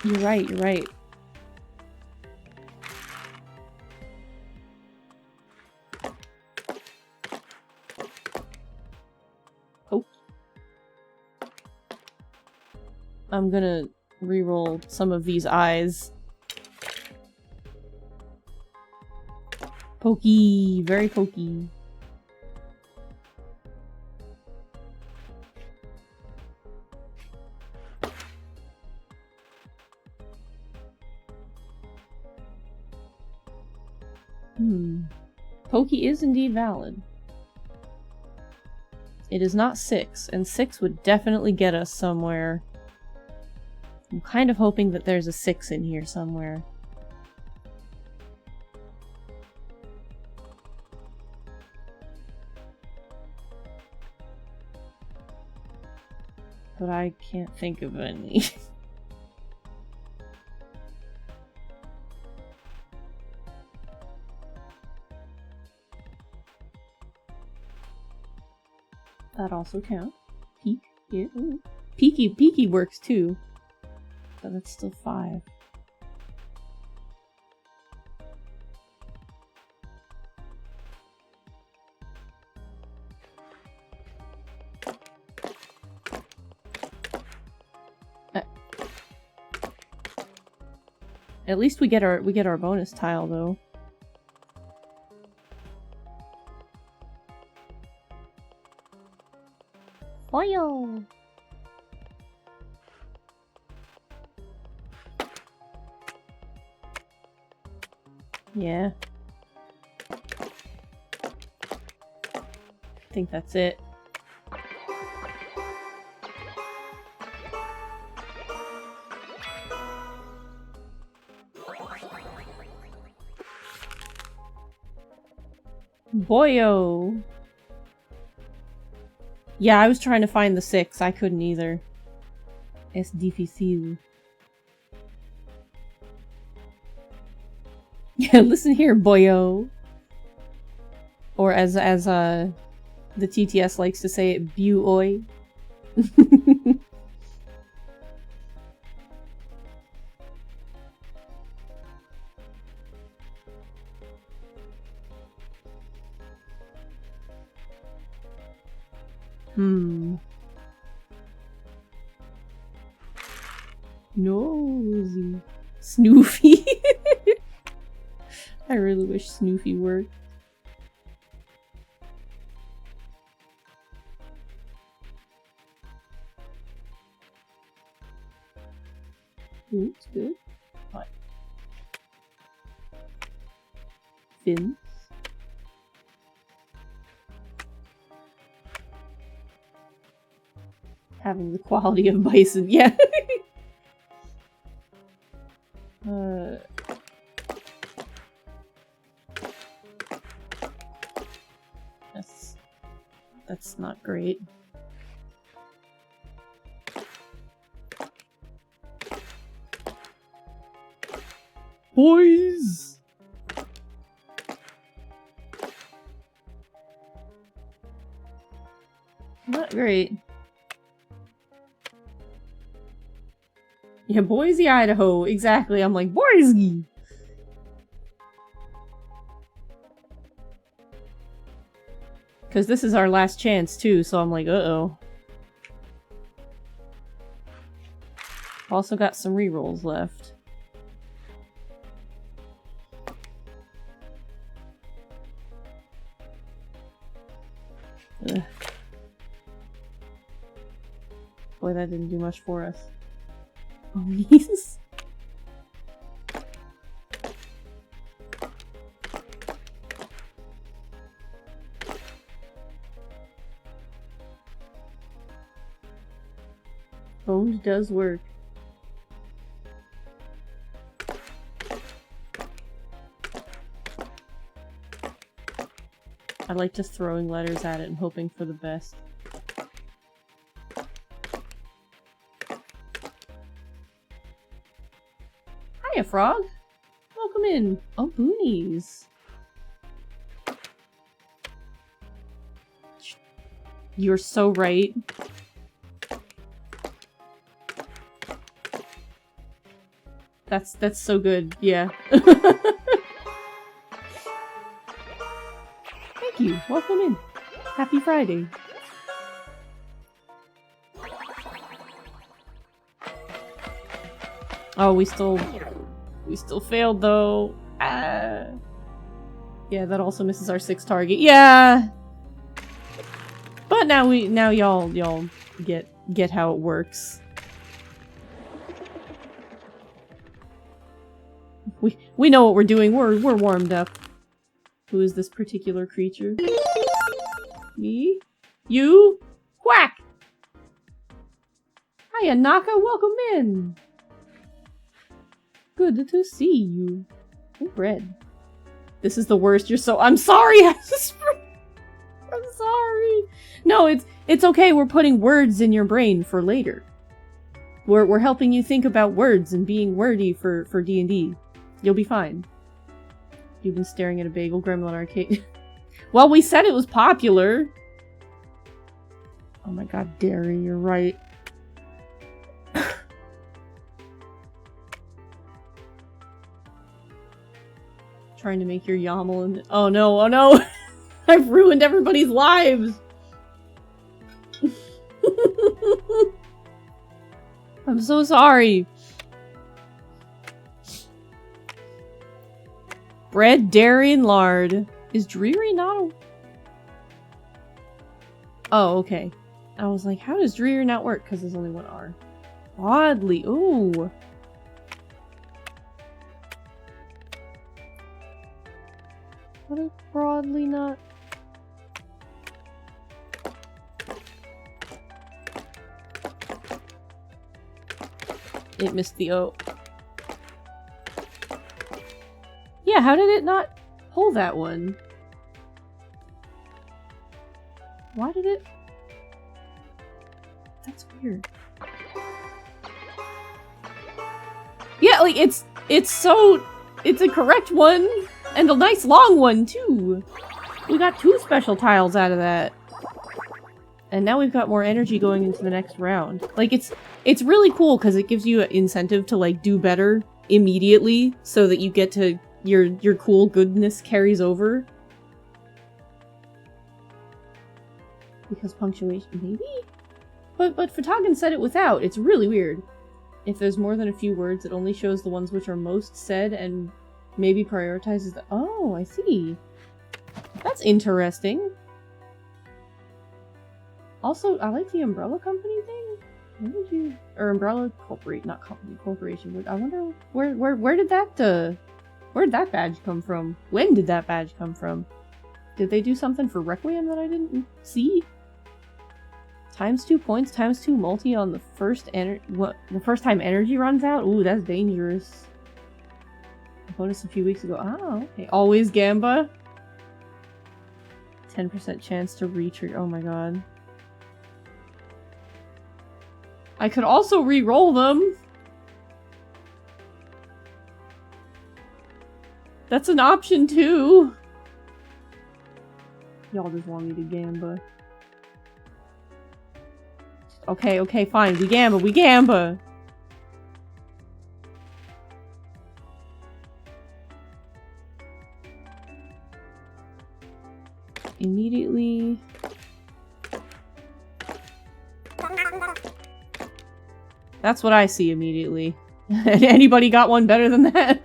S1: You're right. You're right. Oh. I'm gonna reroll some of these eyes. Pokey, very pokey. Pokey is indeed valid. It is not 6, and 6 would definitely get us somewhere. I'm kind of hoping that there's a 6 in here somewhere. But I can't think of any. That also counts. Peek, yeah. Ooh. Peaky works too. But that's still 5. At least we get our bonus tile though. Oil. Yeah. I think that's it. Boyo! Yeah, I was trying to find the 6. I couldn't either. Es difícil. Yeah, listen here, boyo. Or as the TTS likes to say it, bu-oi. Nosy. Snoofy. I really wish Snoofy worked. Ooh, it's good. What? Fins. Having the quality of bison, yeah. That's not great. Boys! Not great. Yeah, Boise, Idaho. Exactly. I'm like, Boise! Because this is our last chance, too, so I'm like, uh-oh. Also got some rerolls left. Ugh. Boy, that didn't do much for us. Ponies. Bones does work. I like just throwing letters at it and hoping for the best. Hiya, frog! Welcome in! Oh, boonies! You're so right. That's so good, yeah. Thank you, welcome in. Happy Friday. Oh, we still failed though. Ah. Yeah, that also misses our 6th target. Yeah. But now y'all get how it works. We know what we're doing. We're warmed up. Who is this particular creature? Me? You? Quack! Hiya, Naka, welcome in! Good to see you. Oh, bread. This is the worst. You're so— I'm sorry! I'm sorry! No, it's okay. We're putting words in your brain for later. We're helping you think about words and being wordy for D&D. You'll be fine. You've been staring at a bagel gremlin arcade. Well, we said it was popular! Oh my god, Derry, you're right. Trying to make your YAML and— oh no, oh no! I've ruined everybody's lives! I'm so sorry! Bread, dairy, and lard. Is dreary not a— oh, okay. I was like, how does dreary not work? Because there's only one R. Oddly, ooh! What is broadly not? It missed the O. Yeah, how did it not pull that one? Why did it? That's weird. Yeah, like, it's a correct one! And a nice long one, too! We got 2 special tiles out of that. And now we've got more energy going into the next round. Like, it's really cool because it gives you an incentive to, like, do better immediately so that you get to— your cool goodness carries over. Because punctuation, maybe? But Fatagan said it without. It's really weird. If there's more than a few words, it only shows the ones which are most said and maybe prioritizes the— oh, I see. That's interesting. Also, I like the Umbrella Company thing. Where did you— or Umbrella Corporate, not company, corporation. I wonder where did that badge come from? When did that badge come from? Did they do something for Requiem that I didn't see? ×2 points, ×2 multi on the first time energy runs out? Ooh, that's dangerous. I noticed a few weeks ago. Oh, okay. Always Gamba. 10% chance to re-trigger. Oh my god. I could also re-roll them! That's an option too! Y'all just want me to Gamba. Okay, fine. We Gamba! Immediately. That's what I see immediately. Anybody got one better than that?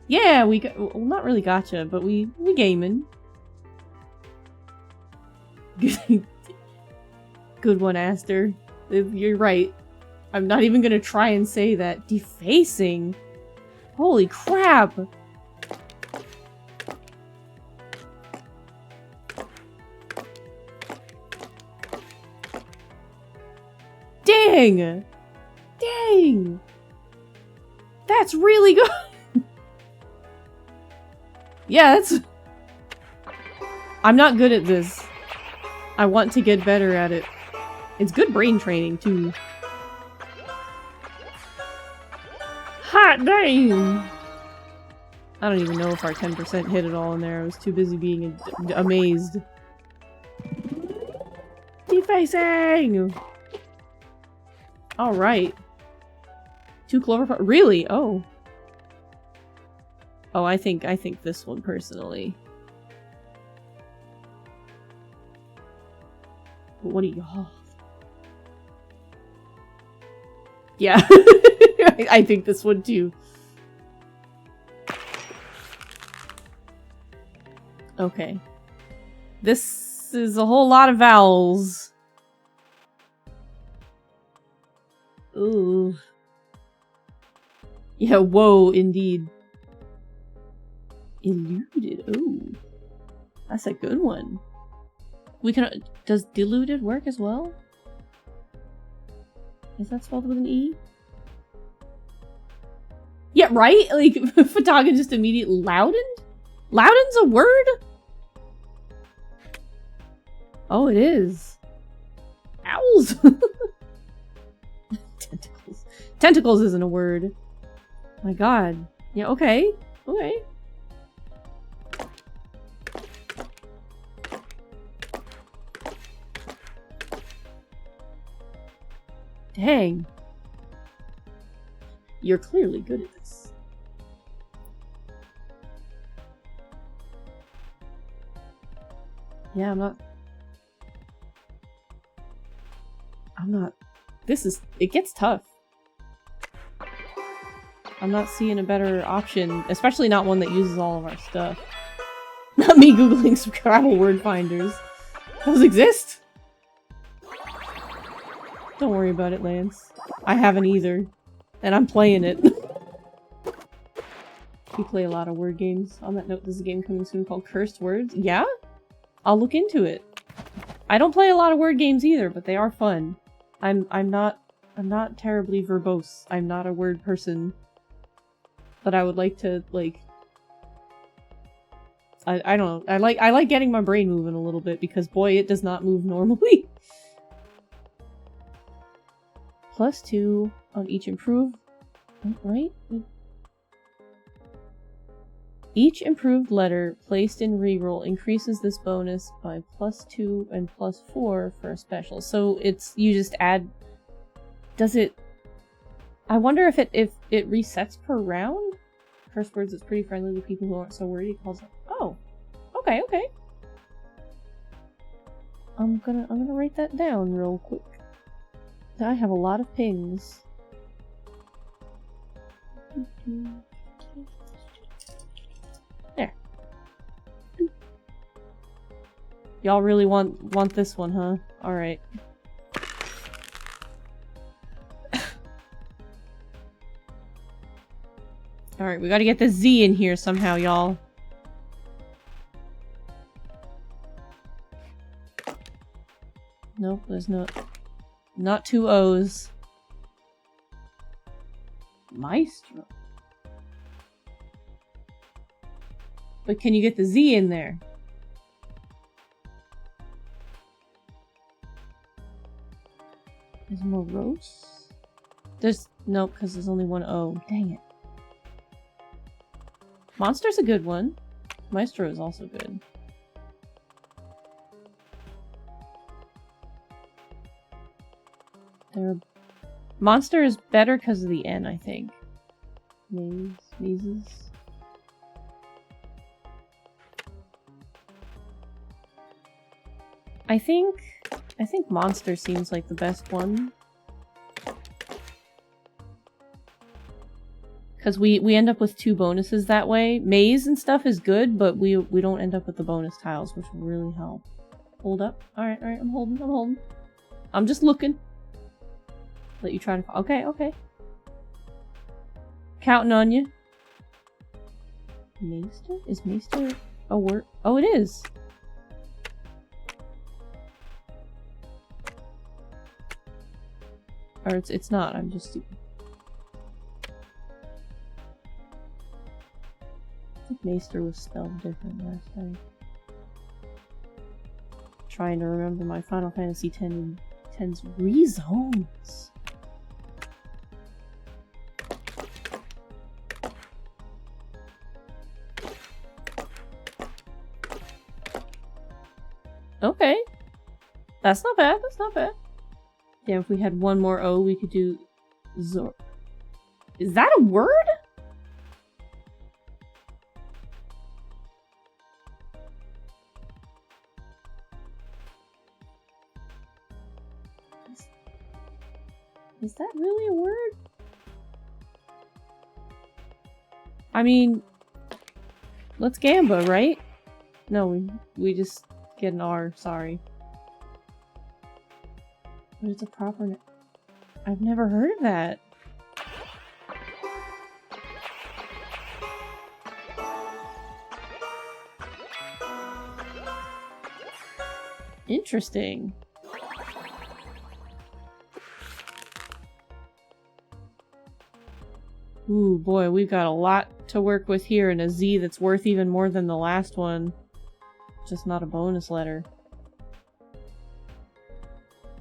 S1: Yeah, we got— well, not really gotcha, but we gaming. Good one, Aster. You're right. I'm not even gonna try and say that. Defacing? Holy crap! Dang! Dang! That's really good! Yeah, that's... I'm not good at this. I want to get better at it. It's good brain training, too. Hot dang! I don't even know if our 10% hit it all in there. I was too busy being amazed. Defacing! Alright. 2 clover... Really? Oh. Oh, I think this one, personally. But what do y'all... Yeah. I think this one, too. Okay. This is a whole lot of vowels. Ooh. Yeah, whoa, indeed. Eluded. Ooh. That's a good one. We can... Does deluded work as well? Is that spelled with an E? Yeah, right? Like, Fataga just immediately... Loudened? Louden's a word? Oh, it is. Owls! Tentacles. Tentacles isn't a word. My god. Yeah, okay. Okay. Dang. You're clearly good at this. Yeah, I'm not... This is... It gets tough. I'm not seeing a better option, especially not one that uses all of our stuff. Not me googling Scrabble word finders. Those exist? Don't worry about it, Lance. I haven't either. And I'm playing it. We play a lot of word games. On that note, there's a game coming soon called Cursed Words. Yeah? I'll look into it. I don't play a lot of word games either, but they are fun. I'm not terribly verbose. I'm not a word person. But I would like to, like... I don't know. I like getting my brain moving a little bit, because boy, it does not move normally. +2 on each improved... Right? Each improved letter placed in reroll increases this bonus by +2 and +4 for a special. So it's... you just add... Does it... I wonder if it resets per round? Curse Words is pretty friendly with people who aren't so worried. It calls it... Oh. Okay, okay. I'm gonna write that down real quick. I have a lot of pings. There. Y'all really want this one, huh? Alright. Alright, we gotta get the Z in here somehow, y'all. Nope, there's not 2 O's. Maestro. But can you get the Z in there? There's morose? There's... Nope, because there's only 1 O. Dang it. Monster's a good one. Maestro is also good. Monster is better because of the N, I think. Mazes. I think Monster seems like the best one. Because we end up with 2 bonuses that way. Maze and stuff is good, but we don't end up with the bonus tiles, which will really help. Hold up. Alright, I'm holding. I'm just looking. Let you try to... Okay, okay. Counting on you. Maester? Is Maester a word? Oh, it is! Or it's not, I'm just stupid. I think Maester was spelled different last time. Trying to remember my Final Fantasy X's rezones. Okay. That's not bad, that's not bad. Damn, if we had one more O, we could do Zor. Is that a word? Is that really a word? I mean, let's Gamba, right? No, we just get an R, sorry. But it's a proper name. I've never heard of that. Interesting. Ooh, boy, we've got a lot to work with here and a Z that's worth even more than the last one. Just not a bonus letter.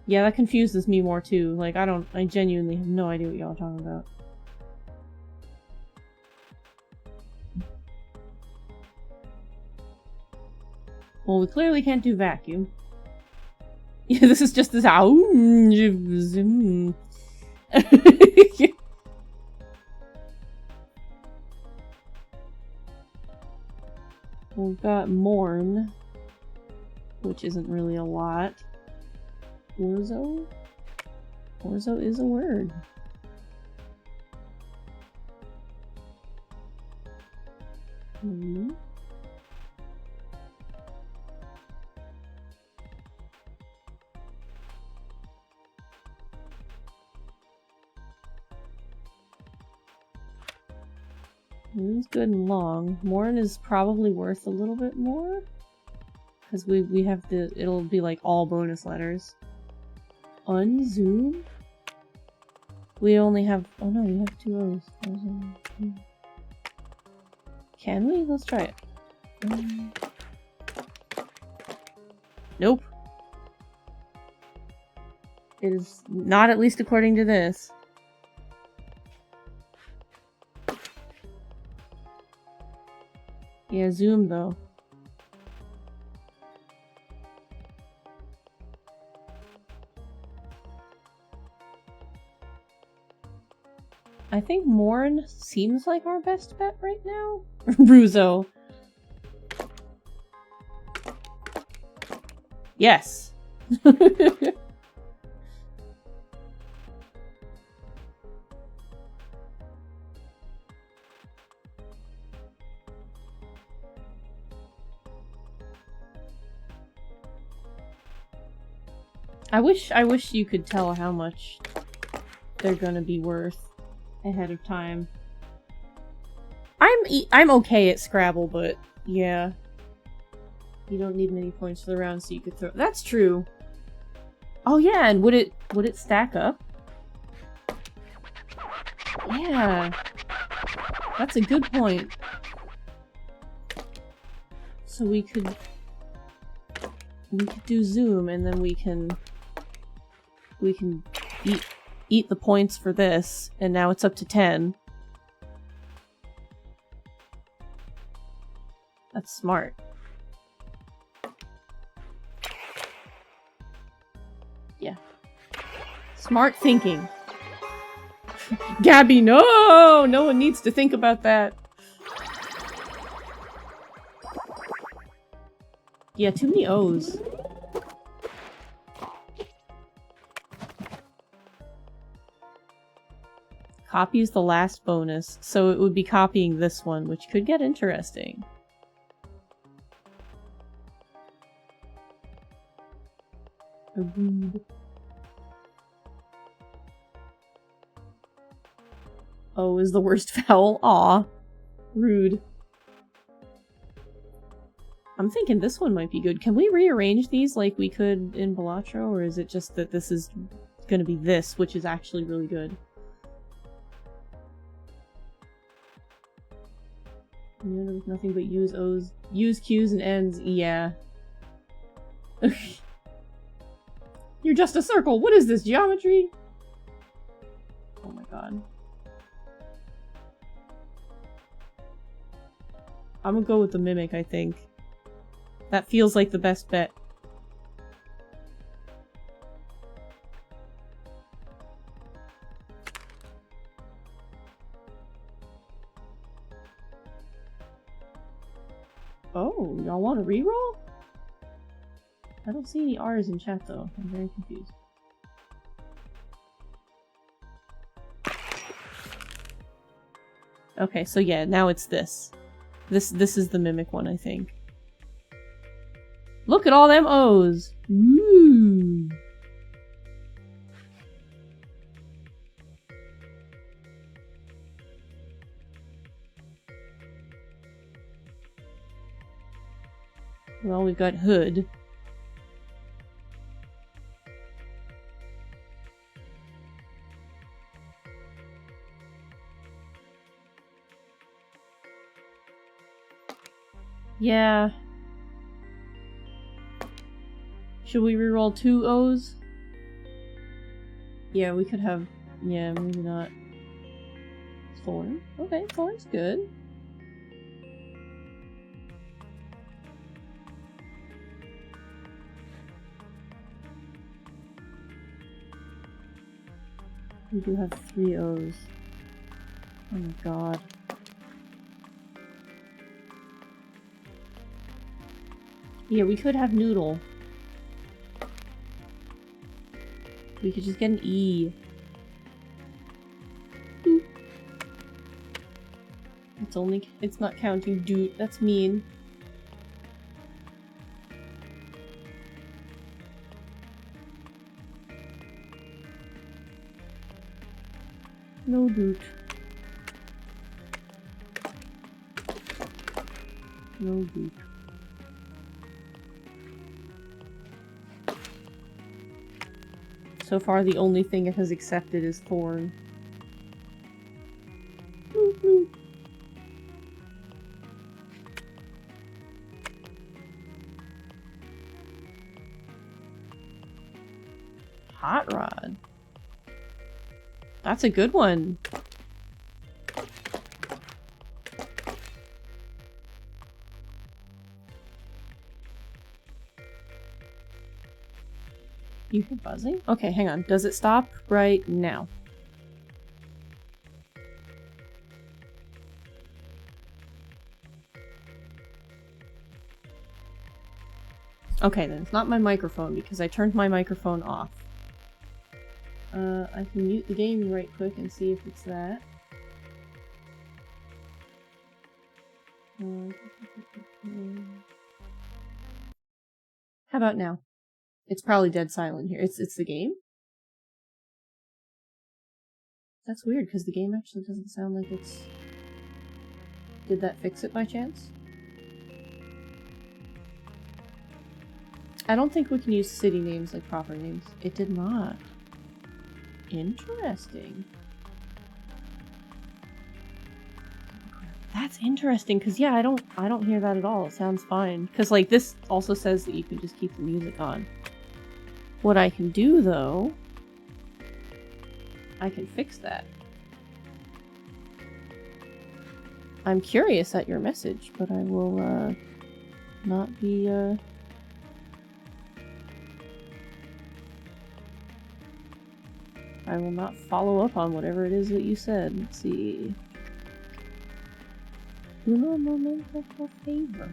S1: Yeah, that confuses me more too. Like, I genuinely have no idea what y'all are talking about. Well, we clearly can't do vacuum. Yeah, this is just this how. We've got mourn, which isn't really a lot. Orzo? Orzo is a word. Moon's good and long. Mourn is probably worth a little bit more. Because we have the... It'll be like all bonus letters. Unzoom? We only have... Oh no, we have 2 O's. Can we? Let's try it. Nope. It is not, at least according to this. Yeah, zoom though. I think Mourn seems like our best bet right now. Ruzo. Yes. I wish you could tell how much they're gonna be worth ahead of time. I'm okay at Scrabble, but yeah. You don't need many points for the round, so you could throw. That's true. Oh yeah, and would it stack up? Yeah. That's a good point. So we could do zoom, and then we can eat the points for this, and now it's up to 10. That's smart. Yeah. Smart thinking. Gabby, no! No one needs to think about that. Yeah, too many O's. Copy is the last bonus, so it would be copying this one, which could get interesting. Rude. Oh, is the worst vowel. Aw. Rude. I'm thinking this one might be good. Can we rearrange these like we could in Balatro, or is it just that this is gonna be this, which is actually really good? Yeah, with nothing but use O's, use Q's and N's. Yeah. You're just a circle. What is this, geometry? Oh my god. I'm gonna go with the mimic, I think. That feels like the best bet. Oh, y'all want to reroll? I don't see any R's in chat though. I'm very confused. Okay, so yeah, now it's this. This is the mimic one, I think. Look at all them O's! Ooh. Well, we've got hood. Yeah. Should we reroll 2 O's? Yeah, we could have... Yeah, maybe not. Thorn? Okay, Thorn's good. We do have 3 O's. Oh my god. Yeah, we could have noodle. We could just get an E. Boop. It's not counting doot. That's mean. No doot. No doot. So far, the only thing it has accepted is Thorn. Hot Rod. That's a good one. You hear buzzing? Okay, hang on. Does it stop right now? Okay, then it's not my microphone because I turned my microphone off. I can mute the game right quick and see if it's that. How about now? It's probably dead silent here. It's the game? That's weird, because the game actually doesn't sound like it's... Did that fix it by chance? I don't think we can use city names like proper names. It did not. Interesting. That's interesting, because yeah, I don't hear that at all. It sounds fine. Because like this also says that you can just keep the music on. What I can do though, I can fix that. I'm curious at your message, but I will not be I will not follow up on whatever it is that you said. Let's see. Uno momento por favor.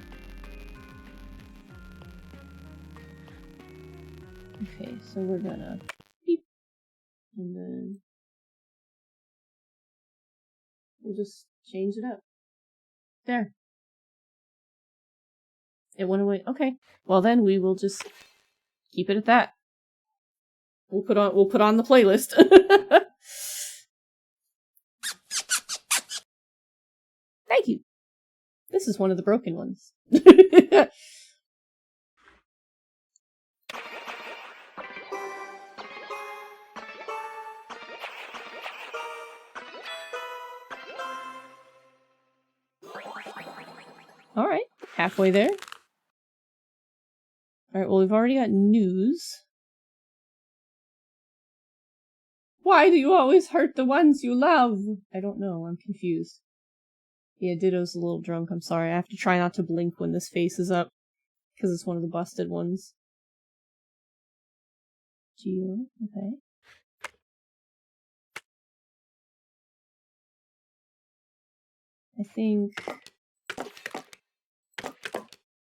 S1: Okay, so we're gonna beep, and then we'll just change it up. There. It went away. Okay. Well then we will just keep it at that. We'll put on the playlist. Thank you. This is one of the broken ones. Alright, halfway there. Alright, well, we've already got news. Why do you always hurt the ones you love? I don't know, I'm confused. Yeah, Ditto's a little drunk, I'm sorry. I have to try not to blink when this face is up, because it's one of the busted ones. Geo, okay. I think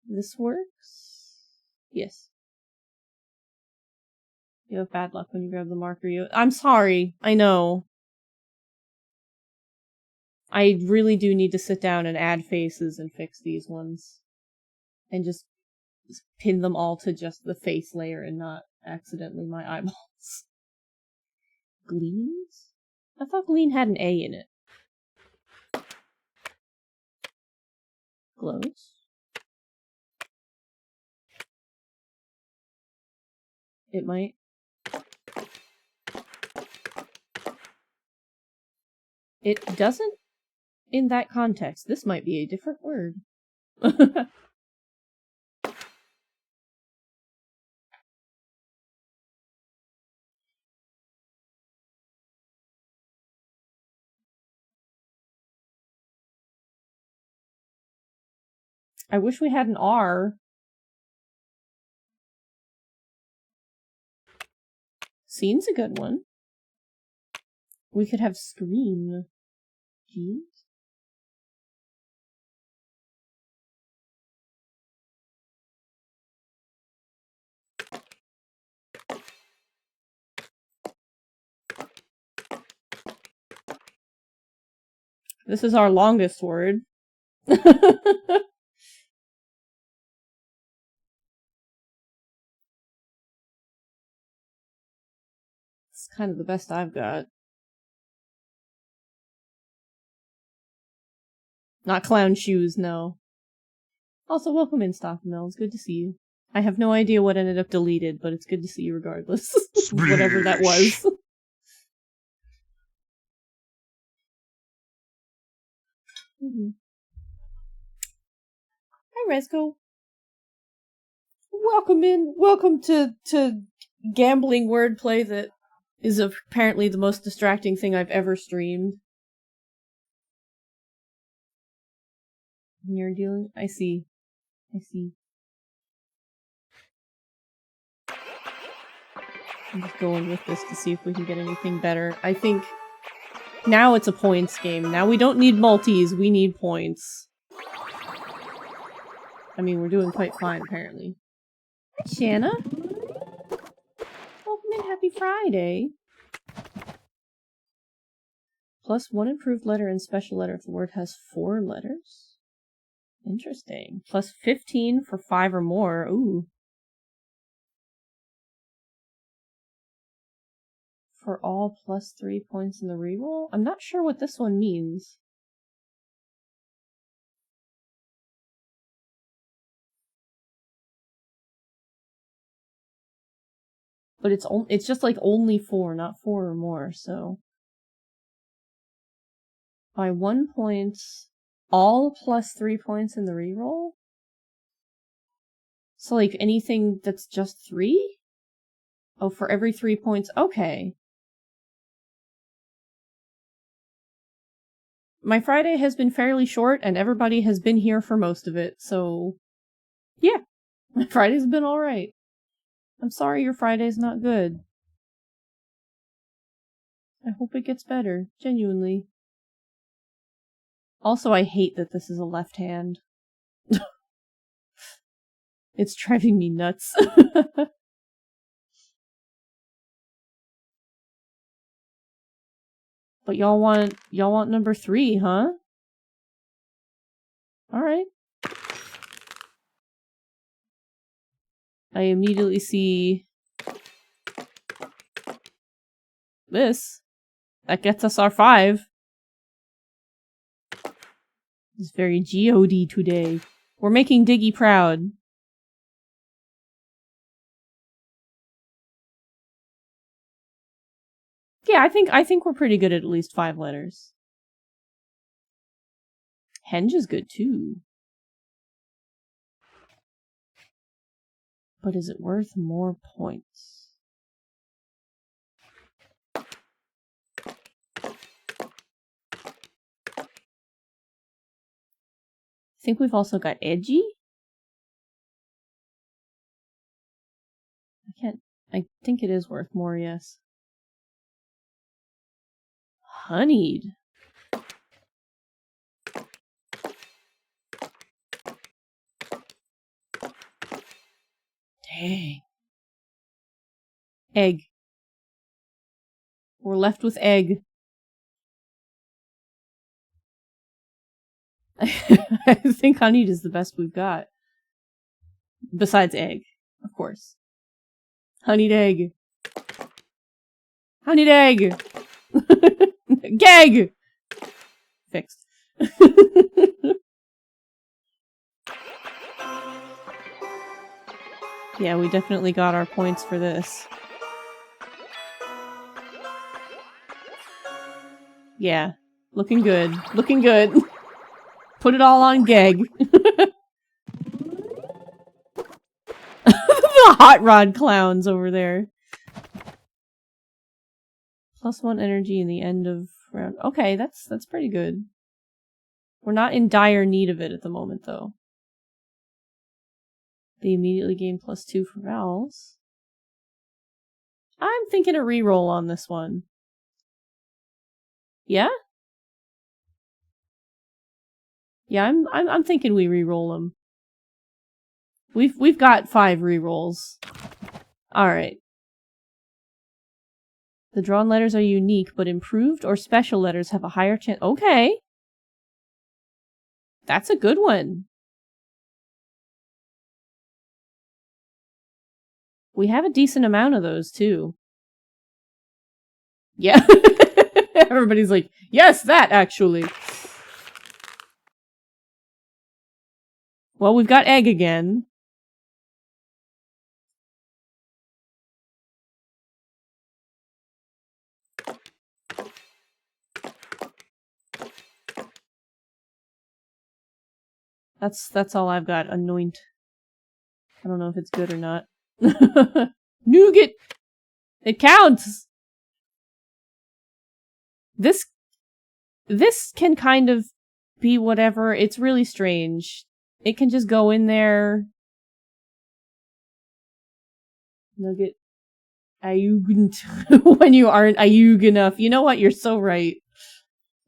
S1: this works? Yes. You have bad luck when you grab the marker. I'm sorry, I know. I really do need to sit down and add faces and fix these ones. And just pin them all to just the face layer and not accidentally my eyeballs. Gleams? I thought Gleam had an A in it. Glows? It might. It doesn't in that context. This might be a different word. I wish we had an R. Scene's a good one. We could have screen. Jeez. This is our longest word. It's kind of the best I've got. Not clown shoes, no. Also, welcome in, Stockmill. It's good to see you. I have no idea what ended up deleted, but it's good to see you regardless. Whatever that was. Hi, Resco. Welcome in. Welcome to gambling wordplay that is apparently the most distracting thing I've ever streamed. You're dealing... I see. I'm just going with this to see if we can get anything better. I think now it's a points game. Now we don't need multis, we need points. I mean, we're doing quite fine, apparently. Hi, Shanna. Welcome in, happy Friday. Plus 1 improved letter and special letter if the word has 4 letters. Interesting. Plus 15 for 5 or more. Ooh. For all plus 3 points in the reroll? I'm not sure what this one means. But it's just like only 4, not 4 or more, so... By 1 point, all plus 3 points in the reroll? So like anything that's just 3? Oh, for every 3 points, okay. My Friday has been fairly short, and everybody has been here for most of it, so... Yeah, my Friday's been alright. I'm sorry your Friday's not good. I hope it gets better, genuinely. Also, I hate that this is a left hand. It's driving me nuts. But y'all want number 3, huh? Alright. I immediately see this. That gets us our 5. It's very G-O-D today. We're making Diggy proud. Yeah, I think we're pretty good at least 5 letters. Henge is good too. But is it worth more points? I think we've also got edgy. I think it is worth more, yes. Honeyed. Dang. Egg. We're left with egg. I think honeyed is the best we've got. Besides egg, of course. Honeyed egg. Honeyed egg! Gag! Fixed. Yeah, we definitely got our points for this. Yeah. Looking good. Looking good. Put it all on gag. The hot rod clowns over there. +1 energy in the end of round. Okay, that's pretty good. We're not in dire need of it at the moment, though. They immediately gain +2 for vowels. I'm thinking a reroll on this one. Yeah? Yeah, I'm thinking we reroll them. We've got 5 rerolls. All right. The drawn letters are unique, but improved or special letters have a higher chance. Okay. That's a good one. We have a decent amount of those, too. Yeah. Everybody's like, yes, that, actually. Well, we've got egg again. That's all I've got. Anoint. I don't know if it's good or not. Nougat! It counts! This can kind of be whatever. It's really strange. It can just go in there. Nugget. Ayugend. When you aren't ayug enough. You know what? You're so right.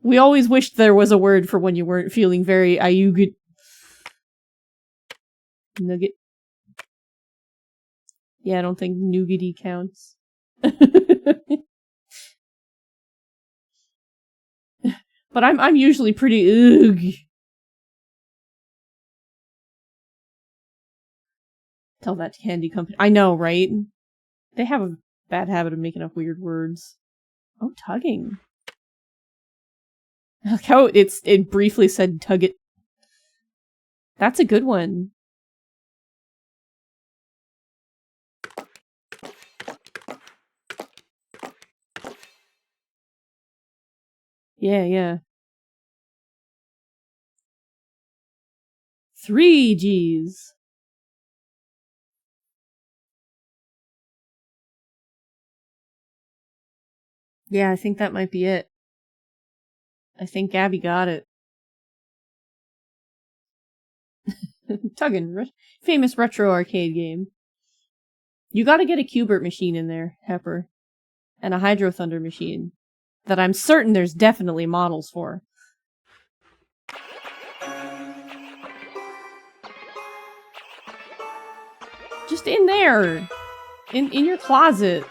S1: We always wished there was a word for when you weren't feeling very ayug. Nugget. Yeah, I don't think nougaty counts. But I'm usually pretty ugh. Tell that to candy company. I know, right? They have a bad habit of making up weird words. Oh, tugging. Look how it briefly said tug it. That's a good one. Yeah, yeah. 3 G's. Yeah, I think that might be it. I think Gabby got it. Tuggin'. Famous retro arcade game. You gotta get a Q*bert machine in there, Pepper. And a Hydro Thunder machine. That I'm certain there's definitely models for. Just in there! In your closet.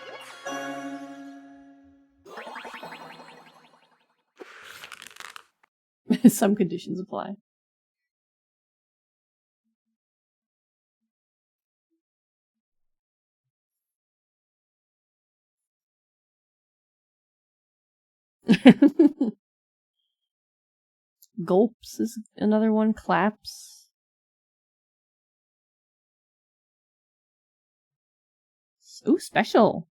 S1: Some conditions apply. Gulps is another one. Claps. Ooh, special.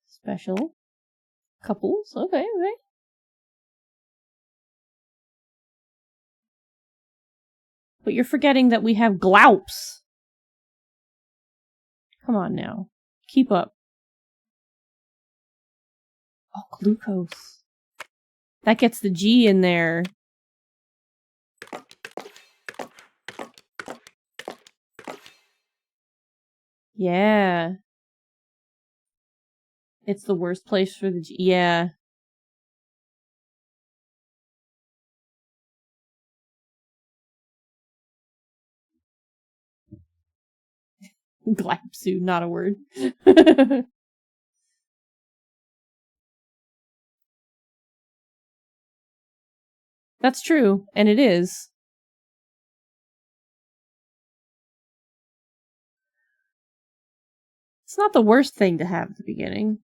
S1: Special. Couples. Okay, okay. But you're forgetting that we have gloups. Come on now. Keep up. Oh, glucose. That gets the G in there. Yeah. It's the worst place for the G. Yeah. Glapsu, not a word. That's true, and it is. It's not the worst thing to have at the beginning.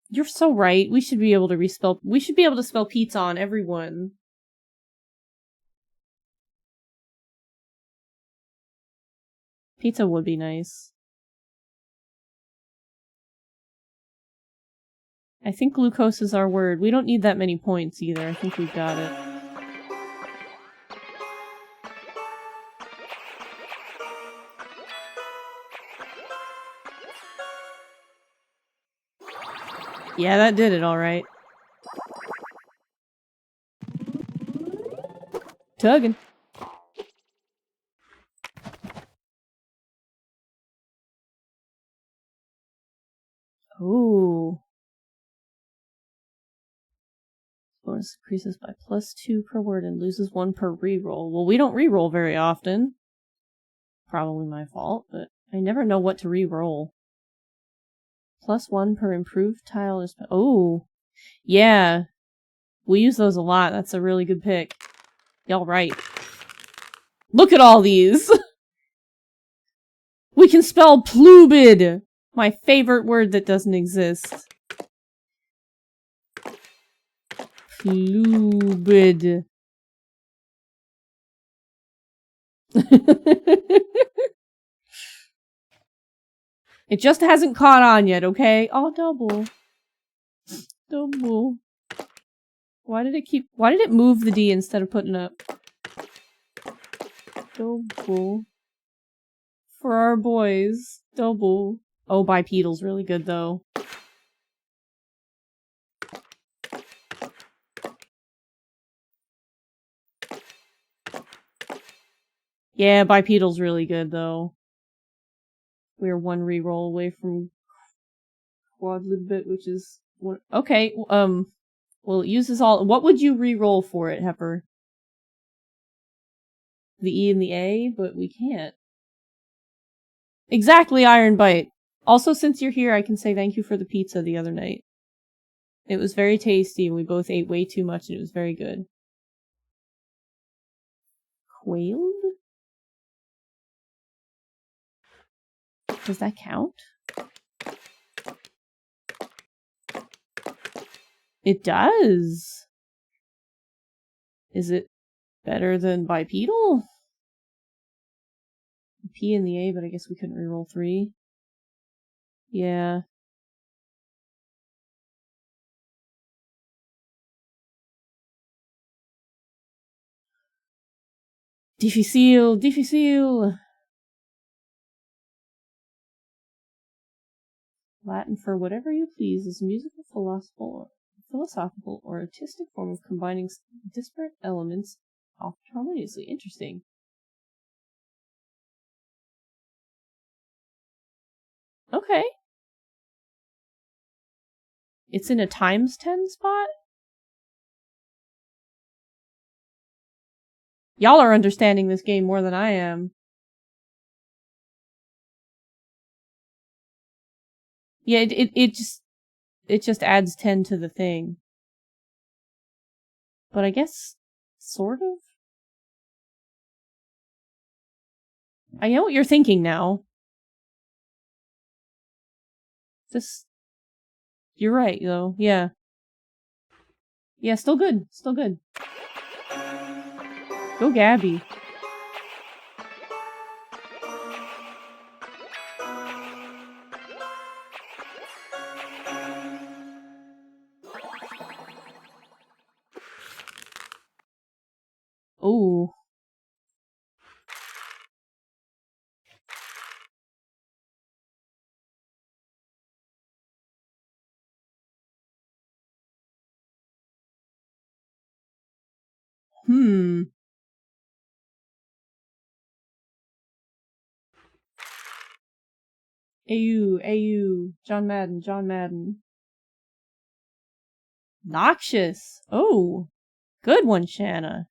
S1: You're so right. We should be able to respell. We should be able to spell pizza on everyone. Pizza would be nice. I think glucose is our word. We don't need that many points either. I think we've got it. Yeah, that did it alright. Tuggin'. Ooh. Bonus increases by +2 per word and loses 1 per reroll. Well, we don't reroll very often. Probably my fault, but I never know what to reroll. +1 per improved tile is... Oh! Yeah! We use those a lot. That's a really good pick. Y'all right. Look at all these! We can spell plubid! My favorite word that doesn't exist. Plubid. It just hasn't caught on yet, okay? Oh, double. Double. Why did it move the D instead of putting up? Double. For our boys. Double. Oh, bipedal's really good, though. Yeah, bipedal's really good, though. We're 1 reroll away from quadlibit, which is... Okay, well, it uses all... What would you reroll for it, Heifer? The E and the A, but we can't. Exactly, Iron Bite. Also, since you're here, I can say thank you for the pizza the other night. It was very tasty, and we both ate way too much, and it was very good. Quailed? Does that count? It does! Is it better than bipedal? P and the A, but I guess we couldn't reroll 3. Yeah. Difficile, difficile! Latin for whatever you please is a musical, philosophical, or artistic form of combining disparate elements often harmoniously. Interesting. Okay. It's in a times 10 spot? Y'all are understanding this game more than I am. Yeah, it just... it just adds 10 to the thing. But I guess, sort of? I know what you're thinking now. This... You're right, though. Yeah. Yeah, still good. Still good. Go Gabby. Ooh. Hmm. AU. John Madden, John Madden. Noxious. Oh. Good one, Shanna.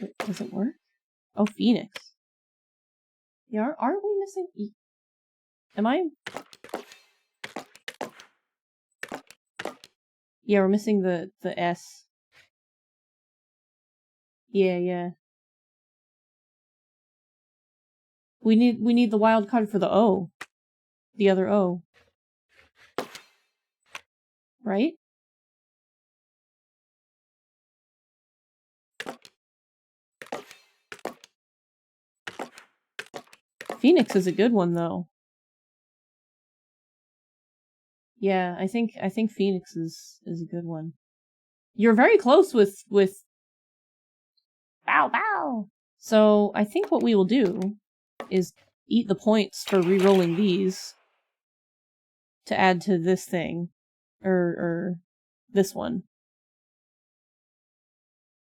S1: It doesn't work? Oh, Phoenix. Yeah, aren't we missing E? Am I? Yeah, we're missing the S. Yeah. We need the wild card for the O. The other O. Right? Phoenix is a good one though. Yeah, I think Phoenix is a good one. You're very close with bow bow. So I think what we will do is eat the points for re-rolling these to add to this thing. Or this one.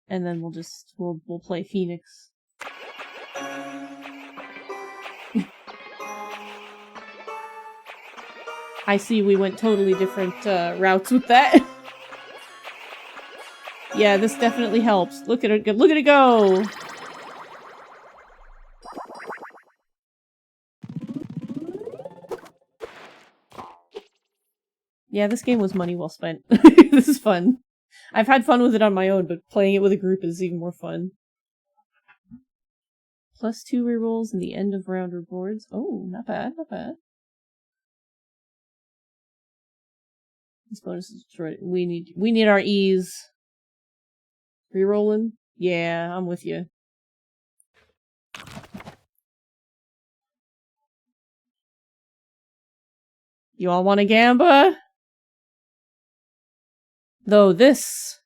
S1: And then we'll play Phoenix. I see we went totally different routes with that. Yeah, this definitely helps. Look at it go! Yeah, this game was money well spent. This is fun. I've had fun with it on my own, but playing it with a group is even more fun. +2 rerolls in the end of round rewards. Oh, not bad, not bad. This bonus is destroyed. We need our E's. Rerolling? Yeah, I'm with you. You all want a Gamba? Though this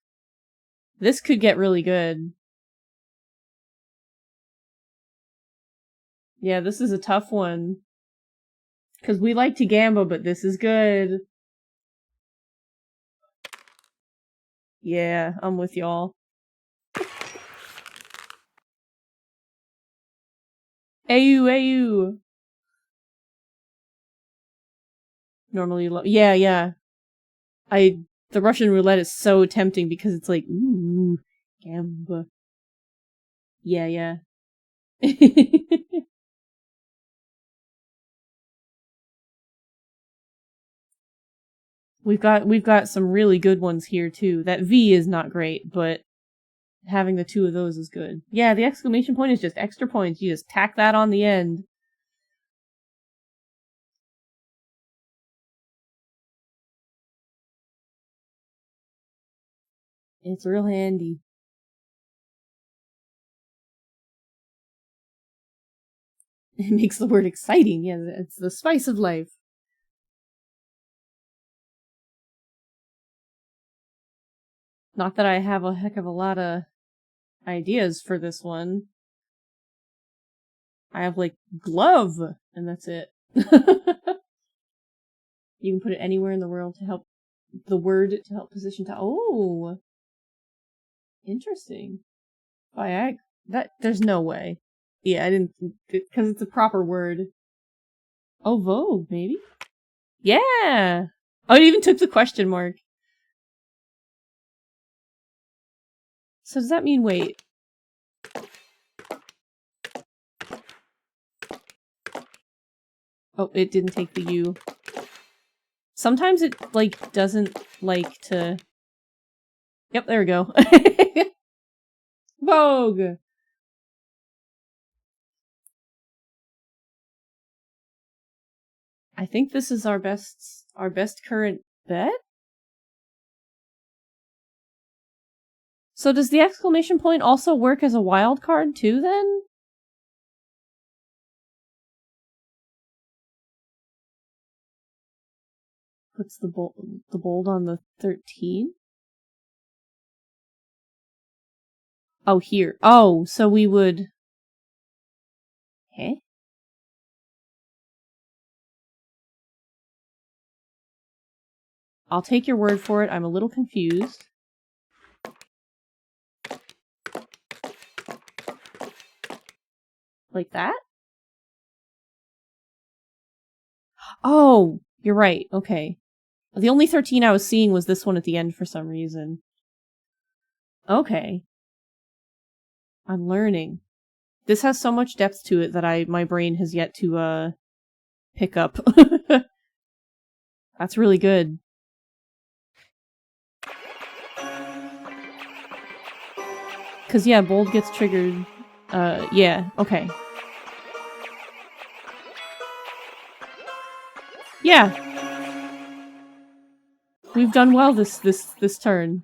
S1: could get really good. Yeah, this is a tough one. Because we like to Gamba, but this is good. Yeah, I'm with y'all. AU. Normally low. Yeah. The Russian roulette is so tempting because it's like, ooh, Gamba. Yeah. We've got some really good ones here too. That V is not great, but having the two of those is good. Yeah, the exclamation point is just extra points. You just tack that on the end. It's real handy. It makes the word exciting. Yeah, it's the spice of life. Not that I have a heck of a lot of ideas for this one. I have, like, glove, and that's it. You can put it anywhere in the world to help the word to help position to. Oh! Interesting. There's no way. Yeah, I didn't, because it's a proper word. Oh, Vogue, maybe? Yeah! Oh, it even took the question mark. So does that mean, wait. Oh, it didn't take the U. Sometimes it, like, doesn't like to... Yep, there we go. Vogue! I think this is our best current bet? So does the exclamation point also work as a wild card too, then? Puts the bold on the 13? Oh, here. Oh, so we would... Eh? I'll take your word for it. I'm a little confused. Like that? Oh, you're right. Okay. The only 13 I was seeing was this one at the end for some reason. Okay. I'm learning. This has so much depth to it that my brain has yet to, pick up. That's really good. Cause yeah, bold gets triggered. Yeah, okay. Yeah. We've done well this turn.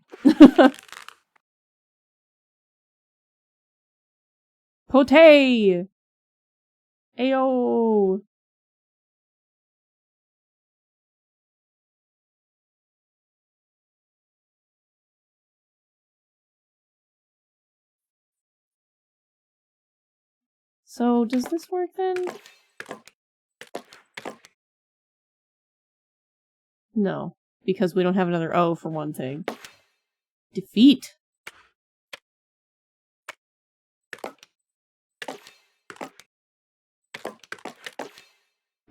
S1: Potay! Ayo! So, does this work then? No, because we don't have another O for one thing. Defeat!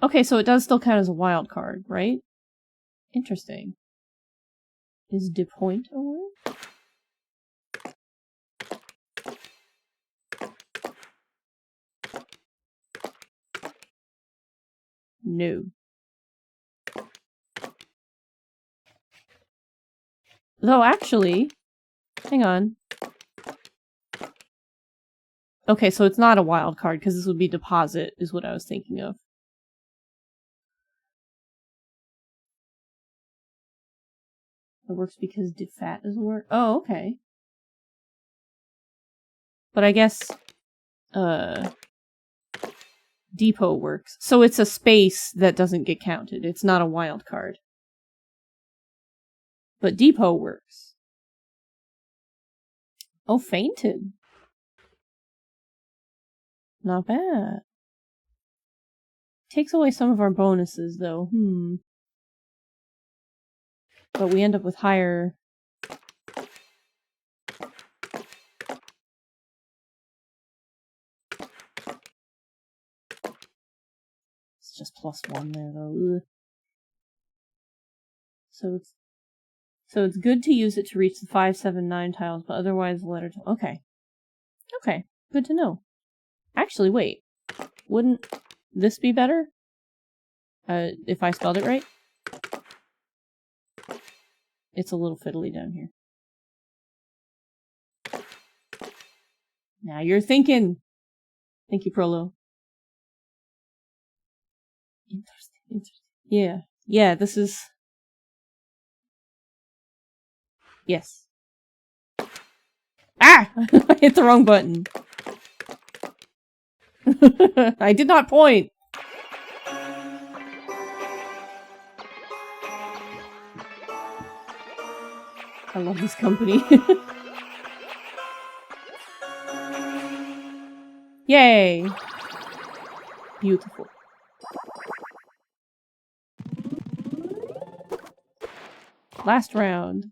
S1: Okay, so it does still count as a wild card, right? Interesting. Is de point a word? No. Though actually, hang on. Okay, so it's not a wild card, because this would be deposit, is what I was thinking of. It works because defat is a word? Oh, okay. But I guess, depot works. So it's a space that doesn't get counted. It's not a wild card. But depot works. Oh, fainted. Not bad. Takes away some of our bonuses, though. But we end up with higher... It's just +1 there, though. Ugh. So it's good to use it to reach the 5, 7, 9 tiles, but otherwise the letter... Okay. Okay. Good to know. Actually, wait. Wouldn't this be better? If I spelled it right? It's a little fiddly down here. Now you're thinking! Thank you, Prolo. Interesting. Yeah. Yeah, this is... Yes. Ah! I hit the wrong button. I did not point! I love this company. Yay! Beautiful. Last round.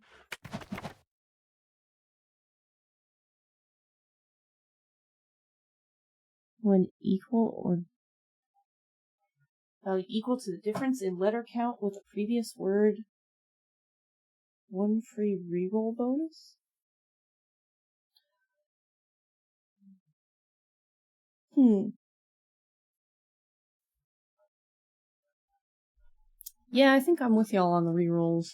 S1: When equal or value equal to the difference in letter count with the previous word. 1 free reroll bonus? Yeah, I think I'm with y'all on the rerolls.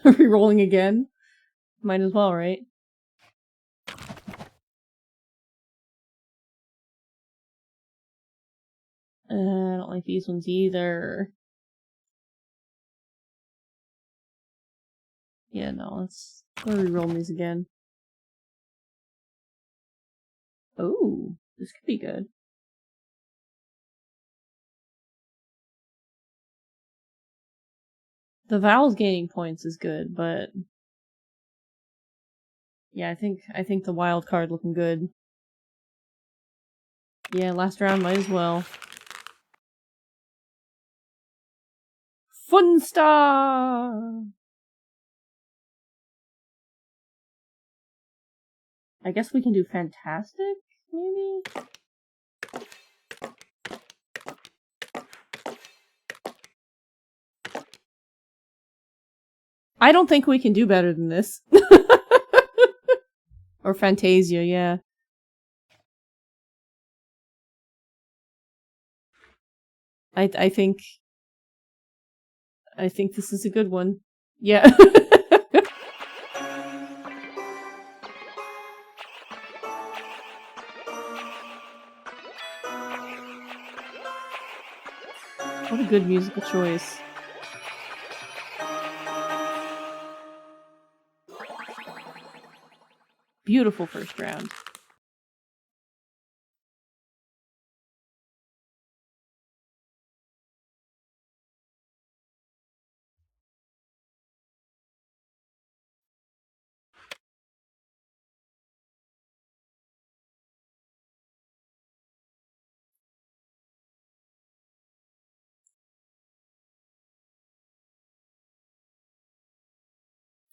S1: Rerolling again? Might as well, right? I don't like these ones either. Yeah, no, let's reroll these again. Oh, this could be good. The vowels gaining points is good, but yeah, I think the wild card looking good. Yeah, last round might as well. Fun star. I guess we can do fantastic, maybe? I don't think we can do better than this. Or Fantasia, yeah. I think this is a good one. Yeah. What a good musical choice. Beautiful first round.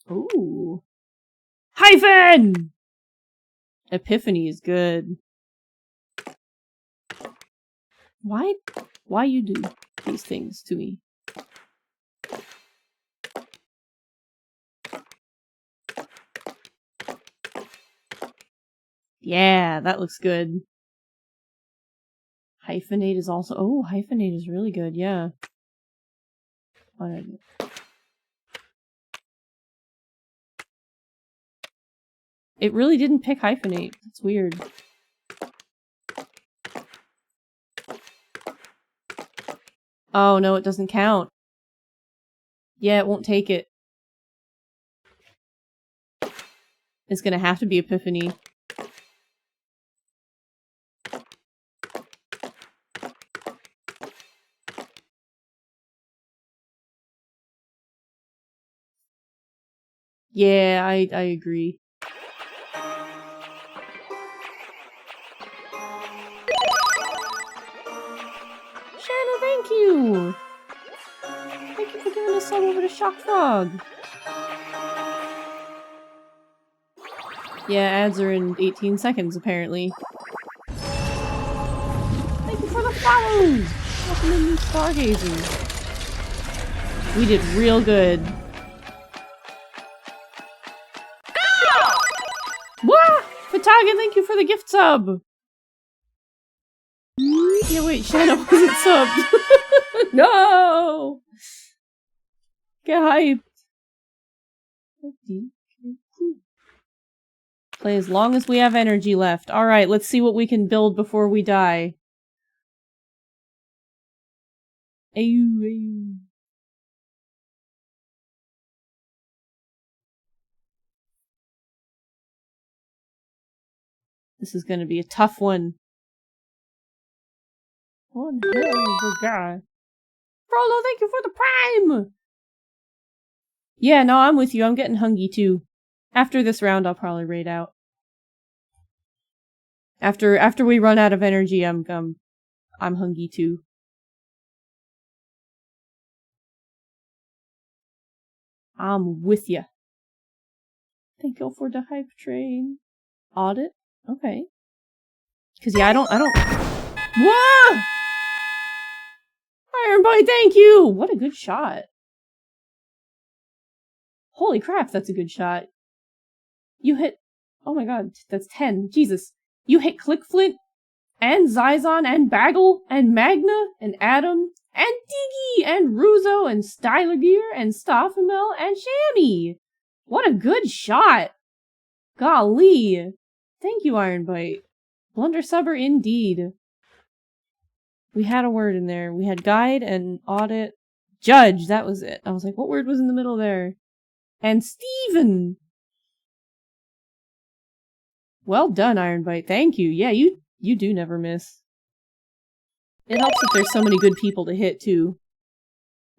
S1: Ooh. Hyphen! Epiphany is good. Why you do these things to me? Yeah, that looks good. Hyphenate is also... Oh, hyphenate is really good, yeah. What did I do? It really didn't pick hyphenate. That's weird. Oh, no, it doesn't count. Yeah, it won't take it. It's gonna have to be Epiphany. Yeah, I agree. Shanna, thank you! Thank you for giving us sub over to Shock Frog. Yeah, ads are in 18 seconds, apparently. Thank you for the follows! Welcome to new stargazers. We did real good. Wah! Fataga, thank you for the gift sub! Yeah, wait, Shanna wasn't subbed. No! Get hyped. Play as long as we have energy left. Alright, let's see what we can build before we die. Ayu, ayu. This is gonna be a tough one. One hell of a guy. Frollo, thank you for the prime! Yeah, no, I'm with you. I'm getting hungry too. After this round, I'll probably raid out. After we run out of energy, I'm hungry too. I'm with ya. Thank you for the hype train. Audit? Okay. Cause yeah, I don't... Whoa! Iron Boy, thank you! What a good shot. Holy crap, that's a good shot. You hit... Oh my god, that's 10. Jesus. You hit Clickflint, and Zyzon, and Bagel, and Magna, and Adam, and Diggy, and Ruzo, and Stylergear, and Stoffenmel, and Shammy! What a good shot! Golly! Thank you, Ironbite. Blundersubber indeed. We had a word in there. We had guide and audit. Judge, that was it. I was like, what word was in the middle there? And Steven! Well done, Ironbite. Thank you. Yeah, you do never miss. It helps that there's so many good people to hit, too.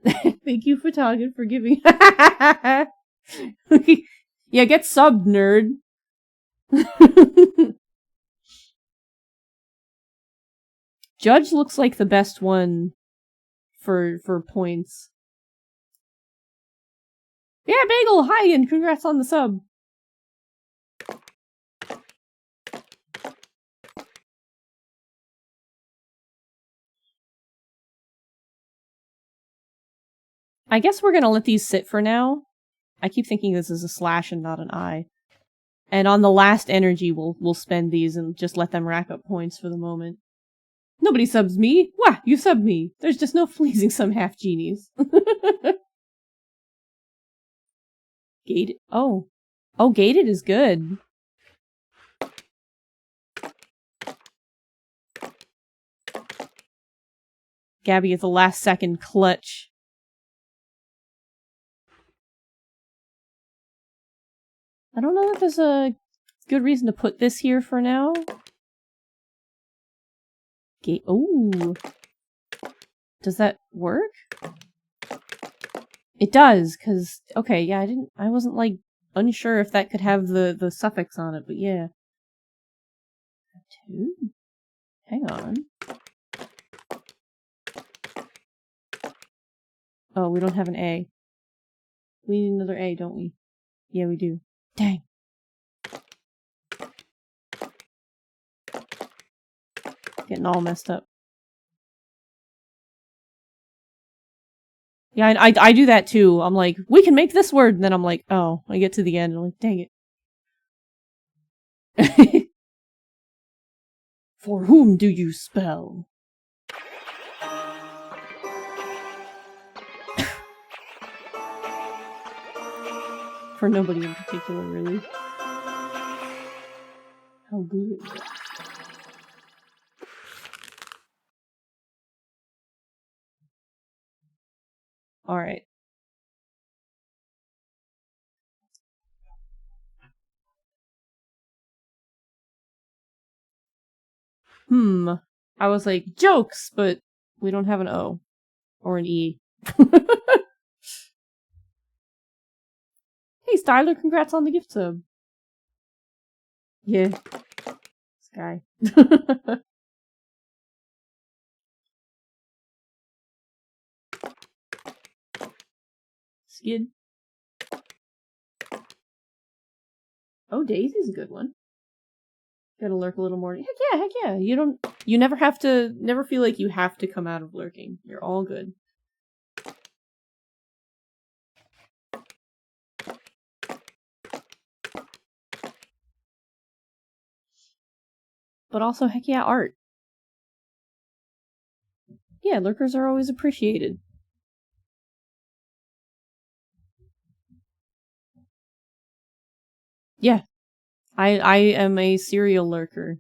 S1: Thank you, Photographer, for giving... Yeah, get subbed, nerd. Judge looks like the best one for points. Yeah, Bagel, hi, and congrats on the sub. I guess we're gonna let these sit for now. I keep thinking this is a slash and not an I. And on the last energy, we'll spend these and just let them rack up points for the moment. Nobody subs me! Wah! You sub me! There's just no pleasing some half-genies. Gated? Oh. Oh, gated is good. Gabby at the last second clutch. I don't know if there's a good reason to put this here for now. Ooh. Does that work? It does, cause okay, yeah, I wasn't like unsure if that could have the suffix on it, but yeah. 2? Hang on. Oh, we don't have an A. We need another A, don't we? Yeah, we do. Dang. Getting all messed up. Yeah, I do that too. I'm like, we can make this word, and then I'm like, oh, I get to the end, and I'm like, dang it. For whom do you spell? For nobody in particular, really. How good is it? Alright. I was like, jokes, but we don't have an O. Or an E. Hey, Styler, congrats on the gift sub. Yeah. This guy. Skid. Oh, Daisy's a good one. Gotta lurk a little more. Heck yeah. You never feel like you have to come out of lurking. You're all good. But also, heck yeah, art. Yeah, lurkers are always appreciated. Yeah. I am a serial lurker.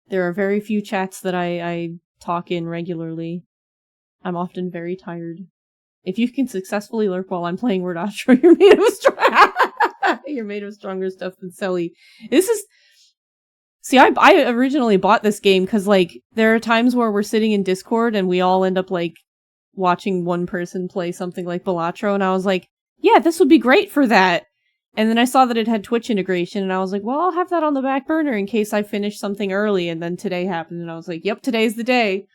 S1: There are very few chats that I talk in regularly. I'm often very tired. If you can successfully lurk while I'm playing Word Outro, you're made of stronger stuff than Selly. This is... See, I originally bought this game because, like, there are times where we're sitting in Discord and we all end up, like, watching one person play something like Balatro, and I was like, yeah, this would be great for that! And then I saw that it had Twitch integration, and I was like, well, I'll have that on the back burner in case I finish something early, and then today happened, and I was like, yep, today's the day.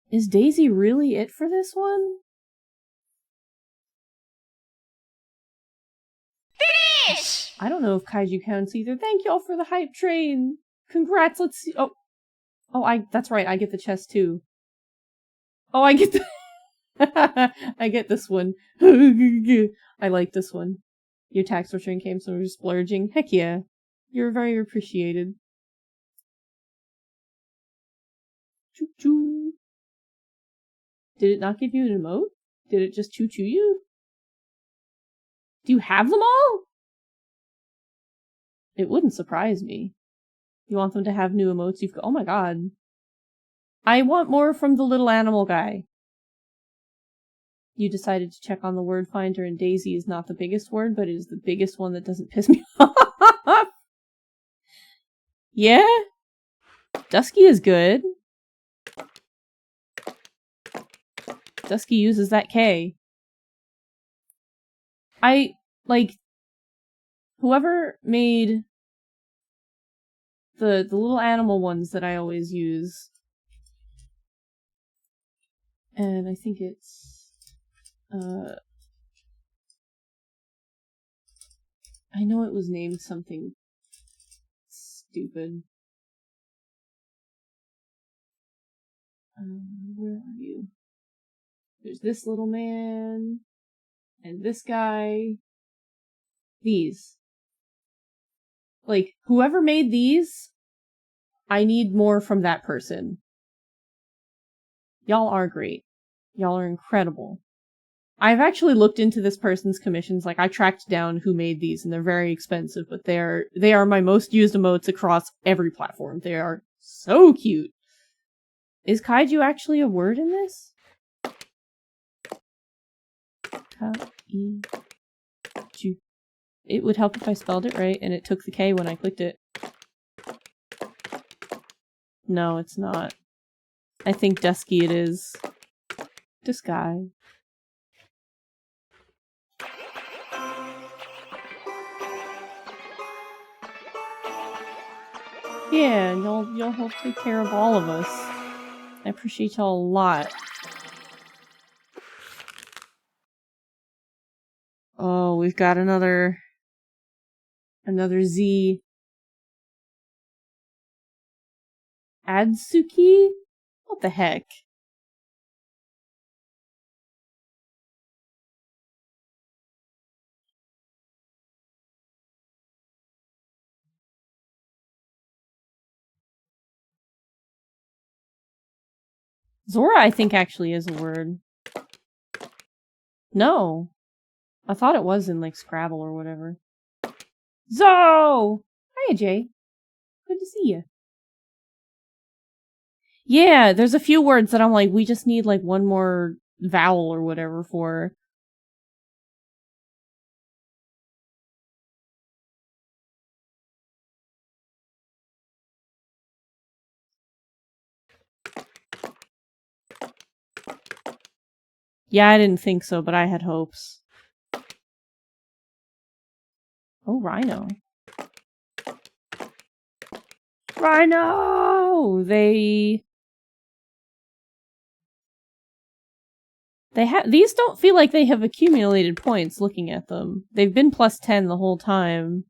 S1: Is Daisy really it for this one? Finish! I don't know if Kaiju counts either. Thank y'all for the hype train! Congrats, let's see- oh, that's right, I get the chest too. Oh, I get the- I get this one. I like this one. Your tax return came, so we're splurging. Heck yeah. You're very appreciated. Choo choo. Did it not give you an emote? Did it just choo choo you? Do you have them all? It wouldn't surprise me. You want them to have new emotes? You've got. Oh my god. I want more from the little animal guy. You decided to check on the word finder, and Daisy is not the biggest word, but it is the biggest one that doesn't piss me off. Yeah? Dusky is good. Dusky uses that K. Whoever made the little animal ones that I always use, and I think it's, I know it was named something stupid. Where are you? There's this little man, and this guy. These. Like, whoever made these, I need more from that person. Y'all are great. Y'all are incredible. I've actually looked into this person's commissions. Like, I tracked down who made these, and they're very expensive, but they are my most used emotes across every platform. They are so cute. Is kaiju actually a word in this? Kaiju. It would help if I spelled it right, and it took the K when I clicked it. No, it's not. I think Dusky it is. Disguise. Yeah, and y'all help take care of all of us. I appreciate y'all a lot. Oh, we've got another Z. Adsuki? What the heck? Zora, I think, actually is a word. No. I thought it was in, like, Scrabble or whatever. Zo! Hiya, Jay. Good to see you. Yeah, there's a few words that I'm like, we just need, like, one more vowel or whatever for. Yeah, I didn't think so, but I had hopes. Oh, Rhino. Rhino! These don't feel like they have accumulated points looking at them. They've been plus 10 the whole time.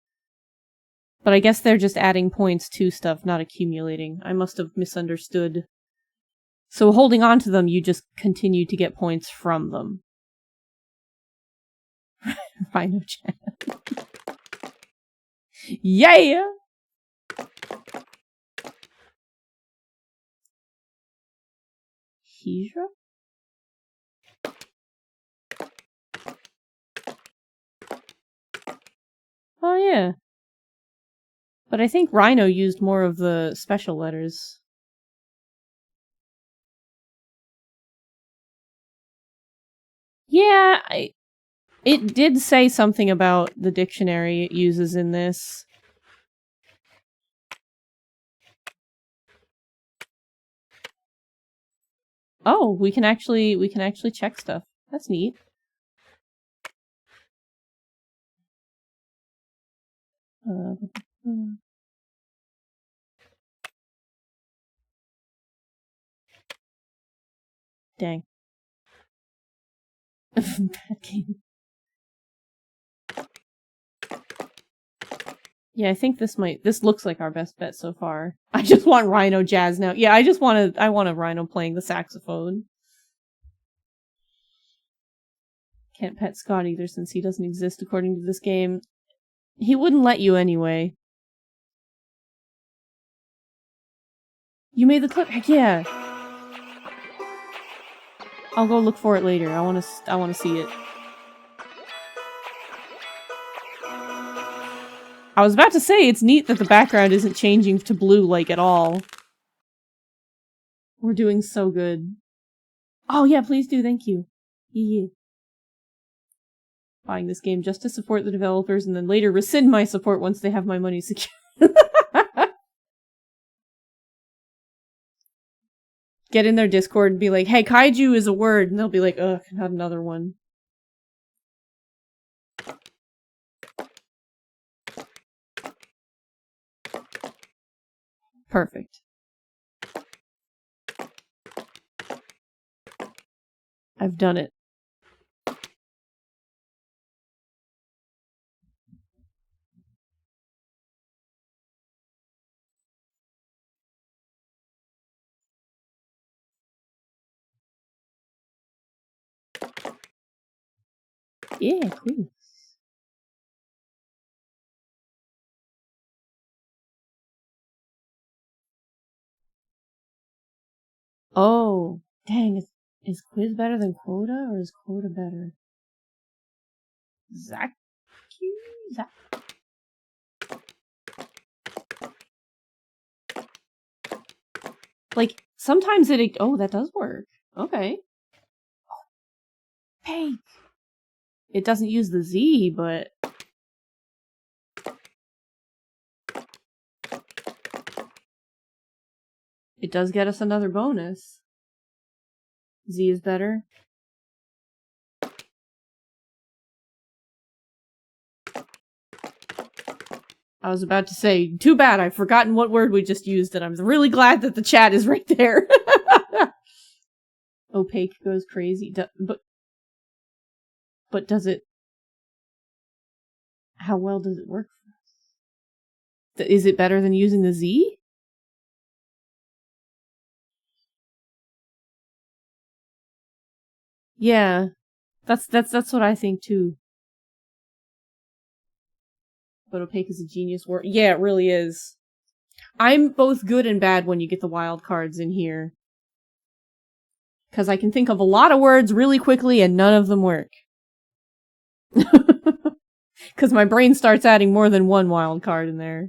S1: But I guess they're just adding points to stuff, not accumulating. I must have misunderstood. So holding on to them, you just continue to get points from them. Rhino chat. Yeah! Hijra? Oh yeah. But I think Rhino used more of the special letters. Yeah, it did say something about the dictionary it uses in this. Oh, we can actually check stuff. That's neat. Dang. Bad game. Yeah, I think this looks like our best bet so far. I just want Rhino jazz now. Yeah, I want a Rhino playing the saxophone. Can't pet Scott either since he doesn't exist according to this game. He wouldn't let you anyway. You made the clip? Heck yeah! I'll go look for it later. I wanna see it. I was about to say, it's neat that the background isn't changing to blue, like, at all. We're doing so good. Oh yeah, please do, thank you. Yeah. Buying this game just to support the developers and then later rescind my support once they have my money secured. Get in their Discord and be like, hey, kaiju is a word, and they'll be like, ugh, not another one. Perfect. I've done it. Yeah, cool. Oh, dang, is quiz better than quota, or is quota better? Zach? Like, sometimes it... Oh, that does work. Okay. Hey! It doesn't use the Z, but... it does get us another bonus. Z is better. I was about to say, too bad, I've forgotten what word we just used, and I'm really glad that the chat is right there. Opaque goes crazy, but does it... how well does it work for us? Is it better than using the Z? Yeah, that's what I think too. But opaque is a genius word. Yeah, it really is. I'm both good and bad when you get the wild cards in here. Because I can think of a lot of words really quickly and none of them work. Because my brain starts adding more than one wild card in there.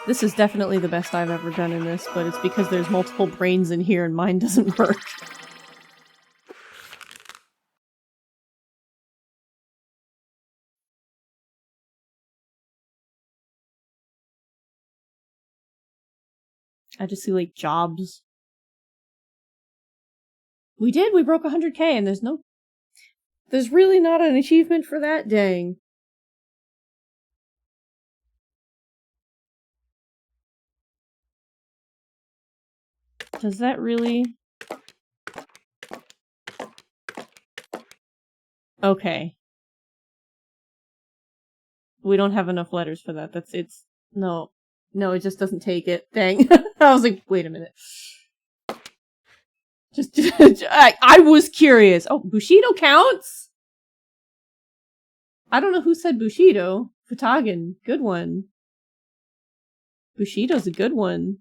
S1: This is definitely the best I've ever done in this, but it's because there's multiple brains in here and mine doesn't work. I just see, like, jobs. We did! We broke 100k and there's really not an achievement for that, dang. Does that really... okay. We don't have enough letters for that. No. No, it just doesn't take it. Dang. I was like, wait a minute. I was curious. Oh, Bushido counts? I don't know who said Bushido. Futagen. Good one. Bushido's a good one.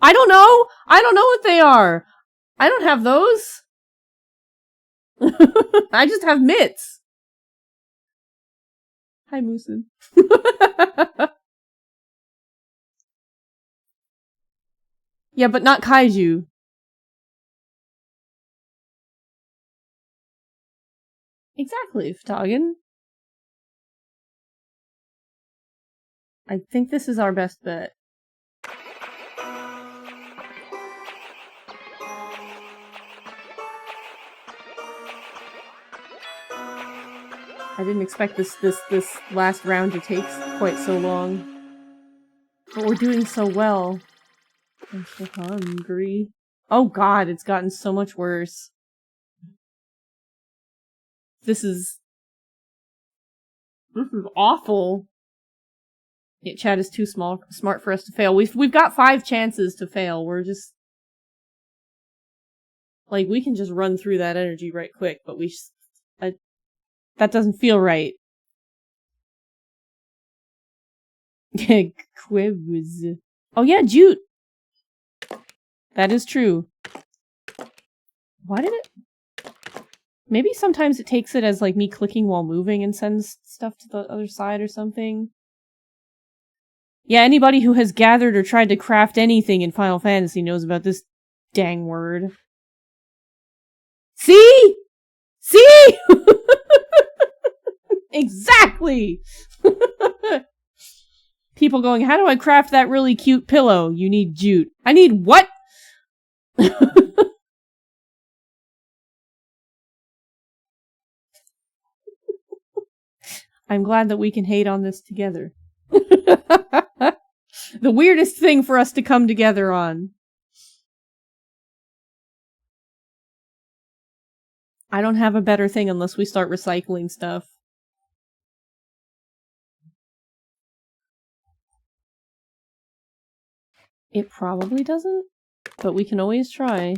S1: I don't know! I don't know what they are! I don't have those! I just have mitts! Hi, Moosin. Yeah, but not kaiju. Exactly, Futagen. I think this is our best bet. I didn't expect this last round to take quite so long. But we're doing so well. I'm so hungry. Oh god, it's gotten so much worse. This is awful. Yeah, chat is too smart for us to fail. We've got 5 chances to fail. We're just like, we can just run through that energy right quick, but that doesn't feel right. Quiz. Oh yeah, jute. That is true. Why did it? Maybe sometimes it takes it as like me clicking while moving and sends stuff to the other side or something. Yeah, anybody who has gathered or tried to craft anything in Final Fantasy knows about this dang word. See? See? Exactly! People going, how do I craft that really cute pillow? You need jute. I need what? I'm glad that we can hate on this together. The weirdest thing for us to come together on. I don't have a better thing unless we start recycling stuff. It probably doesn't, but we can always try.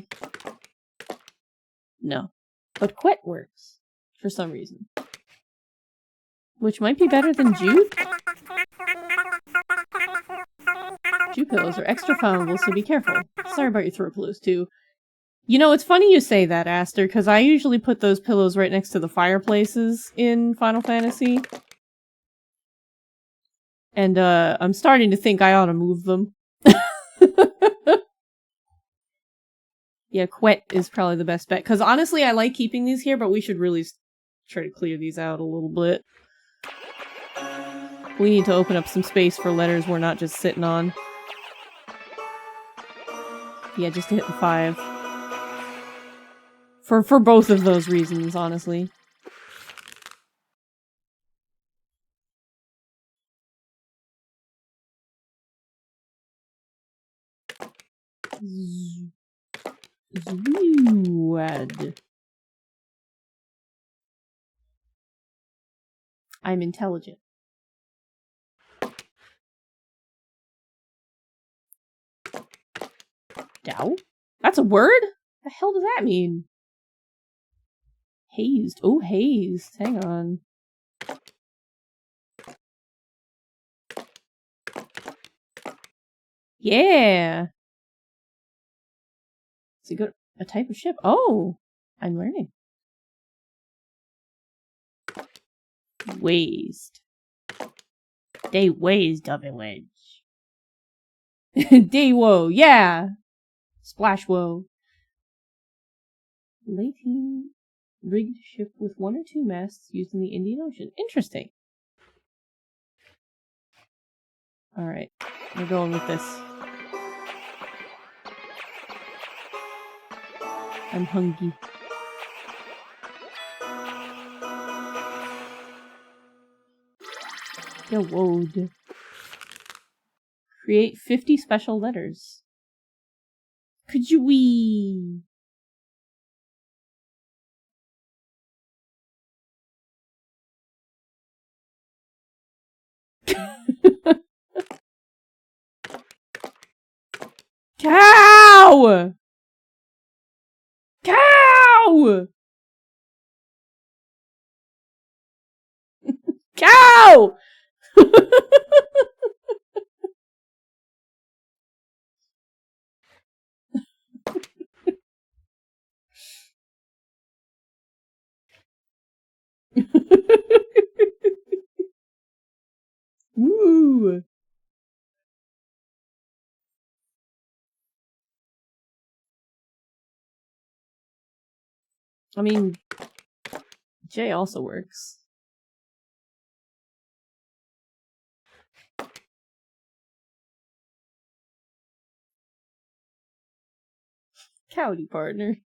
S1: No. But quet works, for some reason. Which might be better than jute? Jute pillows are extra flammable, so be careful. Sorry about your throat pillows, too. You know, it's funny you say that, Aster, because I usually put those pillows right next to the fireplaces in Final Fantasy. And, I'm starting to think I ought to move them. Yeah, quet is probably the best bet. Because honestly, I like keeping these here, but we should really try to clear these out a little bit. We need to open up some space for letters we're not just sitting on. Yeah, just to hit the 5. For both of those reasons, honestly. Zwad. I'm intelligent. Dow? That's a word? The hell does that mean? Hazed. Oh, hazed. Hang on. Yeah! Is it a type of ship? Oh! I'm learning. Wazed. They wazed of a wedge. Day woe, yeah! Splash woe. Lateen rigged ship with 1 or 2 masts used in the Indian Ocean. Interesting. Alright, we're going with this. I'm hungry. Yeah, woed. Create 50 special letters. Could you wee? Cow! Cow! Cow! Woo! I mean, J also works. Cowdy partner.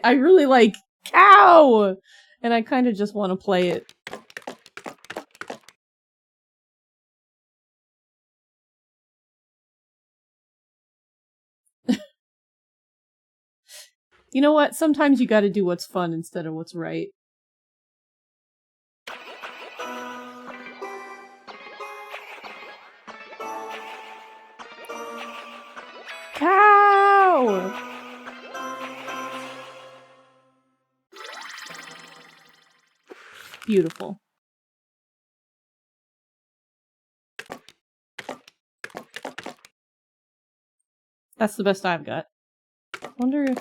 S1: I really like cow! And I kind of just want to play it. You know what? Sometimes you gotta do what's fun instead of what's right. Beautiful. That's the best I've got. Wonder if...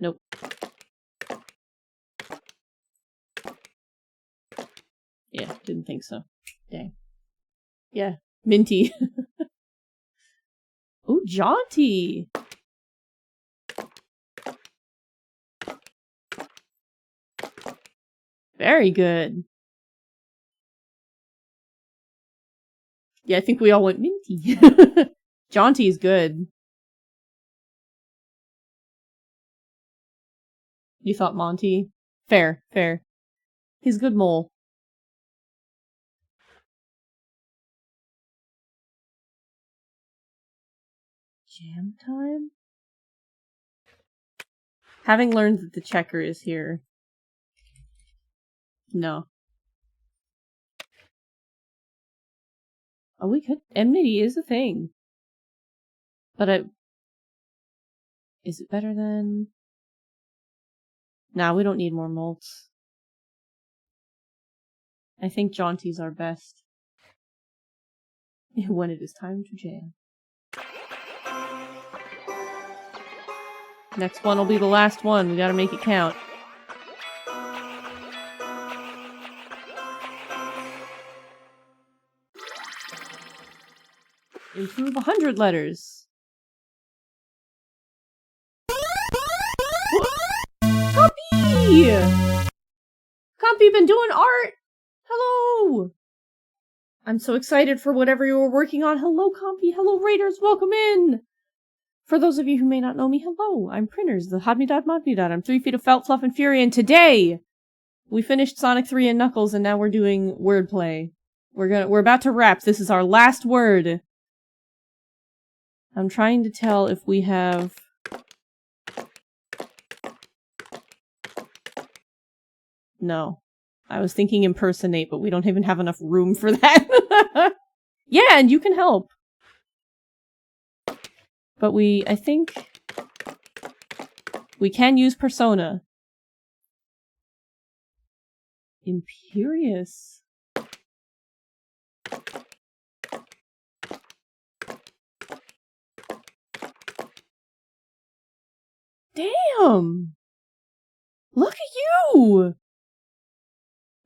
S1: Nope. Yeah, didn't think so. Dang. Yeah, minty. Ooh, jaunty! Very good. Yeah, I think we all went minty. Jaunty is good. You thought Monty? Fair, fair. He's a good mole. Jam time? Having learned that the checker is here. No. Oh, we could. Enmity is a thing. But is it better than... Nah, we don't need more molts. I think Jaunty's our best. When it is time to jam. Next one will be the last one. We gotta make it count. Improve 100 letters. Copy! Compy been doing art! Hello! I'm so excited for whatever you were working on. Hello, Compy. Hello, Raiders. Welcome in! For those of you who may not know me, hello. I'm Printers, the Hodmedod. I'm 3 feet of felt, fluff, and fury, and today we finished Sonic 3&Knuckles, and now we're doing wordplay. We're about to wrap. This is our last word. I'm trying to tell if we have... No. I was thinking impersonate, but we don't even have enough room for that. Yeah, and you can help. But I think... we can use persona. Imperious. Damn! Look at you!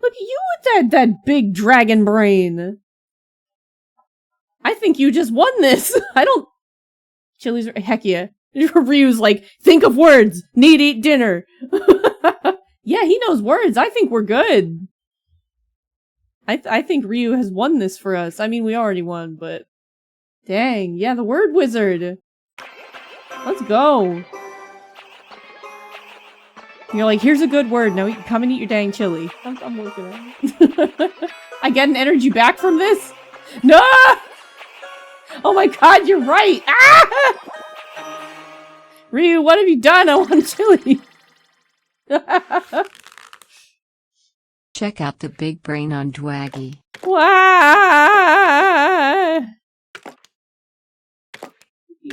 S1: Look at you with that big dragon brain! I think you just won this! I don't... Chili's... Heck yeah. Ryu's like, think of words! Need eat dinner! Yeah, he knows words. I think we're good. I think Ryu has won this for us. I mean, we already won, but... Dang, yeah, the word wizard! Let's go! You're like, here's a good word, now you can come and eat your dang chili. I'm working on it. I get an energy back from this? No! Oh my god, you're right! Ah! Ryu, what have you done? I want chili!
S3: Check out the big brain on Dwaggy.
S1: Why?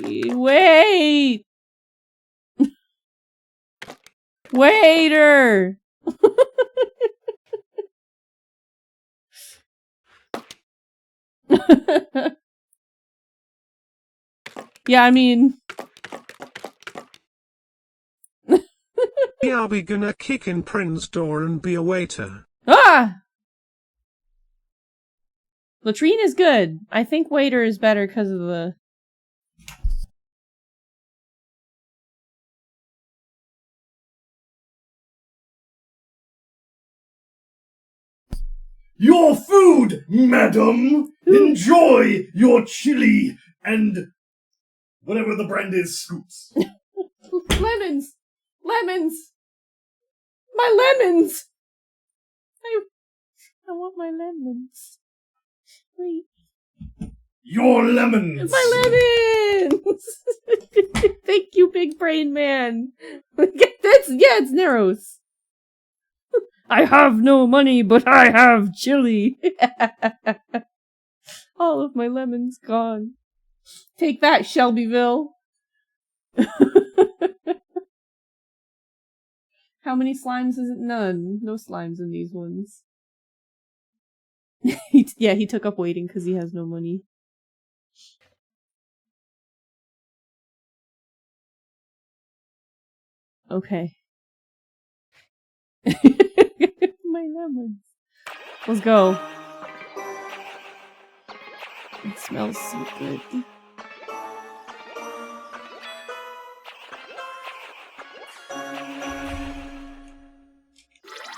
S1: Wait! Waiter! Yeah, I mean...
S4: Are we gonna kick in Prince's door and be a waiter?
S1: Ah! Latrine is good. I think waiter is better because of the...
S2: Your food, madam! Enjoy your chili and whatever the brand is, scoops.
S1: Lemons! Lemons! My lemons! I want my lemons. Wait.
S2: Your lemons!
S1: My lemons! Thank you, big brain man. It's Neros. I have no money, but I have chili. All of my lemons gone. Take that, Shelbyville. How many slimes is it? None. No slimes in these ones. Yeah, he took up waiting because he has no money. Okay. My lemons. Let's go. It smells so good.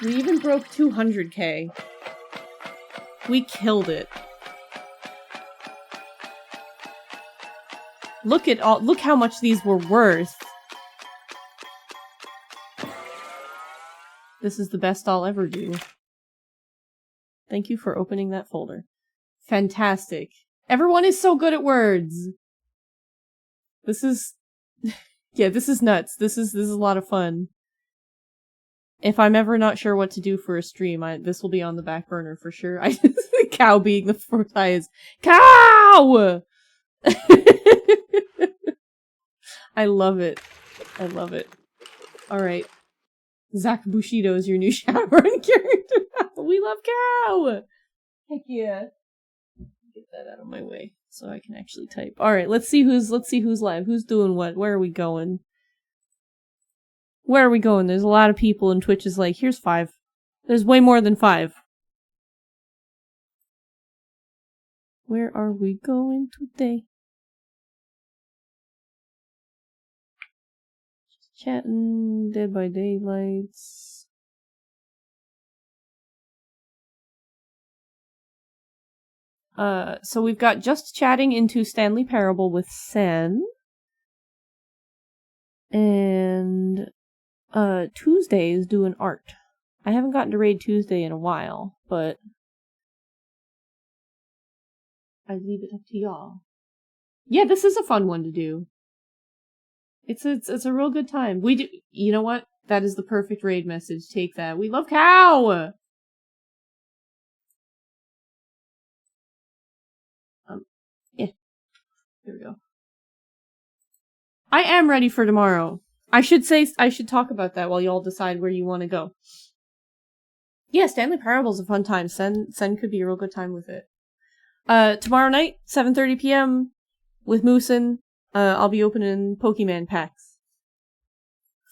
S1: We even broke 200k. We killed it. Look how much these were worth. This is the best I'll ever do. Thank you for opening that folder. Fantastic. Everyone is so good at words. This is yeah, this is nuts. This is a lot of fun. If I'm ever not sure what to do for a stream, this will be on the back burner for sure. The cow being the first eye is cow. I love it. I love it. All right, Zach Bushido is your new Shadowrun character. We love cow. Heck yeah. Get that out of my way so I can actually type. All right, let's see who's live. Who's doing what? Where are we going? Where are we going? There's a lot of people, and Twitch is like, here's 5. There's way more than 5. Where are we going today? Just chatting, Dead by Daylights. So we've got just chatting into Stanley Parable with Sen. And Tuesday is doing art. I haven't gotten to raid Tuesday in a while, but I leave it up to y'all. Yeah, this is a fun one to do. It's a real good time. We do. You know what? That is the perfect raid message. Take that. We love cow. Yeah. Here we go. I am ready for tomorrow. I should talk about that while y'all decide where you want to go. Yeah, Stanley Parable's a fun time. Sen could be a real good time with it. Tomorrow night, 7:30 p.m. with Moosin, I'll be opening Pokemon packs.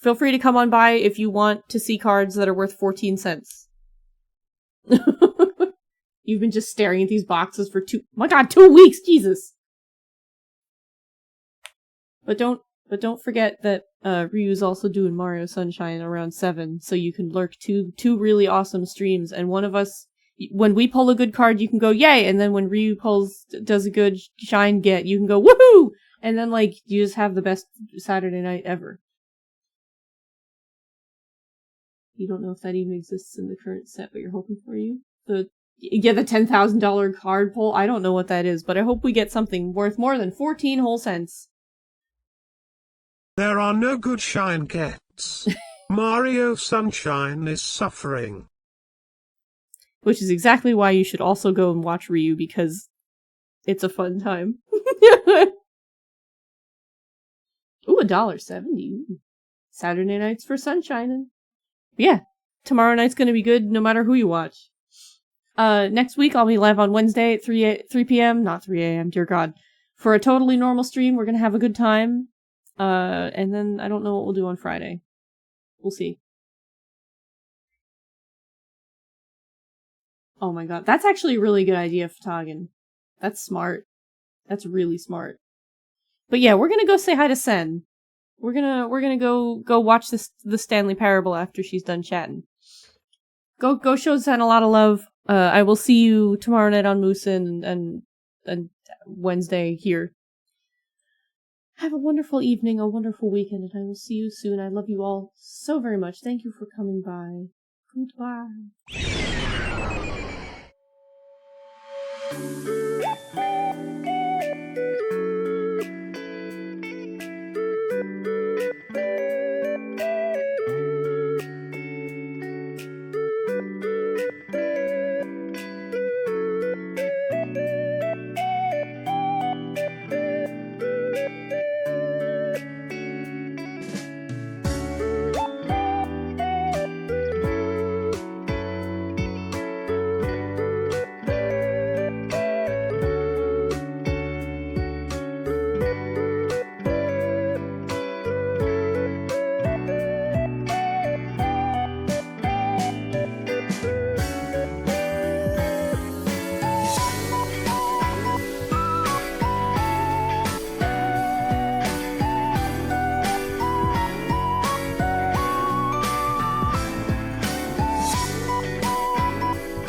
S1: Feel free to come on by if you want to see cards that are worth 14 cents. You've been just staring at these boxes for 2 weeks, Jesus! But don't forget that Ryu's also doing Mario Sunshine around 7, so you can lurk two really awesome streams, and one of us, when we pull a good card, you can go yay, and then when Ryu does a good shine get, you can go woohoo! And then you just have the best Saturday night ever. You don't know if that even exists in the current set, but you're hoping for you. The $10,000 card pull. I don't know what that is, but I hope we get something worth more than 14 whole cents.
S4: There are no good shine gets. Mario Sunshine is suffering.
S1: Which is exactly why you should also go and watch Ryu, because it's a fun time. Ooh, $1.70. Saturday nights for sunshining. Yeah, tomorrow night's gonna be good no matter who you watch. Next week I'll be live on Wednesday at 3 p.m. Not 3 a.m., dear God. For a totally normal stream, we're gonna have a good time. And then I don't know what we'll do on Friday. We'll see. Oh my god, that's actually a really good idea, Fatagan. That's smart. That's really smart. But yeah, we're gonna go say hi to Sen. We're gonna go watch the Stanley Parable after she's done chatting. Go show Sen a lot of love. I will see you tomorrow night on Moosin and Wednesday here. Have a wonderful evening, a wonderful weekend, and I will see you soon. I love you all so very much. Thank you for coming by. Goodbye.